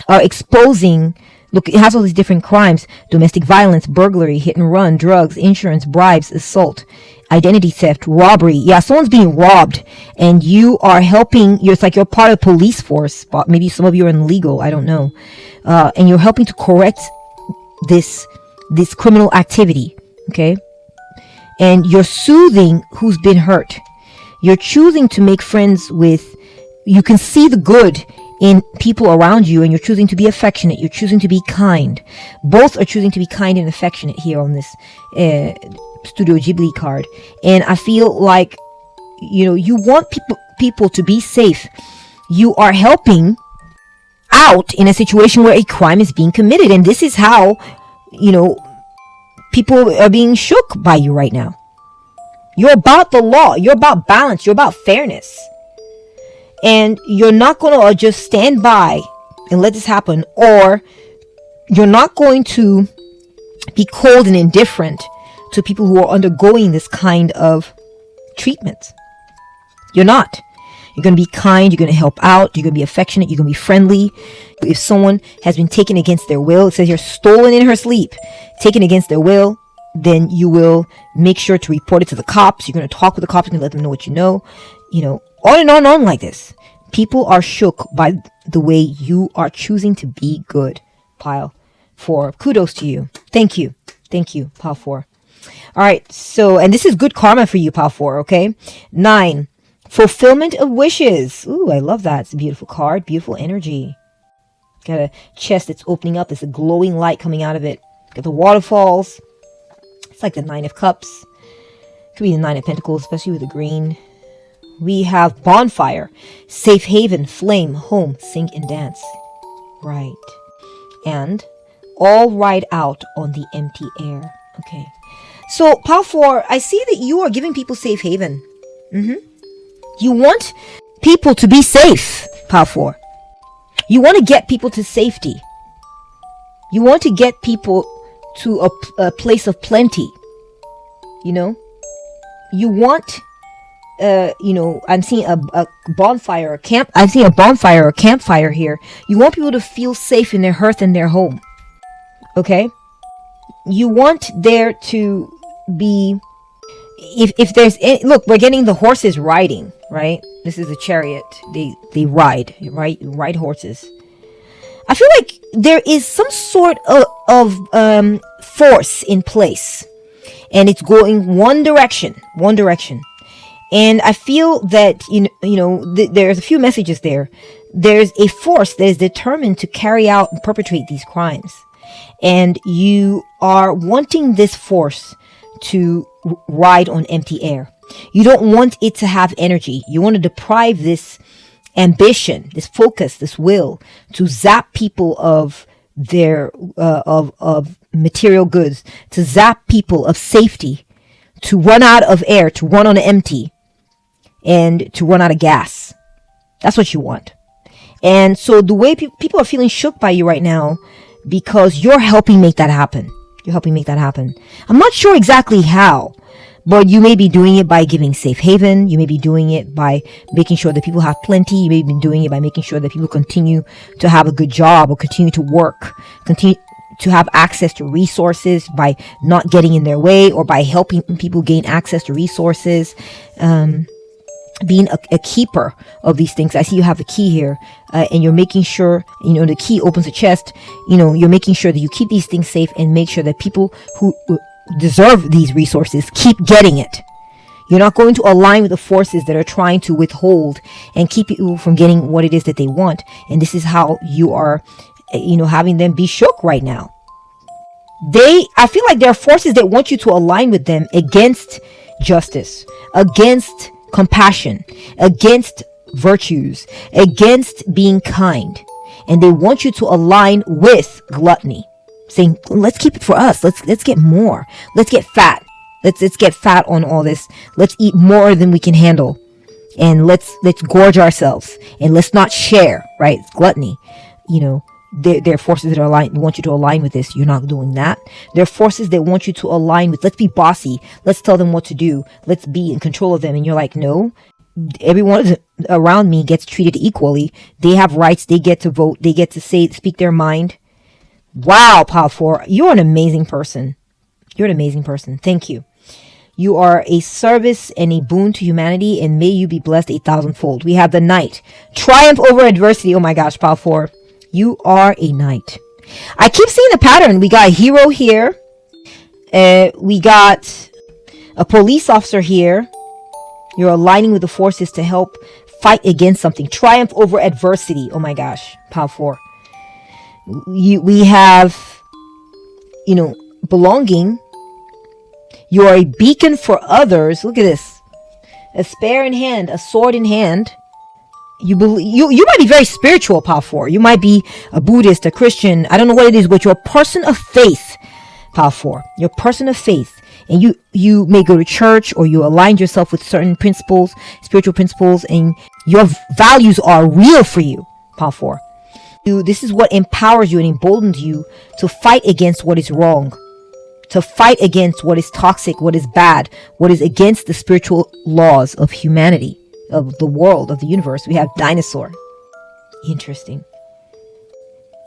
are exposing, look, it has all these different crimes: domestic violence, burglary, hit and run, drugs, insurance, bribes, assault, identity theft, robbery. Yeah, someone's being robbed and you are helping. It's like you're part of the police force, but maybe some of you are in legal, I don't know. And you're helping to correct this criminal activity, okay? And you're soothing who's been hurt. You're choosing to make friends with, you can see the good in people around you, and you're choosing to be affectionate. You're choosing to be kind. Both are choosing to be kind and affectionate here on this Studio Ghibli card. And I feel like, you want people to be safe. You are helping out in a situation where a crime is being committed, and this is how people are being shook by you right now. You're about the law, you're about balance, you're about fairness, and you're not going to just stand by and let this happen, or you're not going to be cold and indifferent to people who are undergoing this kind of treatment. You're not. You're going to be kind. You're going to help out. You're going to be affectionate. You're going to be friendly. If someone has been taken against their will, it says you're stolen in her sleep, taken against their will, then you will make sure to report it to the cops. You're going to talk with the cops. You're going to let them know what you know. On and on like this. People are shook by the way you are choosing to be good. Pile 4. Kudos to you. Thank you. Thank you, Pile 4. All right. So, and this is good karma for you, Pile 4. Okay. 9. Fulfillment of wishes. Ooh, I love that. It's a beautiful card. Beautiful energy. Got a chest that's opening up. There's a glowing light coming out of it. Got the waterfalls. It's like the 9 of Cups. Could be the 9 of Pentacles, especially with the green. We have bonfire, safe haven, flame, home, sing and dance. Right. And all ride out on the empty air. Okay. So, Pile 4, I see that you are giving people safe haven. You want people to be safe, Pile 4. You want to get people to safety. You want to get people to a place of plenty. You want, I'm seeing a bonfire, a camp. I'm seeing a bonfire or campfire here. You want people to feel safe in their hearth and their home. Okay? You want there to be, if there's any, look, we're getting the horses riding, right? This is a chariot. They ride, right? Ride horses. I feel like there is some sort of force in place, and it's going one direction. And I feel that there's a few messages there. There's a force that is determined to carry out and perpetrate these crimes, and you are wanting this force to ride on empty air. You don't want it to have energy. You want to deprive this ambition, this focus, this will to zap people of their of material goods, to zap people of safety, to run out of air, to run on empty, and to run out of gas. That's what you want. And so the way people are feeling shook by you right now, because you're helping make that happen. You're helping make that happen. I'm not sure exactly how, but you may be doing it by giving safe haven. You may be doing it by making sure that people have plenty. You may be doing it by making sure that people continue to have a good job or continue to work, continue to have access to resources by not getting in their way, or by helping people gain access to resources. being a keeper of these things. I see you have a key here, and you're making sure, the key opens a chest. You're making sure that you keep these things safe and make sure that people who deserve these resources keep getting it. You're not going to align with the forces that are trying to withhold and keep you from getting what it is that they want. And this is how you are, having them be shook right now. I feel like there are forces that want you to align with them against justice, against compassion, against virtues, against being kind. And they want you to align with gluttony, saying, let's keep it for us. Let's get more. Let's get fat. Let's get fat on all this. Let's eat more than we can handle. And let's gorge ourselves. And let's not share, right? It's gluttony. There are forces that want you to align with this. You're not doing that. There are forces that want you to align with, let's be bossy. Let's tell them what to do. Let's be in control of them. And you're like, no, everyone around me gets treated equally. They have rights. They get to vote. They get to speak their mind. Wow, Pile 4, you're an amazing person. You're an amazing person. Thank you. You are a service and a boon to humanity, and may you be blessed 1,000-fold. We have the Knight. Triumph over adversity. Oh my gosh, Pile 4. You are a knight. I keep seeing the pattern. We got a hero here. We got a police officer here. You're aligning with the forces to help fight against something. Triumph over adversity. Oh my gosh. Pile 4. We have, belonging. You are a beacon for others. Look at this. A spear in hand. A sword in hand. You might be very spiritual, Pile 4. You might be a Buddhist, a Christian. I don't know what it is, but you're a person of faith, Pile 4. You're a person of faith. And you may go to church, or you align yourself with certain principles, spiritual principles, and your values are real for you, Pile 4. This is what empowers you and emboldens you to fight against what is wrong, to fight against what is toxic, what is bad, what is against the spiritual laws of humanity, of the world, of the universe. We have dinosaur. Interesting.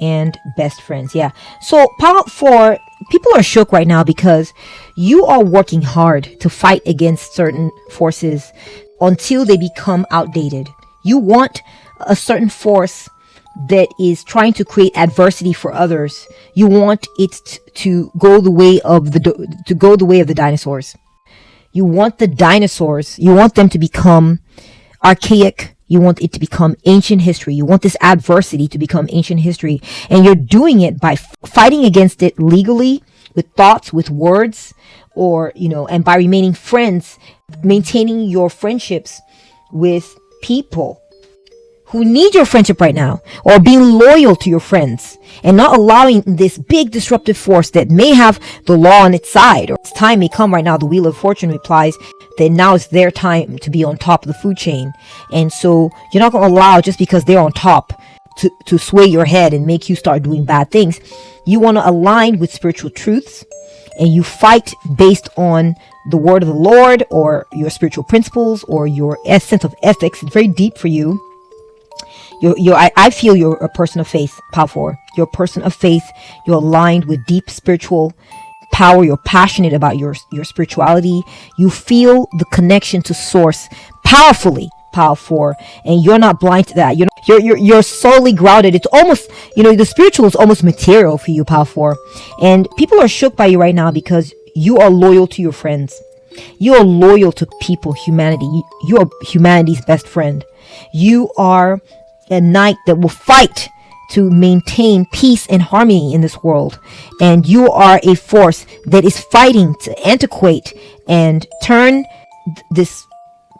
And best friends. Yeah. So Pile 4, people are shook right now because you are working hard to fight against certain forces until they become outdated. You want a certain force that is trying to create adversity for others. You want it to go the way of the dinosaurs. You want the dinosaurs, you want them to become archaic. You want it to become ancient history. You want this adversity to become ancient history. And you're doing it by fighting against it legally, with thoughts, with words, or, and by remaining friends, maintaining your friendships with people who need your friendship right now, or being loyal to your friends and not allowing this big disruptive force that may have the law on its side, or its time may come right now. The Wheel of Fortune replies that now it's their time to be on top of the food chain. And so you're not going to allow, just because they're on top, to sway your head and make you start doing bad things. You want to align with spiritual truths, and you fight based on the word of the Lord, or your spiritual principles, or your sense of ethics. It's very deep for you. I feel you're a person of faith, Pile 4. You're a person of faith. You're aligned with deep spiritual power. You're passionate about your spirituality. You feel the connection to source powerfully, Pile 4, and you're not blind to that. You're solely grounded. It's almost, the spiritual is almost material for you, Pile 4. And people are shook by you right now because you are loyal to your friends. You are loyal to people, humanity. You are humanity's best friend. You are a knight that will fight to maintain peace and harmony in this world. And you are a force that is fighting to antiquate and turn this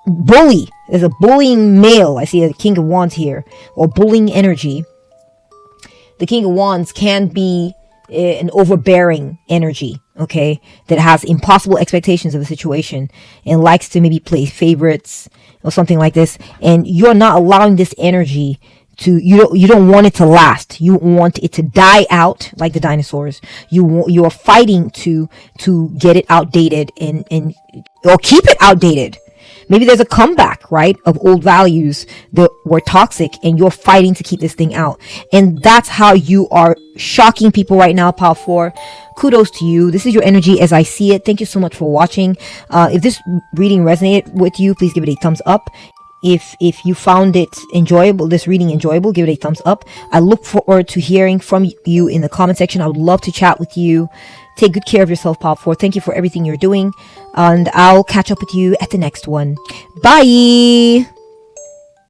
bully, as a bullying male. I see a King of Wands here, or bullying energy. The King of Wands can be an overbearing energy, okay, that has impossible expectations of a situation and likes to maybe play favorites or something like this. And you're not allowing this energy to, you don't want it to last. You want it to die out like the dinosaurs. You are fighting to get it outdated and or keep it outdated. Maybe there's a comeback, right, of old values that were toxic, and you're fighting to keep this thing out. And that's how you are shocking people right now, Pile 4. Kudos to you. This is your energy as I see it. Thank you so much for watching. If this reading resonated with you, please give it a thumbs up. If you found it enjoyable, this reading enjoyable, give it a thumbs up. I look forward to hearing from you in the comment section. I would love to chat with you. Take good care of yourself, Pop 4. Thank you for everything you're doing, and I'll catch up with you at the next one. Bye.